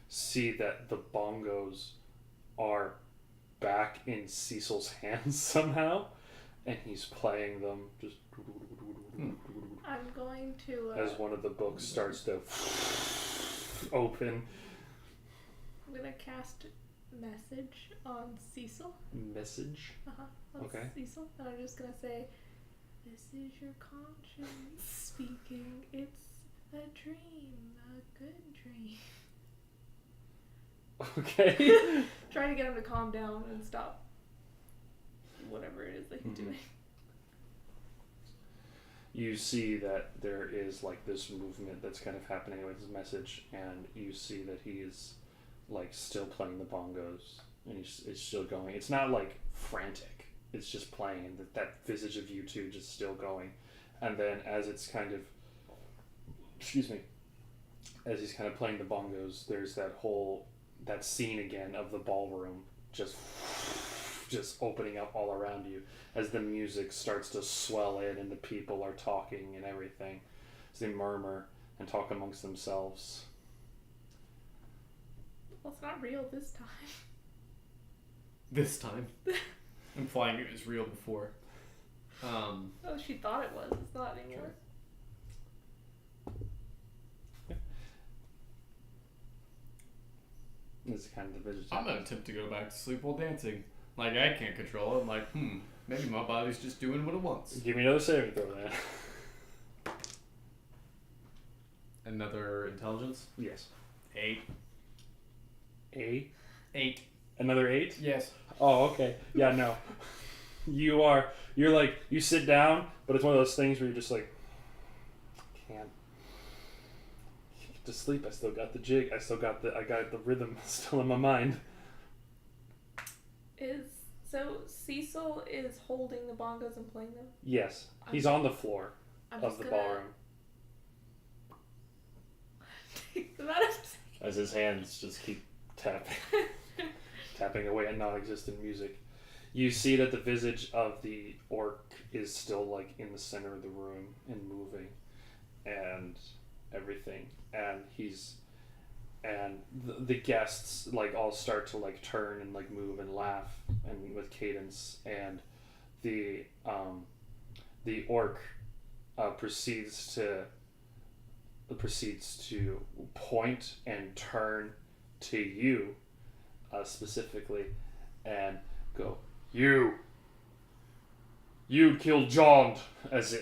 see that the bongos are back in Cecil's hands somehow, and he's playing them just. I'm going to. As one of the books starts to open. I'm gonna cast message on Cecil. Message? On Okay. Cecil. And I'm just gonna say, this is your conscience speaking. It's a dream. A good dream. Okay. Trying to get him to calm down and stop whatever it is that he's doing. You see that there is like this movement that's kind of happening with his message, and you see that he is like still playing the bongos, and it's still going. It's not like frantic, it's just playing, and that visage of you two just still going. And then as it's kind of, as he's kind of playing the bongos, there's that scene again of the ballroom just opening up all around you as the music starts to swell in and the people are talking and everything, as they murmur and talk amongst themselves. Well, it's not real this time. This time. Implying it was real before. Oh, she thought it was. It's not anymore. Yeah. This is kind of the vision. I'm gonna attempt to go back to sleep while dancing. Like, I can't control it. I'm like, maybe my body's just doing what it wants. Give me another saving throw then. A another intelligence. Yes. 8. 8. Another 8? Yes. Oh, okay. Yeah, no. You're like, you sit down, but it's one of those things where you're just like, can't get to sleep. I still got the jig. I got the rhythm still in my mind. So Cecil is holding the bongos and playing them? Yes. He's on the floor of the ballroom. As his hands just keep tapping away at non-existent music. You see that the visage of the orc is still like in the center of the room and moving and everything, and the guests like all start to like turn and like move and laugh and with cadence, and the orc proceeds to point and turn to you specifically and go, you killed John, as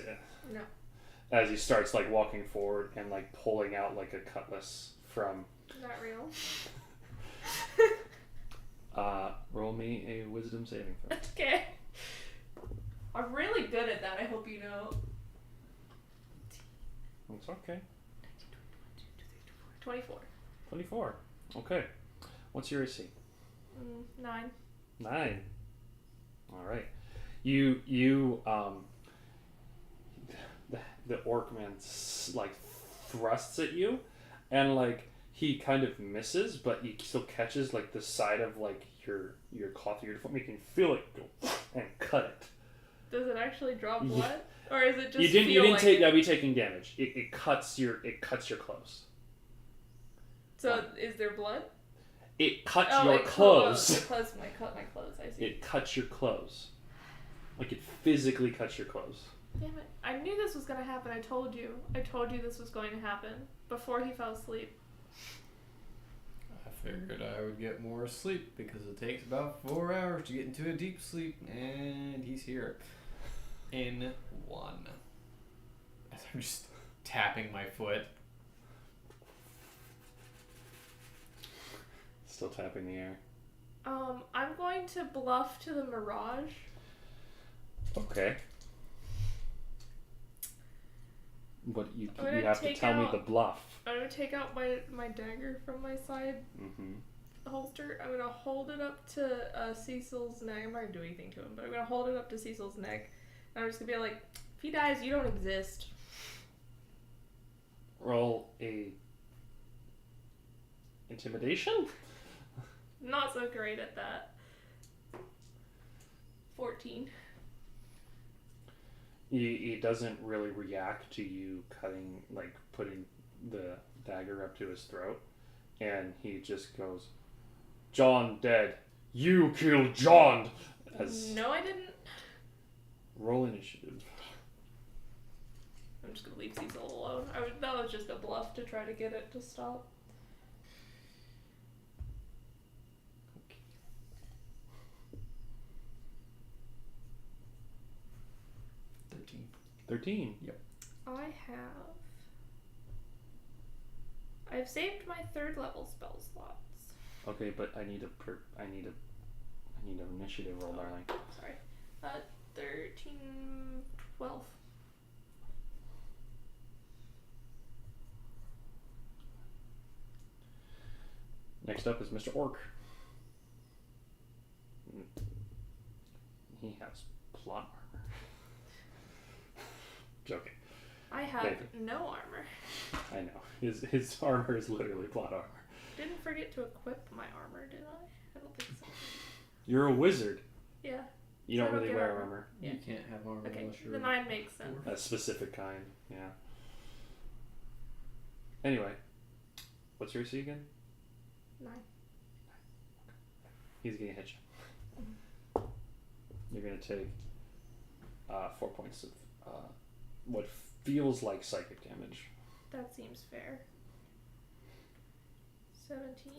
he starts like walking forward and like pulling out like a cutlass from. Not real. Roll me a wisdom saving throw. Okay. I'm really good at that, I hope you know. It's okay. 24. 24. Okay. What's your AC? 9. 9. All right. The orc man like thrusts at you, and like he kind of misses, but he still catches like the side of like your cloth of your uniform. You can feel it go and cut it. Does it actually draw blood, or is it just? You didn't be taking damage. It cuts your clothes. So is there blood? It cuts your clothes. It cuts my clothes. I see. It cuts your clothes. Like it physically cuts your clothes. Damn it! I knew this was gonna happen. I told you this was going to happen before he fell asleep. I figured I would get more sleep because it takes about 4 hours to get into a deep sleep, and he's here in 1. As I'm just tapping my foot. Still tapping the air. I'm going to bluff to the mirage. Okay. What you have to tell me the bluff. I'm gonna take out my dagger from my side holster. I'm gonna hold it up to Cecil's neck. I'm not gonna do anything to him, but I'm gonna hold it up to Cecil's neck. And I'm just gonna be like, if he dies, you don't exist. Roll a intimidation? Not so great at that. 14. He doesn't really react to you putting the dagger up to his throat, and he just goes, "John dead. You killed John." No, I didn't. Roll initiative. I'm just gonna leave Cecil alone. That was just a bluff to try to get it to stop. Okay. 13. Yep. I've saved my 3rd level spell slots. Okay, but I need an initiative roll, darling. Sorry. 13, 12. Next up is Mr. Orc. He has plot armor. Joking. I have no armor. I know. His armor is literally plot armor. Didn't forget to equip my armor, did I? I don't think so. You're a wizard. Yeah. You don't really wear armor. Yeah. You can't have armor unless you're... The 9 makes sense. A specific kind, yeah. Anyway, what's your AC again? 9. He's gonna hit you. You're gonna take 4 points of what feels like psychic damage. That seems fair. 17.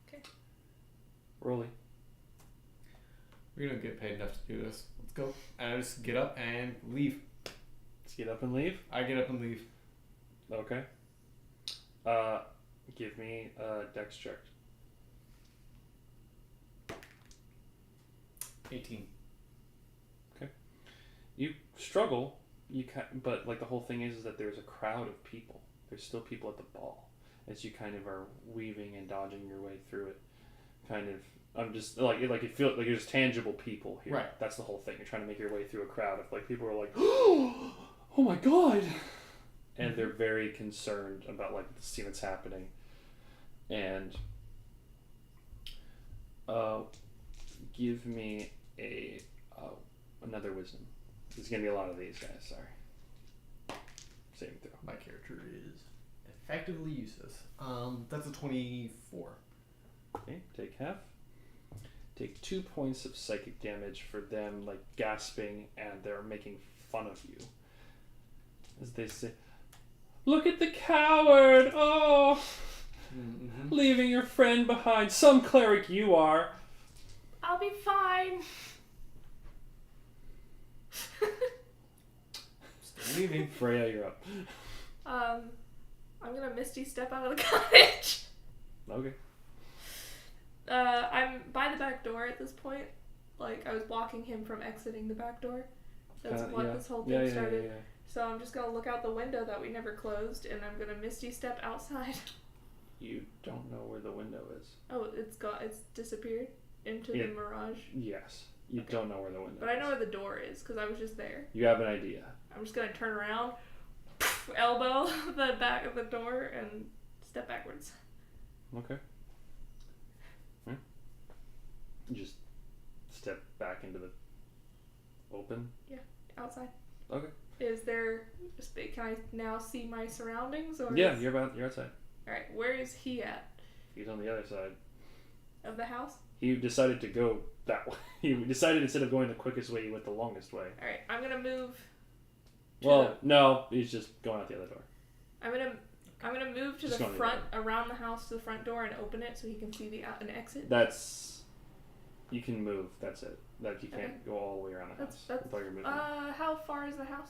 Okay. Rolly. We don't get paid enough to do this. Let's go. And I just get up and leave. Just get up and leave? I get up and leave. Okay. Give me a dex check. 18. You struggle, but like the whole thing is that there's a crowd of people. There's still people at the ball. As you kind of are weaving and dodging your way through it. Kind of, I'm just like you feel like there's tangible people here. Right. That's the whole thing. You're trying to make your way through a crowd of like people who are like, oh my god, and they're very concerned about like the scene that's happening. And give me another wisdom. There's gonna be a lot of these guys. Sorry. Saving throw. My character is effectively useless. That's a 24. Okay, take half. Take 2 points of psychic damage for them, like gasping, and they're making fun of you as they say, "Look at the coward! Oh, leaving your friend behind. Some cleric you are." I'll be fine. Still leaving. Freya, you're up. I'm gonna Misty step out of the cottage. Okay. I'm by the back door at this point. Like, I was blocking him from exiting the back door. That's what this whole thing started. Yeah. So I'm just gonna look out the window that we never closed, and I'm gonna Misty step outside. You don't know where the window is. Oh, it's disappeared into the mirage. Yes. You don't know where the window is. But I know where the door is, because I was just there. You have an idea. I'm just gonna turn around, elbow the back of the door, and step backwards. Okay. You just step back into the open? Yeah, outside. Okay. Is there... Can I now see my surroundings? Or Yeah, you're outside. Alright, where is he at? He's on the other side. Of the house? He decided to go that way. He decided instead of going the quickest way, he went the longest way. Alright, I'm gonna move... No, he's just going out the other door. I'm gonna move to Just the going front, around the house to the front door and open it so he can see an exit. You can move, that's it. You can't go all the way around the house. That's while you're moving. How far is the house?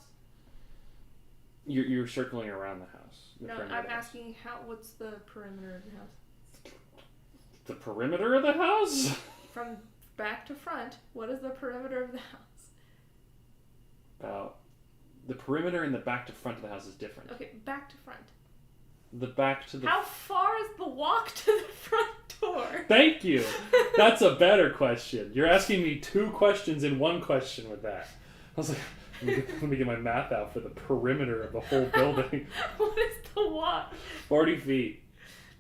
You're circling around the house. No, I'm asking what's the perimeter of the house? The perimeter of the house? From back to front, what is the perimeter of the house? About the perimeter and the back to front of the house is different. Okay, back to front. The back to the... How far is the walk to the front door? Thank you. That's a better question. You're asking me 2 questions in 1 question with that. I was like, let me get my math out for the perimeter of the whole building. What is the walk? 40 feet.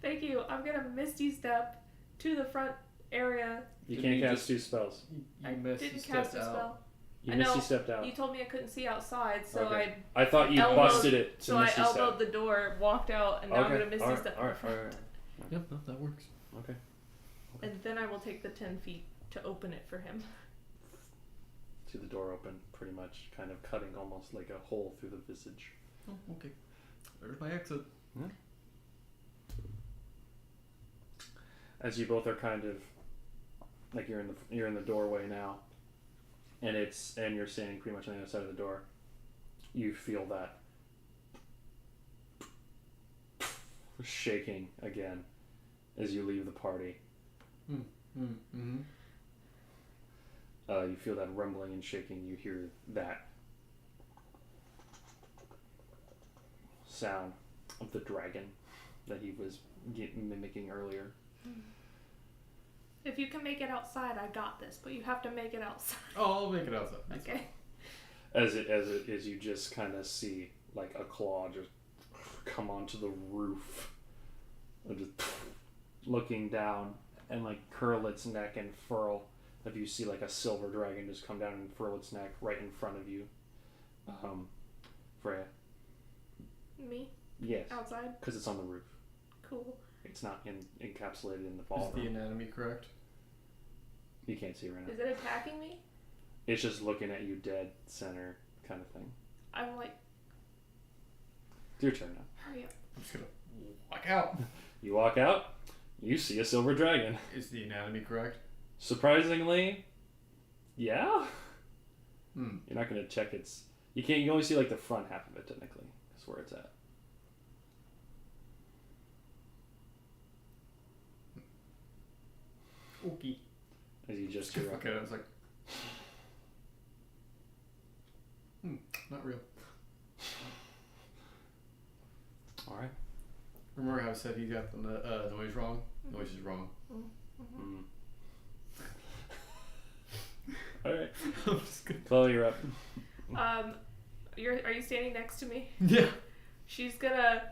Thank you. I'm going to Misty Step to the front area. You can't cast 2 spells. I didn't cast a spell. You Misty stepped out. You told me I couldn't see outside, so okay. I thought you busted it to Misty step. So I elbowed the door, walked out, and now I'm going to Misty Step. Alright. Yep, no, that works. Okay. And then I will take the 10 feet to open it for him. To the door open, pretty much, kind of cutting almost like a hole through the visage. Oh, okay. There's my exit. Yeah. As you both are kind of like you're in the doorway now, and you're standing pretty much on the other side of the door. You feel that shaking again as you leave the party. Mm-hmm. You feel that rumbling and shaking. You hear that sound of the dragon that he was mimicking earlier. If you can make it outside, I got this, but you have to make it outside. Oh, I'll make it outside. Okay. As you just kind of see like a claw just come onto the roof, and just looking down and like curl its neck and furl. If you see like a silver dragon just come down and furl its neck right in front of you, Freya. Me? Yes. Outside? Because it's on the roof. Cool. It's not encapsulated in the ballroom. Is the anatomy correct? You can't see it right now. Is it attacking me? It's just looking at you dead center kind of thing. I'm like... It's your turn now. Hurry up. I'm just gonna walk out. You walk out, you see a silver dragon. Is the anatomy correct? Surprisingly, yeah. Hmm. You're not going to check its You can only see like the front half of it technically. That's where it's at. Okay. As you just Just look at it, I was like, not real. All right. Remember how I said he got the noise wrong? Noise is wrong. Mm. All right. I'm just kidding. Chloe, you're up. Are you standing next to me? Yeah. She's gonna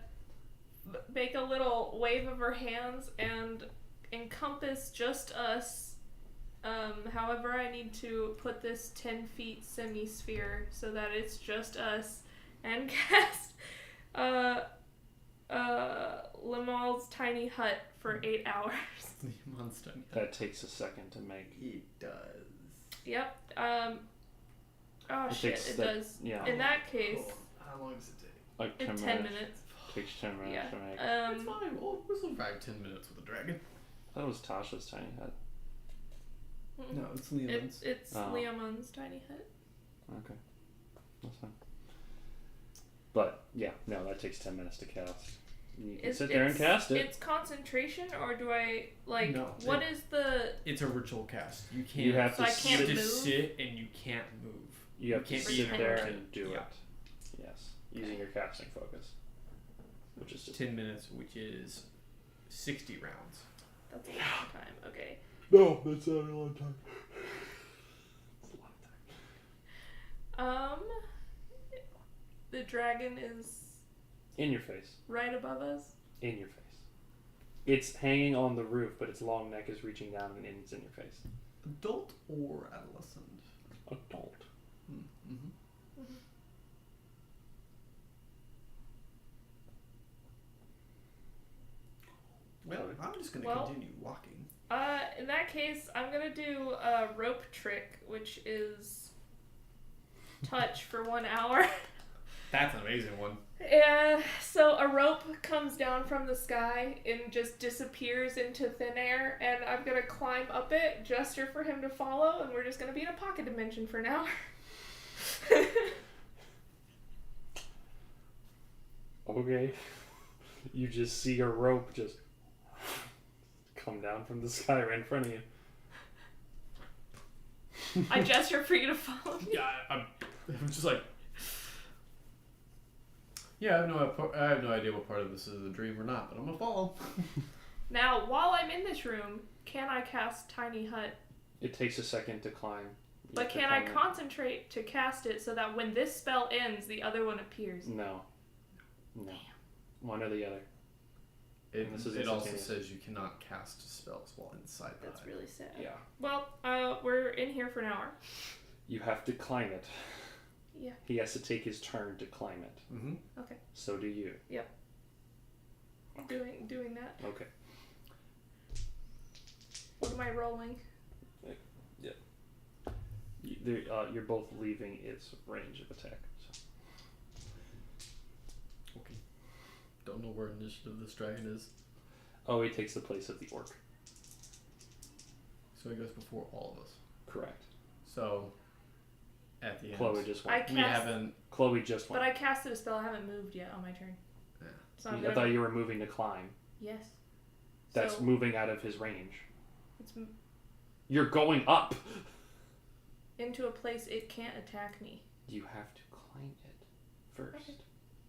make a little wave of her hands and encompass just us. However, I need to put this 10 feet semi-sphere so that it's just us, and cast Lamal's tiny hut for 8 hours. The monster. That takes a second to make. It does. Yep. Oh It shit! takes It that- does. yeah. In that case, How long does it take? Like 10 it's minutes. 10 minutes. Takes 10 minutes Yeah. to make. It's fine. We'll survive 10 minutes with a dragon. That was Tasha's tiny hut. No, it's Leland's. It's Oh. Liamon's tiny hut. Okay. That's fine. But, yeah, no, that takes 10 minutes to cast. You can sit there and cast it. It's concentration, or do I like? No, what is the? It's a ritual cast. You can't. You have So to I can't you sit, have to move? sit and you can't move. you have to can't be sit there tempted. and do Yeah. it. Yes. Using your casting focus. Which is just 10 minutes, which is 60 rounds. That's a long time. Okay. No, that's not a long time. It's a lot of time. The dragon is In your face. right above us. In your face. It's hanging on the roof, but its long neck is reaching down and it's in your face. Adult or adolescent? Adult. Mm-hmm. Well, I'm just going to Well- continue walking. In that case, I'm gonna do a rope trick, which is touch for 1 hour. That's an amazing one. Yeah, so a rope comes down from the sky and just disappears into thin air, and I'm gonna climb up it, gesture for him to follow, and we're just gonna be in a pocket dimension for an hour. Okay. You just see a rope just come down from the sky right in front of you. I gesture for you to follow me. Yeah, I'm just like... Yeah, I have no idea what part of this is a dream or not, but I'm going to follow. Now, while I'm in this room, can I cast Tiny Hut? It takes a second to climb. You But have to can I climb it. concentrate to cast it so that when this spell ends, the other one appears? No. No. One or the other. It This is also instantaneous. says you cannot cast spells while inside the That's hut. really sad. Yeah. Well, we're in here for an hour. You have to climb it. Yeah. He has to take his turn to climb it. Mm-hmm. Okay. So do you. Doing that. Okay. What am I rolling? You're both leaving its range of attack. So. Okay. Don't know where initiative this dragon is. Oh, he takes the place of the orc. So he goes before all of us. Correct. So, at the end, Chloe just I went. cast, we haven't... Chloe just but went. I casted a spell. I haven't moved yet on my turn. Yeah. So I'm I gonna, thought you were moving to climb. yes. That's So moving out of his range. it's You're going up. into a place it can't attack me. You have to climb it first. Okay.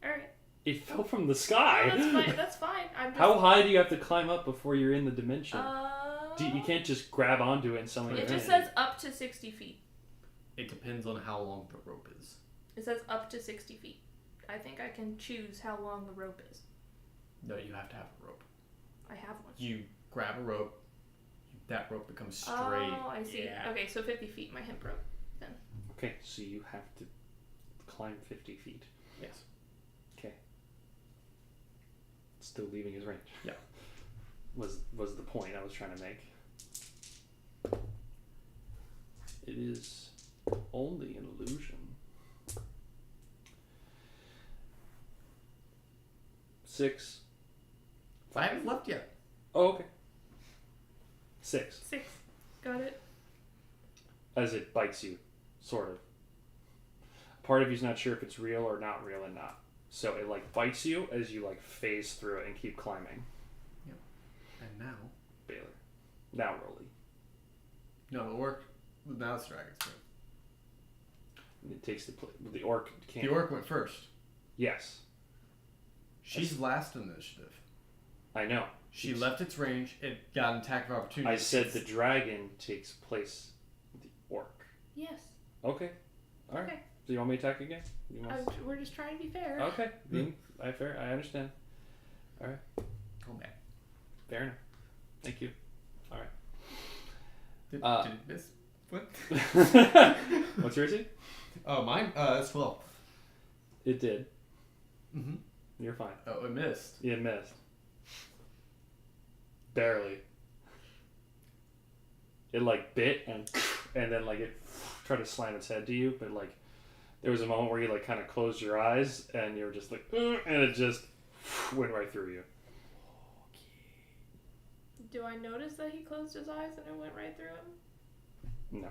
All right. It fell from the sky. No, that's fine. That's fine. I'm just. How high do you have to climb up before you're in the dimension? Uh, You can't just grab onto it and suddenly It you're just in. says up to 60 feet. It depends on how long the rope is. It says up to 60 feet. I think I can choose how long the rope is. No, you have to have a rope. I have one. You grab a rope, that rope becomes straight. Oh, I see. Yeah. Okay, so 50 feet, my hemp rope. Okay, so you have to climb 50 feet. Yes. Okay. Still leaving his range. Yeah. Was the point I was trying to make. It is only an illusion. 6. I haven't left yet. Oh, okay. 6. 6. Got it. As it bites you, sort of. part of you's not sure if it's real or not real and not. So it like bites you as you like phase through it and keep climbing. Yep. And now Baylor. Now Rolly. no, it worked. Now it's dragon's turn. It takes the orc can't. The orc went first. Yes. She's last in initiative. I know. She left its range. It got an attack of opportunity. I said the dragon takes place with the orc. Yes. Okay. All right. Okay. Do you want me to attack again? You want... We're just trying to be fair. Okay. Fair. I understand. All right. Go back. Fair enough. Thank you. All right. Did it miss? What? What's your AC? Oh, mine? That's 12. It did. Mm-hmm. You're fine. Oh, it missed. You missed. Barely. It like bit and then like it tried to slam its head to you, but like there was a moment where you like kind of closed your eyes and you were just like, and it just went right through you. Do I notice that he closed his eyes and it went right through him? No.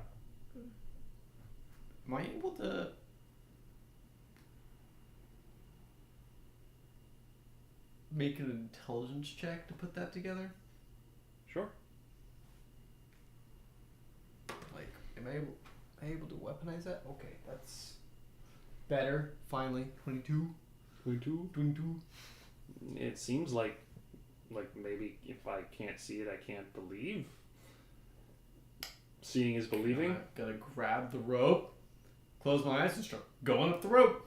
Am I able to make an intelligence check to put that together? Sure. Like, am I able to weaponize that? Okay, that's better. Finally, 22. 22. 22. It seems like maybe if I can't see it, I can't believe. Seeing is believing. Gotta grab the rope, close my eyes, and start going up the rope.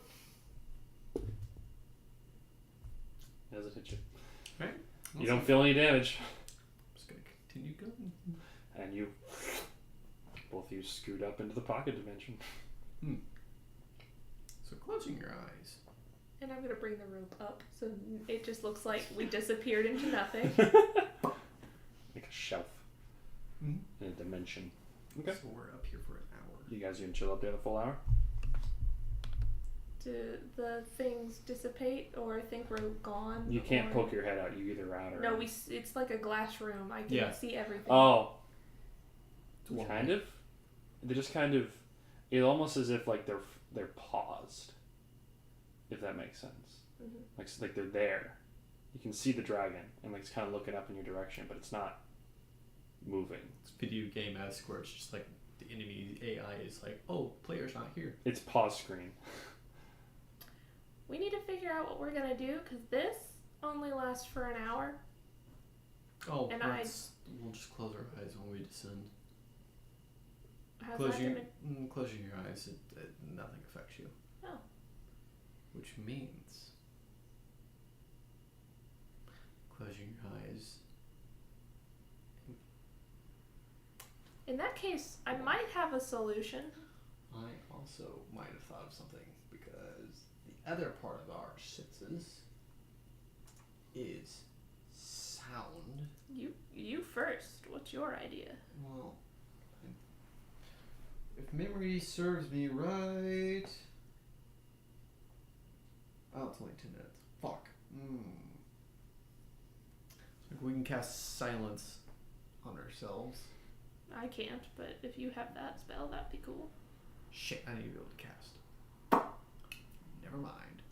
As it hits you. Right? You don't feel any damage. I'm just gonna continue going. And you both of you scoot up into the pocket dimension. So closing your eyes. And I'm gonna bring the rope up so it just looks like we disappeared into nothing. Like a shelf in a dimension. Okay. So we're up here for an hour. You guys gonna chill up there the full hour? Do the things dissipate or think we're gone? You can't or... poke your head out. You either out or No, in. it's like a glass room. I can see everything. Oh. It's Kind of. They're just kind of. It's almost as if like they're paused. If that makes sense. Mm-hmm. Like they're there. You can see the dragon and like it's kind of looking up in your direction, but it's not moving. It's video game-esque where it's just like the enemy AI is like, oh, player's not here. It's pause screen. We need to figure out what we're gonna do because this only lasts for an hour. Oh, and we'll just close our eyes when we descend. How's Closing that your eyes, nothing affects you. Oh. Which means closing your eyes. In that case, I might have a solution. I also might have thought of something because the other part of our senses is sound. You first. What's your idea? Well, if memory serves me right. Oh, it's only 2 minutes. Fuck. So we can cast silence on ourselves. I can't, but if you have that spell, that'd be cool. Shit, I need to be able to cast. Never mind.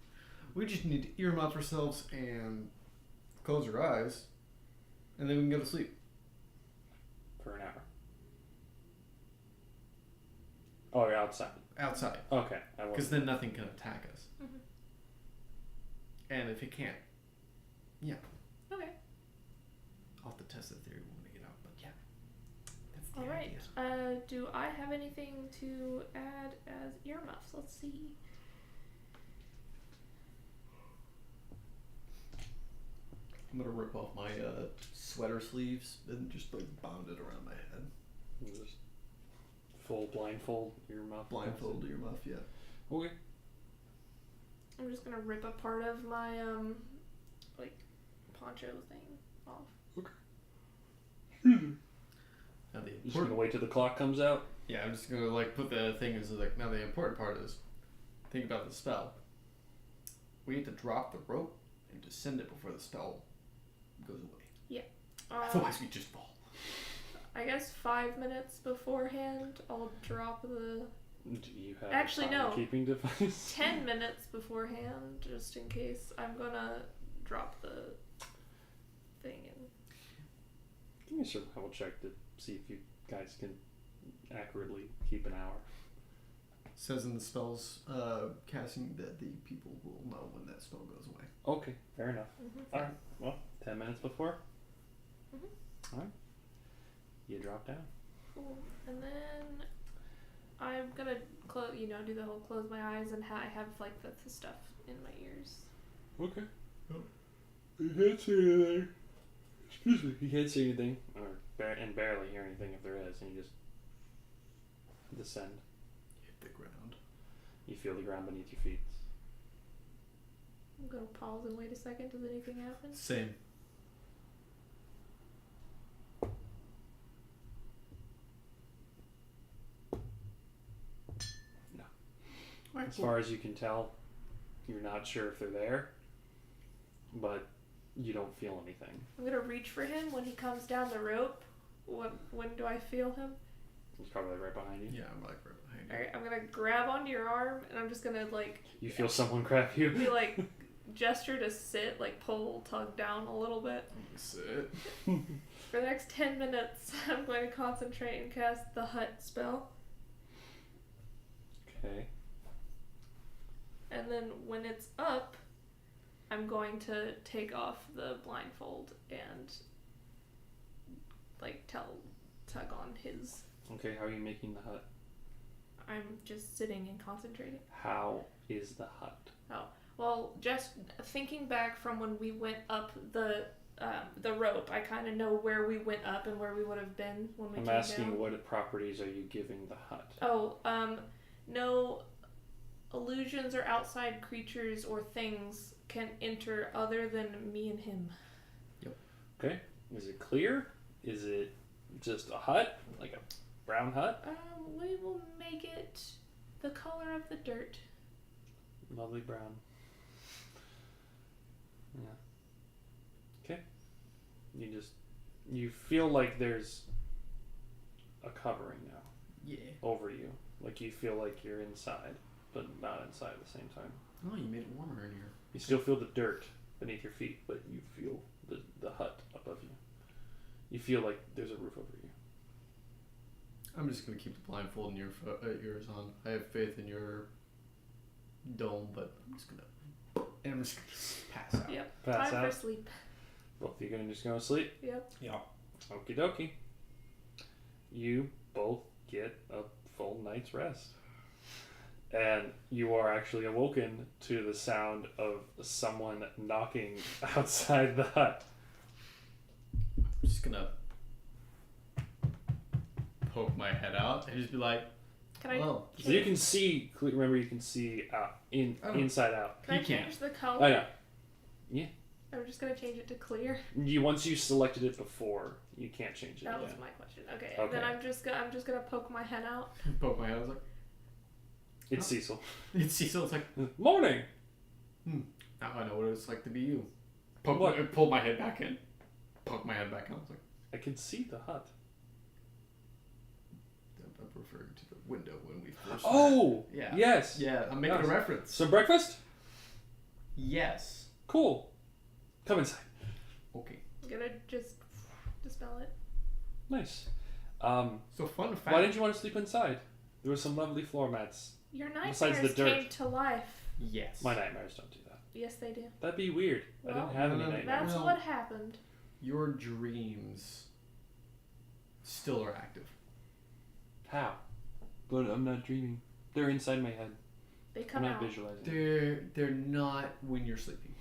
We just need to earmuff ourselves and close our eyes, and then we can go to sleep. For an hour. Oh, you're outside. Outside. Okay. Because then nothing can attack us. Mm-hmm. And if it can't, yeah. Okay. I'll have to test the theory when we get out, but yeah. That's the All right. idea. Do I have anything to add as earmuffs? Let's see. I'm gonna rip off my sweater sleeves and just like bound it around my head. Just full blindfold earmuff. Blindfold earmuff, yeah. Okay. I'm just gonna rip a part of my like poncho thing off. Now the You just gonna wait till the clock comes out? Yeah, I'm just gonna like put the thing as like, now the important part is think about the spell. We have to drop the rope and descend it before the spell goes away. Yeah. Otherwise we just fall. I guess 5 minutes beforehand, I'll drop the Do you have Actually, a no. keeping device? 10 minutes beforehand, just in case. I'm gonna drop the thing in. Give me a survival check to see if you guys can accurately keep an hour. Says in the spells casting that the people will know when that spell goes away. Okay, fair enough. Mm-hmm. Alright, well, 10 minutes before. Mm-hmm. Alright. You drop down. Cool. And then I'm gonna do the whole close my eyes and I have like the stuff in my ears. Okay. Oh. You can't see anything. Excuse me. You can't see anything, and barely hear anything if there is, and you just descend. Hit the ground. You feel the ground beneath your feet. I'm gonna pause and wait a second. Does anything happen? Same. No. Right, As far as you can tell, you're not sure if they're there, but you don't feel anything. I'm gonna reach for him when he comes down the rope. When do I feel him? He's probably right behind you. Yeah, I'm like right behind you. Alright, I'm gonna grab onto your arm and I'm just gonna like You feel someone grab you? be like gesture to sit, like pull, tug down a little bit. Sit. For the next 10 minutes, I'm going to concentrate and cast the hut spell. Okay. And then when it's up, I'm going to take off the blindfold and like tug on his. Okay, how are you making the hut? I'm just sitting and concentrating. How is the hut? Oh, well, just thinking back from when we went up the rope, I kind of know where we went up and where we would have been when we I'm came asking down. what properties are you giving the hut? Oh, no illusions or outside creatures or things can enter other than me and him. Yep. Okay. Is it clear? Is it just a hut? Like a brown hut? We will make it the color of the dirt. Lovely brown. Yeah. Okay. You feel like there's a covering now. Yeah. Over you. Like you feel like you're inside, but not inside at the same time. Oh, you made it warmer in here. You still feel the dirt beneath your feet, but you feel the hut above you. You feel like there's a roof over you. I'm just gonna keep the blindfold and yours on. I have faith in your dome, but I'm just gonna pass out. Yep. Pass Time out. for sleep. Both of you gonna just go to sleep? Yep. Yeah. Okie dokie. You both get a full night's rest. And you are actually awoken to the sound of someone knocking outside the hut. I'm just gonna poke my head out and just be like, Can I? "Well, So you can see, remember you can see out, inside out. Can I He can't. change the color? I know. Yeah. I'm just gonna change it to clear. Once you selected it before, you can't change it That was again. my question. Okay. Okay. Then I'm just gonna poke my head out. poke my head." I was like, It's Cecil. "It's Cecil." It's like, Morning! now I know what it's like to be you. What? Pull my head back in. Poke my head back in. I was like, I can see the hut. I'm referring to the window when we first. Oh! Yeah. Yes! Yeah, I'm making Yes. a reference. Some breakfast? Yes. Cool. Come inside. Okay. I'm gonna just dispel it. Nice. So fun fact. Why didn't you want to sleep inside? There were some lovely floor mats. Your Besides nightmares the dirt. came to life. Yes. My nightmares don't do that. Yes, they do. That'd be weird. I Well, didn't have any no, nightmares. That's Well- what happened. Your dreams still are active. How? But I'm not dreaming. They're inside my head. They I'm come not out. visualizing. They're not when you're sleeping.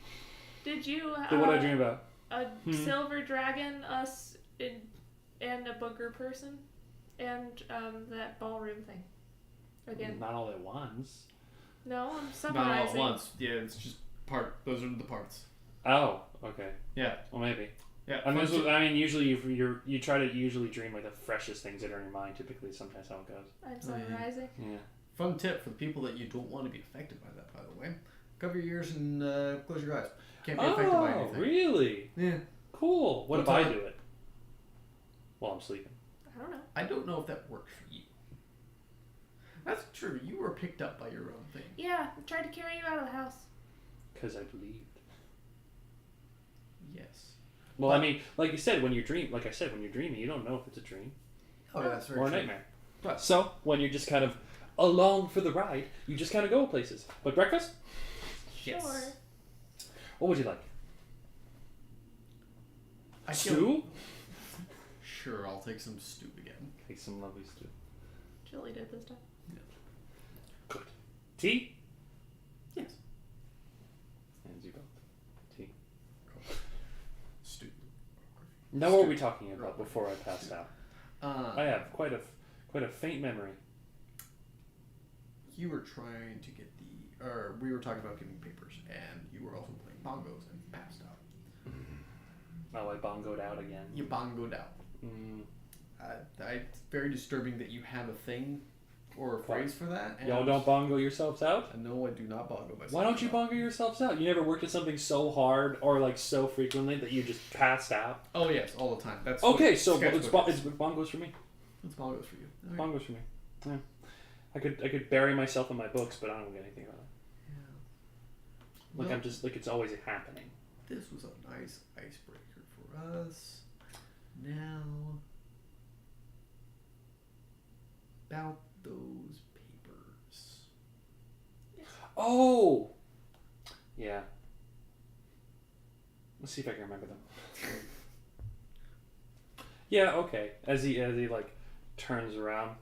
Did you? Then what I dream about? A silver dragon, us, and a booger person, and that ballroom thing. Again. Not all at once. No, I'm Not summarizing. all at once. Yeah, it's just those are the parts. Oh, okay. Yeah. Well, maybe. Yeah. I mean, usually you try to usually dream like the freshest things that are in your mind. Typically, sometimes how it goes. I'm Oh, yeah. summarizing. Yeah. Fun tip for the people that you don't want to be affected by that, by the way. Cover your ears and close your eyes. Can't be affected by Oh, anything. really? Yeah. Cool. What if Don't I tell- do it while I'm sleeping? I don't know. I don't know if that works for you. That's true. You were picked up by your own thing. Yeah, I tried to carry you out of the house. Because I believed. Yes. Well, I mean, like you said, when you're dreaming, you don't know if it's a dream Oh, that's very or a true. nightmare. But So when you're just kind of along for the ride, you just kind of go places. But breakfast? yes. Sure. What would you like? I feel- Stew? Sure, I'll take some stew again. Take some lovely stew. Chili did this time. Good. Tea? Yes. And you both. Tea. Stew. Now what were we talking about before I passed out? I Uh, have quite a faint memory. you were trying to get or we were talking about giving papers, and you were also playing bongos and passed out. Oh, I bongoed out again. You bongoed out. Mm. It's very disturbing that you have a thing or a phrase for that. And Y'all don't bongo yourselves out? No, I do not bongo myself. Why don't you bongo yourselves out? You never worked at something so hard or like so frequently that you just passed out? Oh yes, all the time. That's Okay, what so sketchbook it's is. bongos for me. It's bongos for you. All right. Bongos for me. Yeah. I could bury myself in my books, but I don't get anything out of it. Yeah. Like Well, I'm just like it's always happening. This was a nice icebreaker for us. Now, about those papers. Oh. Yeah. Let's see if I can remember them. Yeah. Okay. As he like turns around,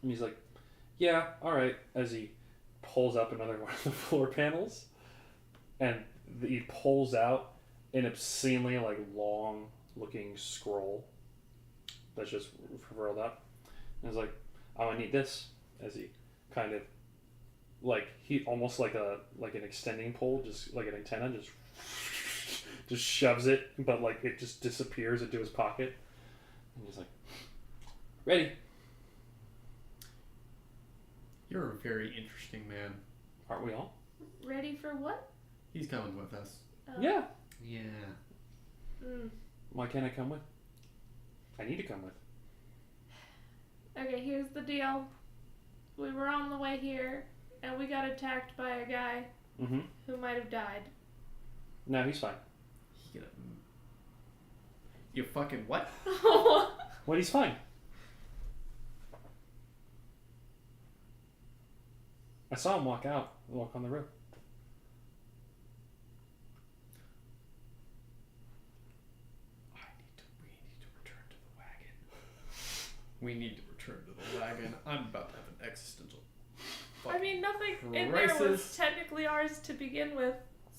and he's like, "Yeah, all right." As he pulls up another one of the floor panels, and he pulls out an obscenely like long looking scroll that's just furled up, and he's like, "Oh, I need this." As he kind of like he almost like an extending pole, just like an antenna, just shoves it, but like it just disappears into his pocket, and he's like, "Ready." You're a very interesting man. Aren't we all? Ready for what? He's coming with us. Yeah. Yeah. Mm. Why can't I come with? I need to come with. Okay, here's the deal. We were on the way here, and we got attacked by a guy Mm-hmm. who might have died. No, he's fine. He gonna. You fucking what? What? He's fine. I saw him walk on the road. We need to return to the wagon. We need to return to the wagon. I'm about to have an existential. I mean, nothing in there was crisis. technically ours to begin with,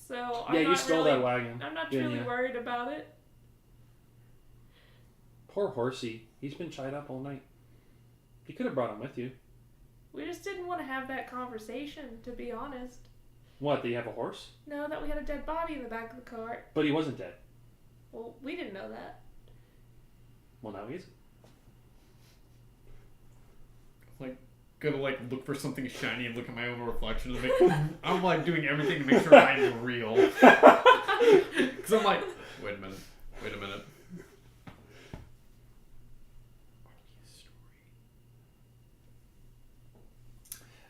so Yeah, I'm you not stole really, that wagon. I'm not didn't truly ya? worried about it. Poor Horsey. He's been tied up all night. You could have brought him with you. We just didn't want to have that conversation, to be honest. What? That you have a horse? No, that we had a dead body in the back of the cart. But he wasn't dead. Well, we didn't know that. Well, now he is. Like, gonna like look for something shiny and look at my own reflection and make. I'm like doing everything to make sure I'm real. Because I'm like, wait a minute.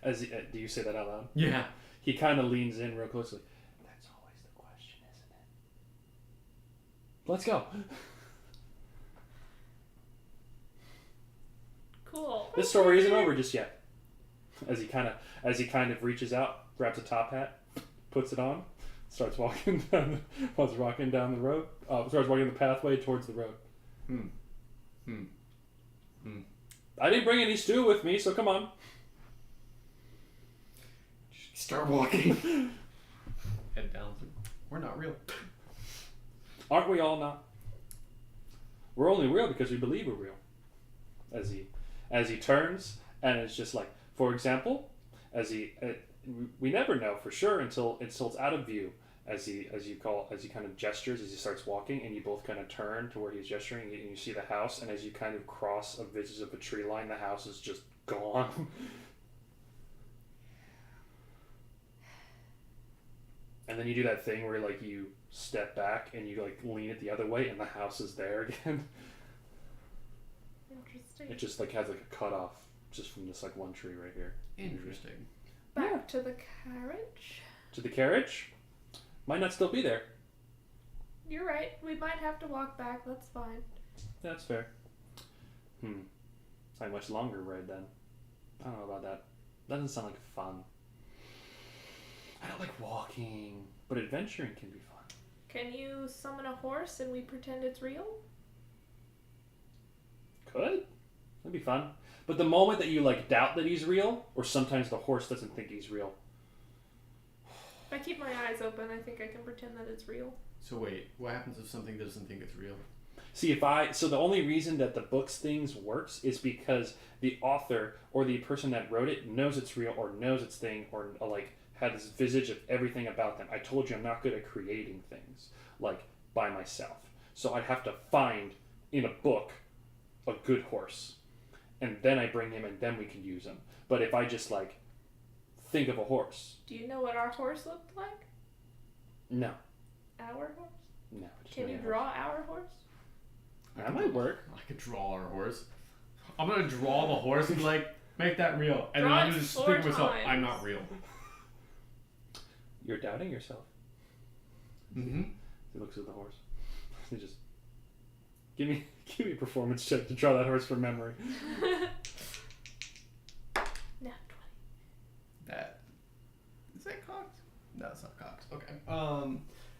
As he, do you say that out loud? Yeah. He kind of leans in real closely. That's always the question, isn't it? Let's go. Cool. This story isn't over just yet. As he kind of reaches out, grabs a top hat, puts it on, starts walking down the road. Starts walking the pathway towards the road. I didn't bring any stew with me, so come on. Start walking. Head down. We're not real. Aren't we all not? We're only real because we believe we're real. As he turns, and it's just like, for example, we never know for sure until it's out of view. As he kind of gestures as he starts walking, and you both kind of turn to where he's gesturing, and you see the house. And as you kind of cross a visage of a tree line, the house is just gone. And then you do that thing where like you step back and you like lean it the other way, and the house is there again. Interesting. It just like has like a cutoff just from this like one tree right here. Interesting. Back to the carriage. To the carriage? Might not still be there. You're right. We might have to walk back. That's fine. That's fair. It's not a much longer ride then. I don't know about that. That doesn't sound like fun. I don't like walking, but adventuring can be fun. Can you summon a horse and we pretend it's real? Could. That'd be fun. But the moment that you like doubt that he's real, or sometimes the horse doesn't think he's real. If I keep my eyes open, I think I can pretend that it's real. So wait, what happens if something doesn't think it's real? See, so the only reason that the book's things works is because the author or the person that wrote it knows it's real or knows it's thing or like had this visage of everything about them. I told you I'm not good at creating things like by myself. So I'd have to find in a book a good horse. And then I bring him and then we can use him. But if I just like think of a horse. Do you know what our horse looked like? No. Our horse? No. Just Can you draw our horse? That might work. I could draw our horse. I'm gonna draw the horse and be like, make that real. And Draw then I'm it gonna just 4 think to myself, times. I'm not real. You're doubting yourself. Mm-hmm. He looks at the horse. He just give me a performance check to draw that horse from memory. Nat 20. That is that cocked? No, it's not cocked. Okay.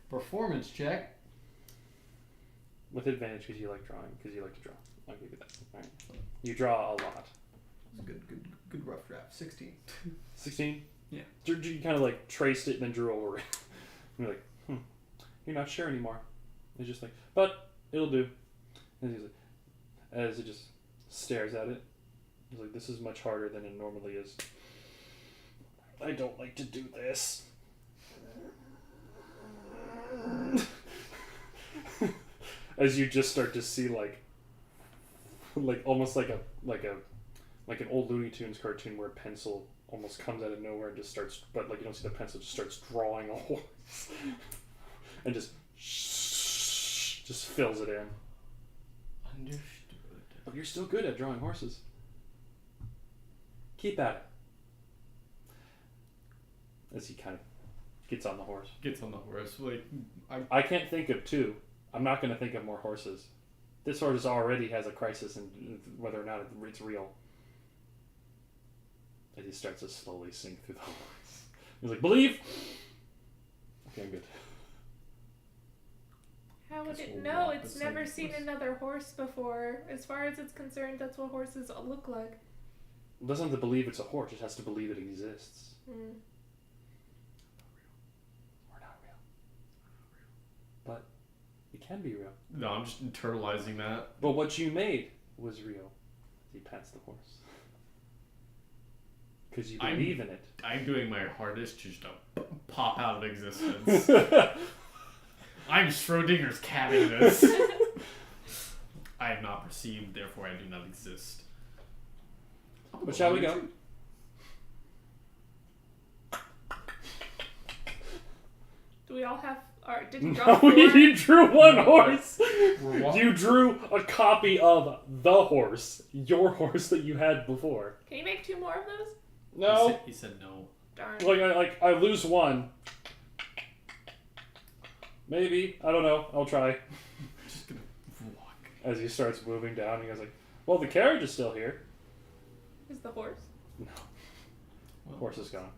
Performance check. With advantage because you like drawing, because you like to draw. I'll give you that. All right. You draw a lot. It's a good rough draft. 16. 16? Yeah. You kind of like traced it and then drew over it. You're like, you're not sure anymore. It's just like, but it'll do. And he's like, as it just stares at it, he's like, this is much harder than it normally is. I don't like to do this. As you just start to see like almost like an old Looney Tunes cartoon where a pencil almost comes out of nowhere and just starts, but like you don't see the pencil, just starts drawing a horse and just fills it in. Understood. But you're still good at drawing horses. Keep at it. As he kind of gets on the horse. Gets on the horse. Like I can't think of two. I'm not going to think of more horses. This horse already has a crisis in whether or not it's real. As he starts to slowly sink through the horse. He's like, believe! Okay, I'm good. How would Guess it we'll know? walk It's beside never the seen horse. another horse before. As far as it's concerned, that's what horses look like. It doesn't have to believe it's a horse. It has to believe it exists. Mm. We're not real. But it can be real. No, I'm just internalizing that. But what you made was real. He pats the horse. Because you believe in it. I'm doing my hardest just to pop out of existence. I'm Schrodinger's cat in this. I am not perceived, therefore I do not exist. But shall we go? Do we all have... did you draw No, 4? you drew one No, horse. We're wa- You drew a copy of the horse. Your horse that you had before. Can you make 2 more of those? No. He said no. Darn. I lose one. Maybe. I don't know. I'll try. Just gonna walk. As he starts moving down, he goes like, well, the carriage is still here. Is the horse? No. Well, Horse is gone.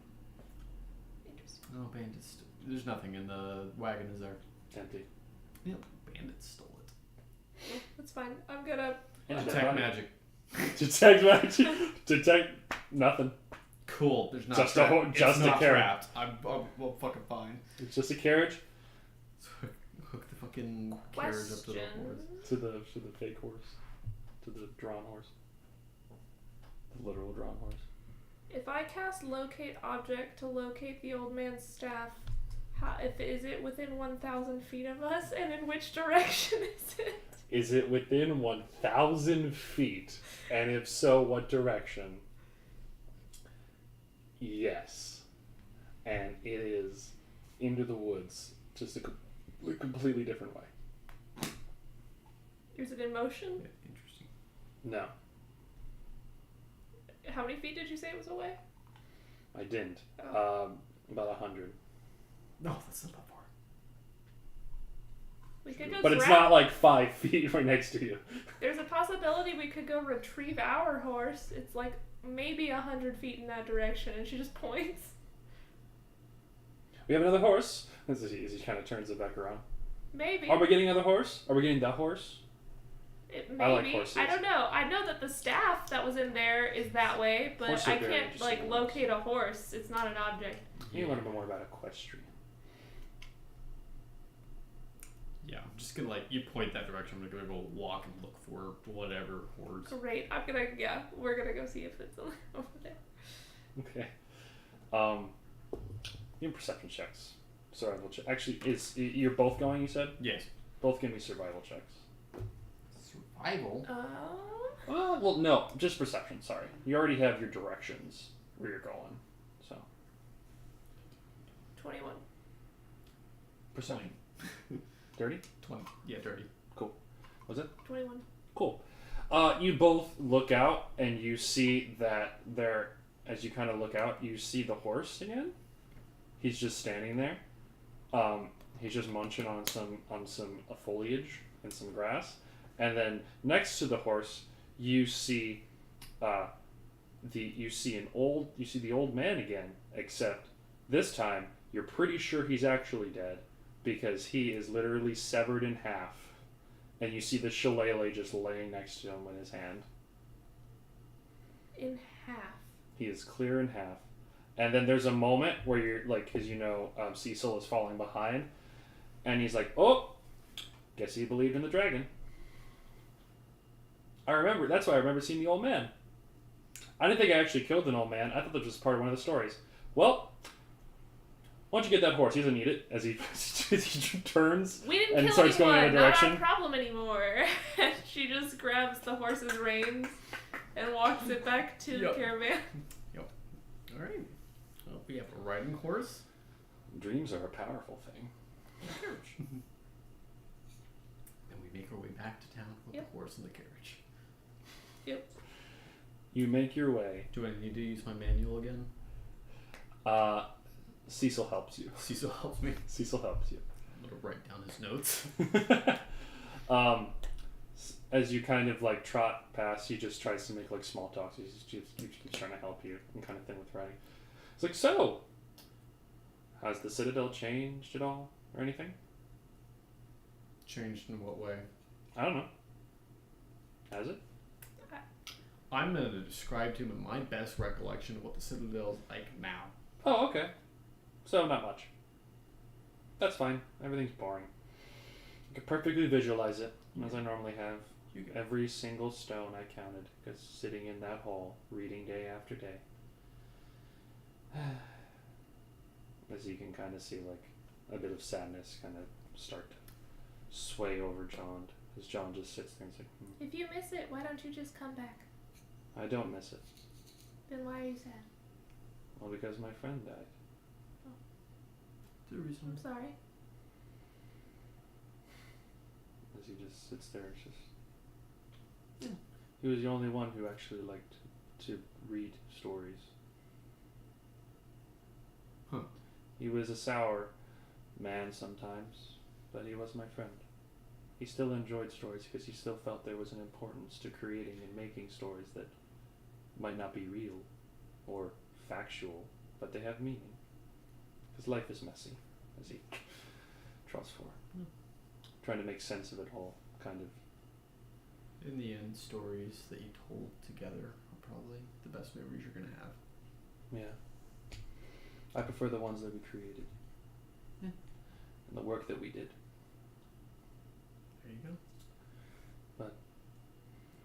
Interesting. No, bandits. There's nothing in the wagon, is there? Empty. Yep. Bandits stole it. Yeah, that's fine. I'm gonna... Detect magic. Detect magic. Detect nothing. Cool. There's not Just a trapped. ho- It's just a not carrot. trapped. I'm well fucking fine. It's just a carriage Hook the fucking carriage up to the horse. to the fake horse. To the drawn horse. The literal drawn horse. If I cast locate object to locate the old man's staff, is it within 1,000 feet of us, and in which direction is it? Is it within 1,000 feet? And if so, what direction? Yes. And it is into the woods, just a completely different way. Is it in motion? Yeah, interesting. No. How many feet did you say it was away? I didn't. Oh. About 100. No, that's not that far. We could go But it's grab- not like 5 feet right next to you. There's a possibility we could go retrieve our horse. It's like maybe 100 feet in that direction, and she just points. We have another horse. As he kind of turns it back around. Maybe. Are we getting another horse? Are we getting that horse? Maybe. I like horses. I don't know. I know that the staff that was in there is that way, but Horses are I very can't interesting like ones. locate a horse. It's not an object. You learn a bit more about equestrian. Yeah, I'm just gonna you point that direction. I'm gonna go walk and look for whatever horse. Great. We're gonna go see if it's over there. Okay. Give me perception checks. Survival check. Actually, you're both going, you said? Yes. Both give me survival checks. Survival? Well, no. Just perception, sorry. You already have your directions where you're going. So. 21. Perception. Dirty? 20. Yeah, dirty. Cool. Was it? 21. Cool. You both look out and you see that as you kind of look out, you see the horse again. He's just standing there. He's just munching on some foliage and some grass. And then next to the horse, you see the old man again, except this time you're pretty sure he's actually dead because he is literally severed in half. And you see the shillelagh just laying next to him with his hand. In half. He is clear in half. And then there's a moment where you're like, because Cecil is falling behind. And he's like, oh, guess he believed in the dragon. That's why I remember seeing the old man. I didn't think I actually killed an old man. I thought that was part of one of the stories. Well, why don't you get that horse? He doesn't need it. As he turns We didn't and kill starts anyone. going in a Not direction. our problem anymore. And she just grabs the horse's reins and walks it back to the caravan. All right. Well, we have a riding horse. Dreams are a powerful thing. And a carriage. And we make our way back to town with the horse and the carriage. Yep. You make your way. Do I need to use my manual again? Cecil helps you. Cecil helps me. Cecil helps you. I'm going to write down his notes. As you kind of like trot past, he just tries to make like small talk. He just keeps trying to help you and kind of thing with writing. It's like, so, has the Citadel changed at all or anything? Changed in what way? I don't know. Has it? I'm going to describe to him in my best recollection of what the Citadel is like now. Oh, okay. So, not much. That's fine. Everything's boring. I can perfectly visualize it, as I normally have. Every single stone I counted, because sitting in that hall, reading day after day. As you can kind of see, like, a bit of sadness kind of start to sway over John, as John just sits there and is like, If you miss it, why don't you just come back? I don't miss it. Then why are you sad? Well, because my friend died. The reason I'm sorry. As he just sits there, it's just... He was the only one who actually liked to read stories. Huh. He was a sour man sometimes, but he was my friend. He still enjoyed stories because he still felt there was an importance to creating and making stories that might not be real or factual, but they have meaning. Because life is messy, as he trots for. Trying to make sense of it all, kind of. In the end, stories that you told together are probably the best memories you're going to have. Yeah. I prefer the ones that we created. Yeah. And the work that we did. There you go. But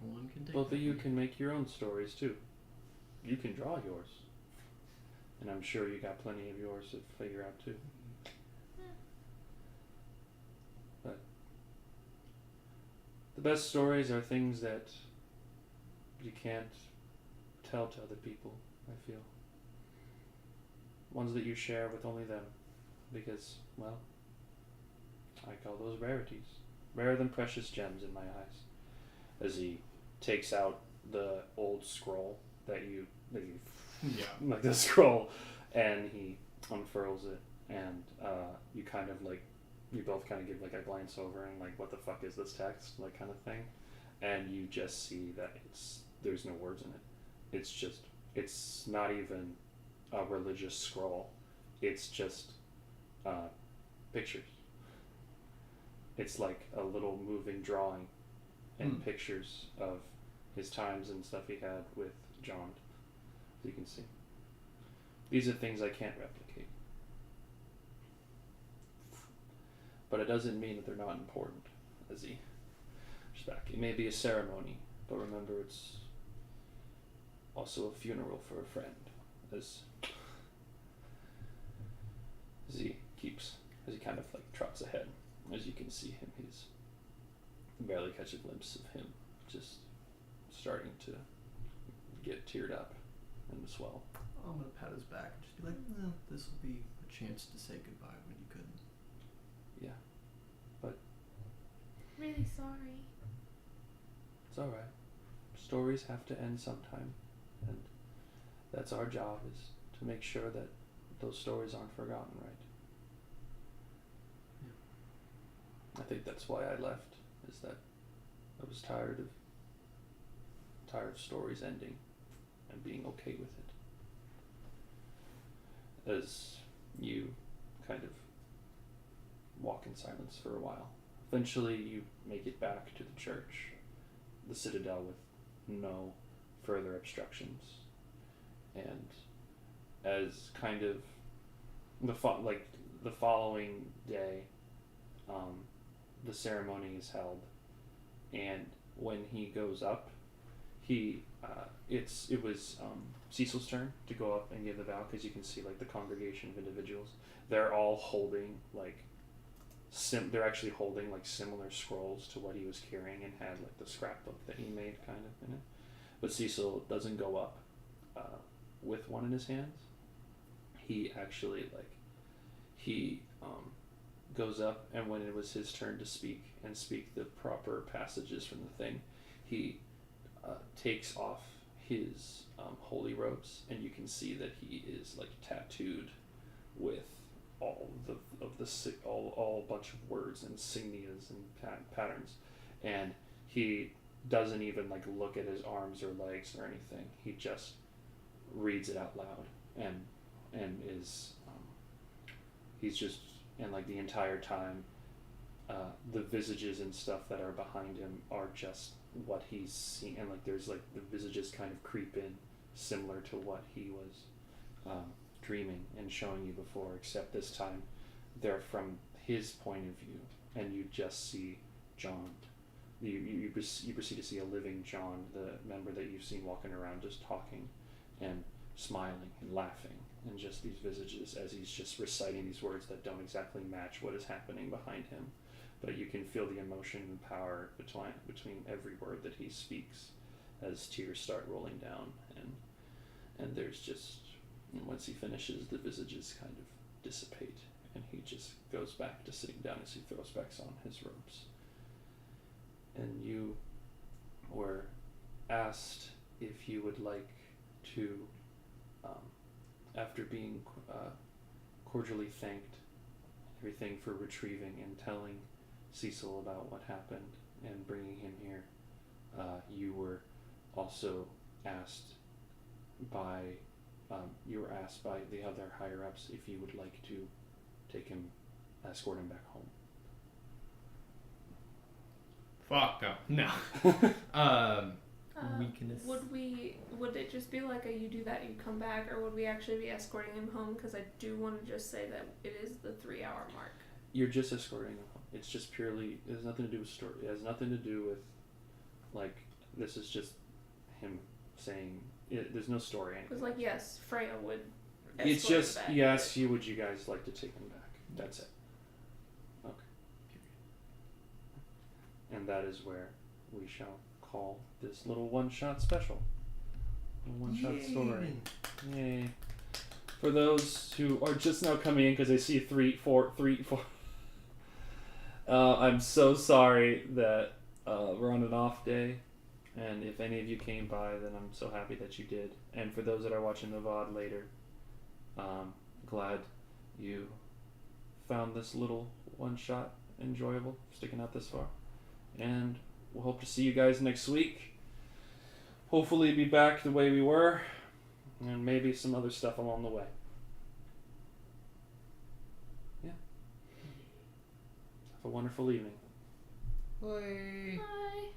no one can take both that of you from can make your own stories too. You can draw yours. And I'm sure you got plenty of yours to figure out too. But the best stories are things that you can't tell to other people, I feel. Ones that you share with only them. Because, well, I call those rarities. Rarer than precious gems in my eyes. As he takes out the old scroll that you Yeah. like the scroll, and he unfurls it, and you kind of like, you both kind of give like a glance over and like, what the fuck is this text, like kind of thing, and you just see that there's no words in it. It's not even a religious scroll. It's just pictures. It's like a little moving drawing and pictures of his times and stuff he had with John. So you can see. These are things I can't replicate. But it doesn't mean that they're not important, as he goes back. It may be a ceremony, but remember it's also a funeral for a friend, as he kind of like trots ahead. As you can see him, he's barely catch a glimpse of him, just starting to get teared up and swell. I'm gonna pat his back and just be like, this will be a chance to say goodbye when you couldn't. Yeah, but Really sorry. it's alright. Stories have to end sometime, and that's our job, is to make sure that those stories aren't forgotten, right? I think that's why I left, is that I was tired of stories ending and being okay with it. As you kind of walk in silence for a while, eventually you make it back to the church, the citadel, with no further obstructions. And as kind of the following day, the ceremony is held, and when he goes up, it was Cecil's turn to go up and give the vow, because you can see like the congregation of individuals. They're all holding like they're actually holding like similar scrolls to what he was carrying, and had like the scrapbook that he made kind of in it. But Cecil doesn't go up with one in his hands. He actually goes up, and when it was his turn to speak the proper passages from the thing, he takes off his holy robes, and you can see that he is like tattooed with all bunch of words, insignias, and patterns, and he doesn't even like look at his arms or legs or anything. He just reads it out loud, and is he's just, and like the entire time, the visages and stuff that are behind him are just what he's seeing, and like there's like the visages kind of creep in, similar to what he was dreaming and showing you before, except this time they're from his point of view, and you just see John. You proceed to see a living John, the member that you've seen walking around just talking and smiling and laughing, and just these visages as he's just reciting these words that don't exactly match what is happening behind him, but you can feel the emotion and power between every word that he speaks, as tears start rolling down, and there's just, and once he finishes, the visages kind of dissipate, and he just goes back to sitting down as he throws back on his robes. And you were asked if you would like to, after being cordially thanked, everything, for retrieving and telling Cecil about what happened and bringing him here, you were also asked by the other higher ups if you would like to escort him back home. Fuck no. Weakness. Would it just be like you do that, you come back, or would we actually be escorting him home? Because I do want to just say that it is the 3-hour mark. You're just escorting him home. It's just purely, it has nothing to do with story. It has nothing to do with, like, this is just him saying, there's no story. Because, like, yes, Freya would escort It's just, him back, yes, would you guys like to take him back? That's it. Okay. And that is where we shall call this little one-shot special. A one-shot story. Yay. For those who are just now coming in because they see 3, 4. I'm so sorry that we're on an off day, And if any of you came by, then I'm so happy that you did. And for those that are watching the VOD later, glad you found this little one-shot enjoyable, sticking out this far. And we'll hope to see you guys next week. Hopefully be back the way we were, and maybe some other stuff along the way. Yeah. Have a wonderful evening. Bye. Bye.